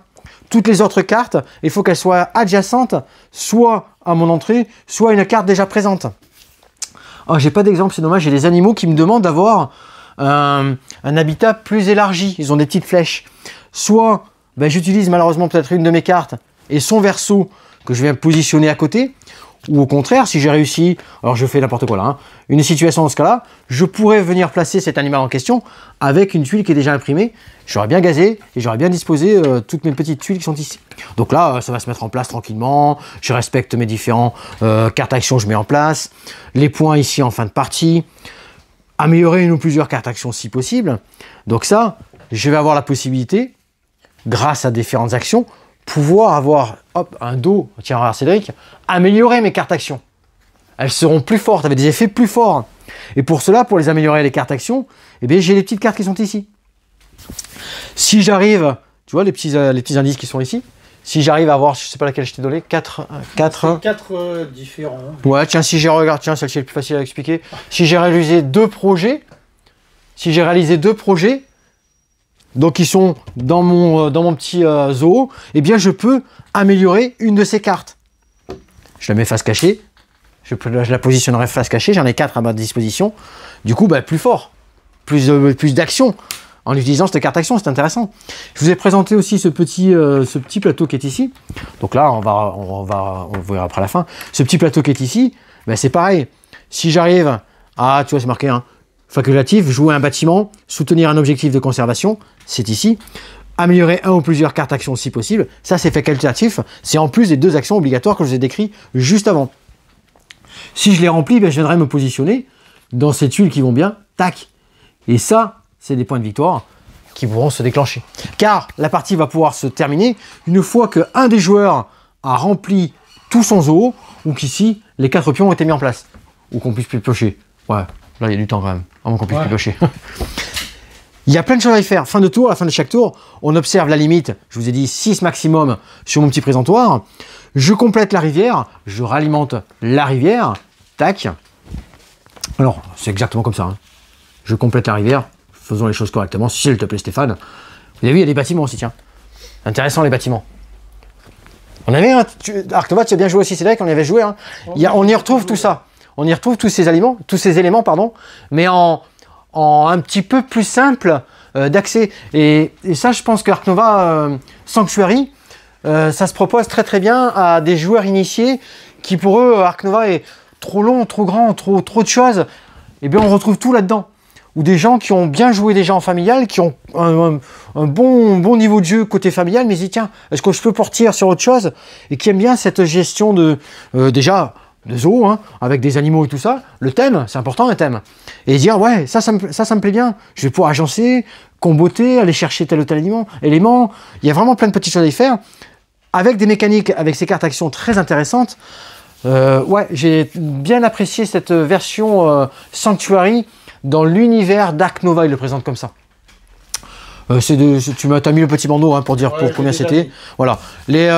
[SPEAKER 1] Toutes les autres cartes, il faut qu'elles soient adjacentes, soit à mon entrée, soit à une carte déjà présente. Oh, j'ai pas d'exemple, c'est dommage, j'ai des animaux qui me demandent d'avoir un habitat plus élargi, ils ont des petites flèches. Soit ben, j'utilise malheureusement peut-être une de mes cartes et son verso que je viens positionner à côté, ou au contraire, si j'ai réussi, alors je fais n'importe quoi là, hein, une situation dans ce cas-là, je pourrais venir placer cet animal en question avec une tuile qui est déjà imprimée, j'aurais bien gazé et j'aurais bien disposé toutes mes petites tuiles qui sont ici. Donc là, ça va se mettre en place tranquillement, je respecte mes différents cartes actions que je mets en place, les points ici en fin de partie, améliorer une ou plusieurs cartes actions si possible. Donc ça, je vais avoir la possibilité, grâce à différentes actions, pouvoir avoir un dos, tiens regarde Cédric, améliorer mes cartes actions. Elles seront plus fortes, avec des effets plus forts. Et pour cela, pour les améliorer les cartes actions, eh bien j'ai les petites cartes qui sont ici. Si j'arrive, tu vois les petits indices qui sont ici, si j'arrive à avoir, je sais pas laquelle je t'ai donné, 4
[SPEAKER 3] différents.
[SPEAKER 1] Ouais, tiens, si j'ai regardé, tiens, celle-ci est plus facile à expliquer. Si j'ai réalisé 2 projets, donc ils sont dans mon petit zoo, eh bien je peux améliorer une de ces cartes. Je la mets face cachée, je la positionnerai face cachée, j'en ai 4 à ma disposition. Du coup, bah, plus fort, plus d'action en utilisant cette carte action, c'est intéressant. Je vous ai présenté aussi ce petit plateau qui est ici. Donc là, on verra après la fin. Ce petit plateau qui est ici, bah, c'est pareil. Si j'arrive à, tu vois, c'est marqué, hein, facultatif, jouer un bâtiment, soutenir un objectif de conservation, c'est ici. Améliorer un ou plusieurs cartes actions si possible, ça c'est facultatif, c'est en plus des 2 actions obligatoires que je vous ai décrites juste avant. Si je les remplis, ben, je viendrai me positionner dans ces tuiles qui vont bien, tac. Et ça, c'est des points de victoire qui pourront se déclencher. Car la partie va pouvoir se terminer une fois qu'un des joueurs a rempli tout son zoo, ou qu'ici, les 4 pions ont été mis en place. Ou qu'on puisse plus piocher. Ouais, là il y a du temps quand même, avant qu'on puisse plus piocher. Il y a plein de choses à y faire. Fin de tour, à la fin de chaque tour, on observe la limite. Je vous ai dit 6 maximum sur mon petit présentoir. Je complète la rivière, je ralimente la rivière. Tac. Alors, c'est exactement comme ça. Hein. Je complète la rivière. Faisons les choses correctement, s'il te plaît Stéphane. Vous avez vu, il y a des bâtiments aussi, tiens. Intéressant les bâtiments. On avait un... Ark Nova, tu as bien joué aussi, c'est vrai qu'on y avait joué. Hein. On y retrouve tout ça. On y retrouve tous ces éléments, pardon, mais en un petit peu plus simple d'accès. Et ça, je pense que Ark Nova Sanctuary, ça se propose très très bien à des joueurs initiés qui pour eux, Ark Nova est trop long, trop grand, trop de choses. Et bien on retrouve tout là-dedans. Ou des gens qui ont bien joué déjà en familial, qui ont un bon niveau de jeu côté familial, mais ils disent tiens, est-ce que je peux partir sur autre chose? Et qui aiment bien cette gestion de déjà de zoo, hein, avec des animaux et tout ça. Le thème, c'est important un thème. Et dire ouais, ça me plaît bien. Je vais pouvoir agencer, comboter, aller chercher tel ou tel élément. Il y a vraiment plein de petites choses à y faire. Avec des mécaniques, avec ces cartes actions très intéressantes. Ouais, j'ai bien apprécié cette version Sanctuary dans l'univers d'Ark Nova, il le présente comme ça. Tu m'as mis le petit bandeau hein, pour dire pour combien c'était. Voilà, les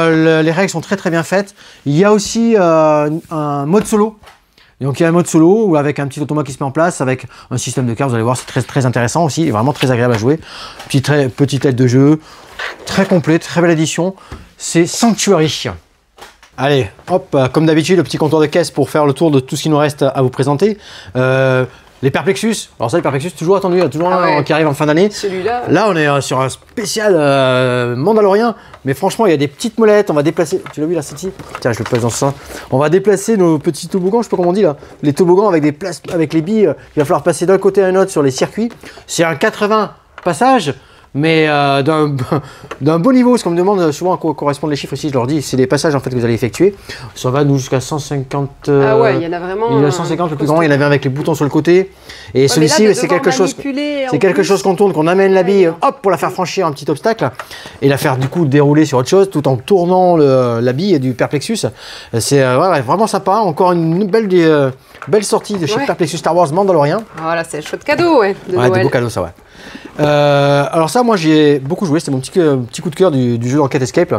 [SPEAKER 1] règles sont très très bien faites. Il y a aussi un mode solo. Donc il y a un mode solo où avec un petit automate qui se met en place, avec un système de cartes, vous allez voir, c'est très très intéressant aussi, vraiment très agréable à jouer. Petite aide de jeu, très complet, très belle édition. C'est Sanctuary. Allez, hop, comme d'habitude, le petit comptoir de caisse pour faire le tour de tout ce qui nous reste à vous présenter. Les Perplexus, alors ça les Perplexus toujours attendu, il y a toujours un qui arrive en fin d'année.
[SPEAKER 2] Celui-là.
[SPEAKER 1] Là on est sur un spécial Mandalorien, mais franchement il y a des petites molettes, on va déplacer, tu l'as vu là celle-ci? Tiens je le place dans ce sens. On va déplacer nos petits toboggans, je sais pas comment on dit là, les toboggans avec des places, avec les billes, il va falloir passer d'un côté à un autre sur les circuits. C'est un 80 passages. Mais d'un beau niveau, ce qu'on me demande souvent à quoi correspondent les chiffres ici, je leur dis, c'est les passages en fait que vous allez effectuer. Ça va nous jusqu'à 150.
[SPEAKER 2] Ah ouais, il y en a vraiment.
[SPEAKER 1] Il y en a 150 le plus grand, il y en avait avec les boutons sur le côté. Et ouais, celui-ci, c'est quelque chose. C'est quelque chose qu'on tourne, qu'on amène la bille, hop, pour la faire franchir un petit obstacle et la faire du coup dérouler sur autre chose, tout en tournant la bille du Perplexus. C'est vraiment sympa. Encore une belle sortie de chez Perplexus Star Wars Mandalorian.
[SPEAKER 2] Voilà, c'est un chouette cadeau, ouais.
[SPEAKER 1] Ouais, des beaux cadeaux, ça, ouais. Alors ça, moi j'ai beaucoup joué, c'était mon petit coup de cœur du jeu d'enquête escape,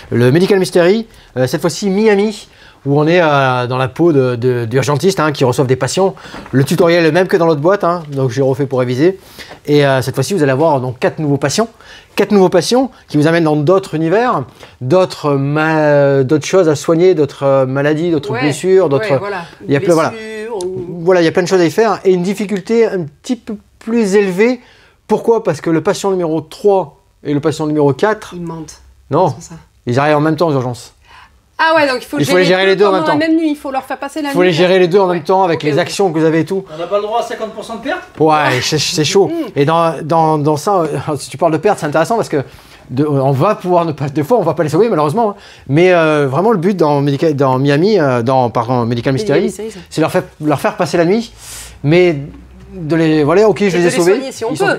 [SPEAKER 1] le Medical Mystery, cette fois-ci Miami, où on est dans la peau d'urgentistes qui reçoivent des patients. Le tutoriel est le même que dans l'autre boîte, donc j'ai refait pour réviser. Et cette fois-ci, vous allez avoir donc 4 nouveaux patients qui vous amènent dans d'autres univers, d'autres choses à soigner, d'autres maladies, d'autres blessures, d'autres.
[SPEAKER 2] Ouais, voilà.
[SPEAKER 1] Il y a il y a plein de choses à y faire et une difficulté un petit peu plus élevée. Pourquoi? Parce que le patient numéro 3 et le patient numéro 4...
[SPEAKER 2] Ils mentent.
[SPEAKER 1] Non, ils arrivent en même temps aux urgences.
[SPEAKER 2] Ah ouais, donc il faut
[SPEAKER 1] les gérer les deux en même temps.
[SPEAKER 2] La même nuit, il faut leur faire passer la nuit.
[SPEAKER 1] Il faut les gérer les deux en même temps avec les actions que vous avez et tout.
[SPEAKER 3] On n'a pas le droit à 50% de perte?
[SPEAKER 1] Ouais, c'est chaud. Et dans ça, si tu parles de perte, c'est intéressant parce que on va pouvoir ne pas... Des fois, on va pas les sauver malheureusement. Mais vraiment, le but dans Miami, Medical Mystery, c'est leur faire passer la nuit. Mais... voilà, ok, je les ai sauvés.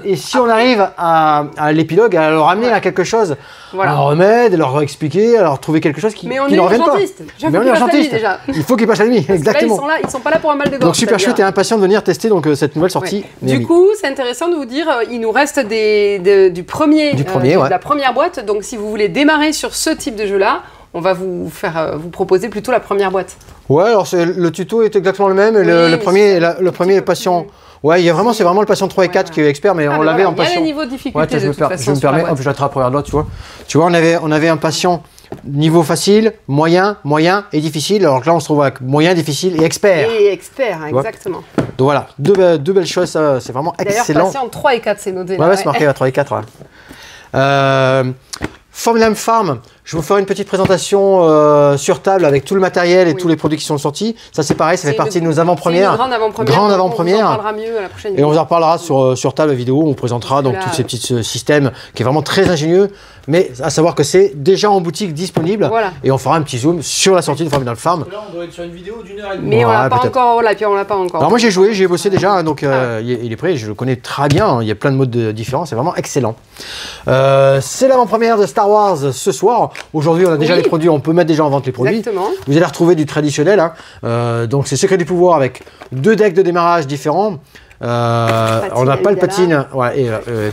[SPEAKER 1] Et si on arrive à l'épilogue, à leur amener à quelque chose, un remède, leur expliquer, à leur trouver quelque chose qui ne revienne pas. Mais on est urgentiste. Il faut qu'ils passent la nuit, exactement.
[SPEAKER 2] Là, ils sont pas là pour un mal de gorge.
[SPEAKER 1] Donc super chouette et impatient de venir tester cette nouvelle sortie.
[SPEAKER 2] Du coup, c'est intéressant de vous dire, il nous reste de la première boîte. Donc si vous voulez démarrer sur ce type de jeu-là, on va vous proposer plutôt la première boîte.
[SPEAKER 1] Ouais, alors le tuto est exactement le même. Le premier est patient. Ouais, c'est vraiment le patient 3 et 4 qui est expert, mais on l'avait en patient.
[SPEAKER 2] Il y a les niveaux de difficulté. Je
[SPEAKER 1] me permets, hop, je l'attrape, regarde là, tu vois. Tu vois, on avait un patient niveau facile, moyen et difficile. Alors que là, on se trouve avec moyen, difficile et expert.
[SPEAKER 2] Et expert, exactement.
[SPEAKER 1] Donc voilà, deux belles choses, ça, c'est vraiment excellent.
[SPEAKER 2] D'ailleurs, patient 3 et 4, c'est noté.
[SPEAKER 1] Ouais, c'est marqué à 3 et 4. Ouais. Formula Farm, je vais vous faire une petite présentation sur table avec tout le matériel et tous les produits qui sont sortis. Ça c'est pareil, ça fait partie de nos avant-premières.
[SPEAKER 2] Grande avant-première. On en parlera mieux à la prochaine vidéo.
[SPEAKER 1] Et on en reparlera sur table vidéo, on présentera donc tous ces petits systèmes qui est vraiment très ingénieux. Mais à savoir que c'est déjà en boutique disponible. Voilà. Et on fera un petit zoom sur la sortie de Formula Farm.
[SPEAKER 3] Là on doit être sur une vidéo d'1h30.
[SPEAKER 2] Mais on l'a pas encore, et puis on l'a pas encore.
[SPEAKER 1] Alors moi j'ai joué, j'ai bossé déjà, donc il est prêt, je le connais très bien. Il y a plein de modes différents, c'est vraiment excellent. C'est l'avant-première de Star Wars ce soir. Aujourd'hui, on a déjà les produits, on peut mettre déjà en vente les produits.
[SPEAKER 2] Exactement.
[SPEAKER 1] Vous allez retrouver du traditionnel. Donc, c'est Secret du Pouvoir avec 2 decks de démarrage différents. On a Palpatine,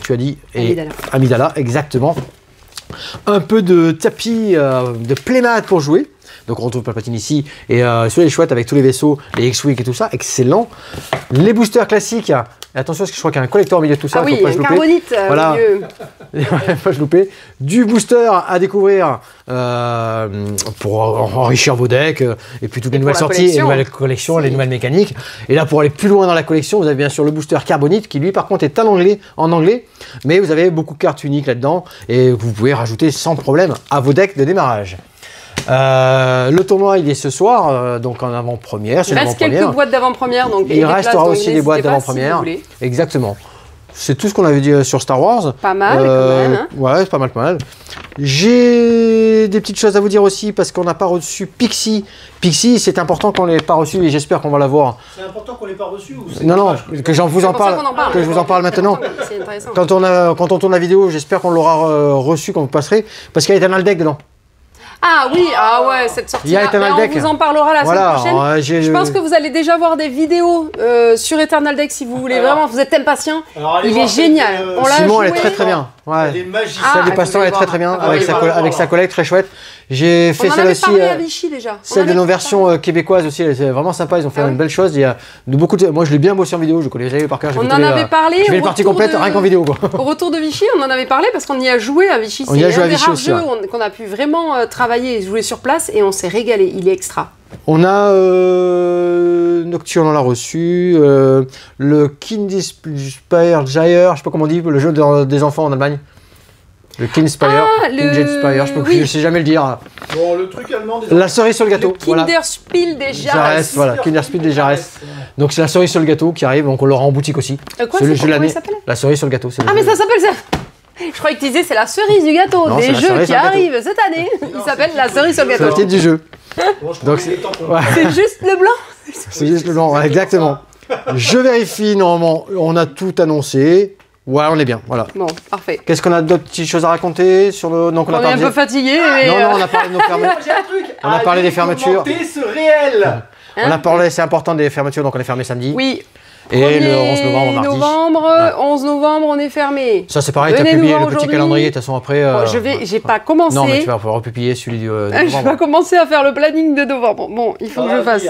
[SPEAKER 1] tu as dit, et Amidala, exactement. Un peu de tapis de playmat pour jouer. Donc, on retrouve Palpatine ici. Et celui-là est chouette avec tous les vaisseaux, les X-Wing et tout ça. Excellent. Les boosters classiques. Attention, parce que je crois qu'il y a un collecteur au milieu de tout ça.
[SPEAKER 2] Ah oui, il y a un carbonite
[SPEAKER 1] voilà.
[SPEAKER 2] au milieu.
[SPEAKER 1] Pas se louper. Du booster à découvrir pour enrichir vos decks et puis toutes les nouvelles sorties, les nouvelles collections, les nouvelles mécaniques. Et là, pour aller plus loin dans la collection, vous avez bien sûr le booster carbonite qui lui, par contre, est en anglais, mais vous avez beaucoup de cartes uniques là-dedans et vous pouvez rajouter sans problème à vos decks de démarrage. Le tournoi il est ce soir, donc en avant-première.
[SPEAKER 2] Il reste quelques boîtes d'avant-première, donc
[SPEAKER 1] il restera aussi des boîtes d'avant-première. Si exactement. C'est tout ce qu'on avait dit sur Star Wars.
[SPEAKER 2] Pas mal, quand même. Hein.
[SPEAKER 1] Ouais, c'est pas mal. J'ai des petites choses à vous dire aussi parce qu'on n'a pas reçu Pixie. Pixie, c'est important qu'on l'ait pas reçu et j'espère qu'on va l'avoir.
[SPEAKER 3] C'est important qu'on l'ait pas reçu ou
[SPEAKER 1] Non, que je vous en parle maintenant.
[SPEAKER 2] C'est intéressant.
[SPEAKER 1] Quand on tourne la vidéo, j'espère qu'on l'aura reçu quand vous passerez parce qu'il y a Eternal Deck dedans.
[SPEAKER 2] Ah oui, cette sortie-là, on vous en parlera la semaine prochaine. Je pense que vous allez déjà voir des vidéos sur Eternal Deck si vous voulez. Vraiment, vous êtes impatient. Il est génial.
[SPEAKER 1] Simon, elle est très bien. Ouais.
[SPEAKER 3] Elle est magique.
[SPEAKER 1] Celle du Pasteur, elle est très bien avec sa collègue très chouette. J'ai fait celle aussi.
[SPEAKER 2] À Vichy déjà.
[SPEAKER 1] Celle de nos versions québécoises aussi, c'est vraiment sympa. Ils ont fait une belle chose. Il y a beaucoup de. Moi, je l'ai bien bossé en vidéo. Je connais par cœur.
[SPEAKER 2] On en avait parlé.
[SPEAKER 1] Je fais une partie complète rien qu'en vidéo.
[SPEAKER 2] Au retour de Vichy, on en avait parlé parce qu'on y a joué à Vichy.
[SPEAKER 1] On y a joué à Vichy aussi.
[SPEAKER 2] C'est un des rares jeux qu'on a pu vraiment travailler et jouer sur place et on s'est régalé. Il est extra.
[SPEAKER 1] On a Nocturne, on l'a reçu. Le Kindspire Gyre, je sais pas comment on dit, le jeu des enfants en Allemagne. Le Kindspire. Kindspire, je sais jamais le dire.
[SPEAKER 3] Bon, le truc allemand des
[SPEAKER 1] La cerise sur le gâteau.
[SPEAKER 2] Kinderspiel des Jahres.
[SPEAKER 1] Voilà, Kinderspiel des Jahres. Donc c'est la cerise sur le gâteau qui arrive, donc on l'aura en boutique aussi.
[SPEAKER 2] Quoi, c'est comment il s'appelle?
[SPEAKER 1] La cerise sur le gâteau.
[SPEAKER 2] Ah, mais ça s'appelle ça. Je croyais que tu disais c'est la cerise du gâteau
[SPEAKER 1] Non,
[SPEAKER 2] des jeux qui arrivent cette année. Il s'appelle la cerise sur le gâteau.
[SPEAKER 1] C'est le titre du jeu.
[SPEAKER 3] Bon,
[SPEAKER 1] Donc
[SPEAKER 2] c'est juste le blanc.
[SPEAKER 1] C'est juste le blanc, ouais, exactement. Je vérifie, normalement, on a tout annoncé. Ouais, on est bien, voilà.
[SPEAKER 2] Bon, parfait.
[SPEAKER 1] Qu'est-ce qu'on a d'autres petites choses à raconter sur le... Donc,
[SPEAKER 2] on est un peu fatigué. Mais
[SPEAKER 1] non, on a parlé de nos fermetures. On a parlé des fermetures.
[SPEAKER 3] Ce réel.
[SPEAKER 1] On a parlé, c'est important, des fermetures, donc on est fermé samedi.
[SPEAKER 2] Oui.
[SPEAKER 1] Et le 11 novembre, mardi.
[SPEAKER 2] 11 novembre, on est fermé.
[SPEAKER 1] Ça, c'est pareil, tu as publié le petit calendrier, de toute façon, après...
[SPEAKER 2] Bon, j'ai pas commencé.
[SPEAKER 1] Non, mais tu vas pouvoir republier celui de novembre.
[SPEAKER 2] Je vais pas commencer à faire le planning de novembre. Bon, il faut que je fasse.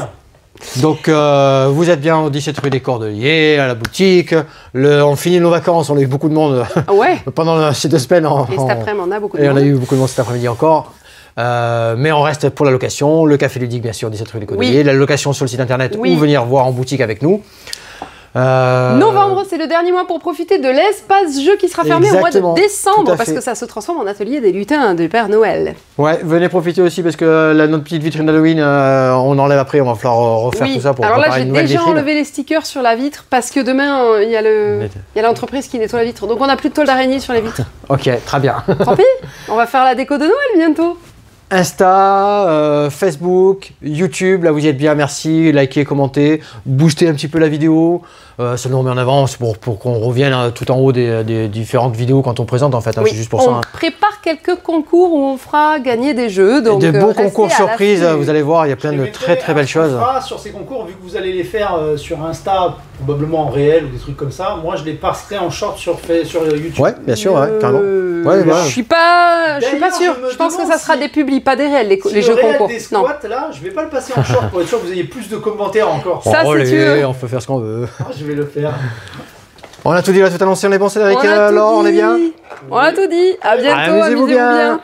[SPEAKER 1] Donc, vous êtes bien au 17 rue des Cordeliers, à la boutique. On finit nos vacances, on a eu beaucoup de monde pendant ces 2 semaines.
[SPEAKER 2] Et cet après-midi, on a beaucoup de monde.
[SPEAKER 1] Et on a eu beaucoup de monde cet après-midi encore. Mais on reste pour la location, le café ludique bien sûr, 17 rue des Cordeliers, la location sur le site internet ou venir voir en boutique avec nous.
[SPEAKER 2] Novembre, c'est le dernier mois pour profiter de l'espace jeu qui sera fermé au mois de décembre parce que ça se transforme en atelier des lutins de Père Noël.
[SPEAKER 1] Ouais, venez profiter aussi parce que notre petite vitrine d'Halloween, on enlève après, on va falloir refaire tout ça pour préparer une nouvelle vitrine.
[SPEAKER 2] Alors là, j'ai déjà enlevé les stickers sur la vitre parce que demain, il y a l'entreprise qui nettoie la vitre. Donc on n'a plus de toile d'araignée sur les vitres.
[SPEAKER 1] Ok, très bien.
[SPEAKER 2] Tant pis, on va faire la déco de Noël bientôt.
[SPEAKER 1] Insta, Facebook, YouTube, là vous y êtes bien, merci, likez, commentez, boostez un petit peu la vidéo, ça nous remet en avant pour qu'on revienne tout en haut des différentes vidéos quand on présente en fait, c'est juste pour ça.
[SPEAKER 2] On prépare quelques concours où on fera gagner des jeux. Donc
[SPEAKER 1] des beaux concours surprises, vous allez voir, il y a plein de très belles choses.
[SPEAKER 3] Sur ces concours, vu que vous allez les faire sur Insta, probablement en réel ou des trucs comme ça, moi je les passerai en short sur YouTube.
[SPEAKER 1] Ouais, bien sûr, carrément.
[SPEAKER 2] Je suis pas sûr, je pense que ça sera des publis, pas des réels, les jeux concours.
[SPEAKER 3] Des squats, là, je vais pas le passer en short pour être sûr que vous ayez plus de commentaires encore.
[SPEAKER 2] Ça, si tu veux.
[SPEAKER 1] On peut faire ce qu'on veut.
[SPEAKER 3] Je vais le faire.
[SPEAKER 1] On a tout dit, on a tout annoncé, on est bon, Cédric, alors on est bien.
[SPEAKER 2] On a tout dit, à bientôt, amusez-vous bien.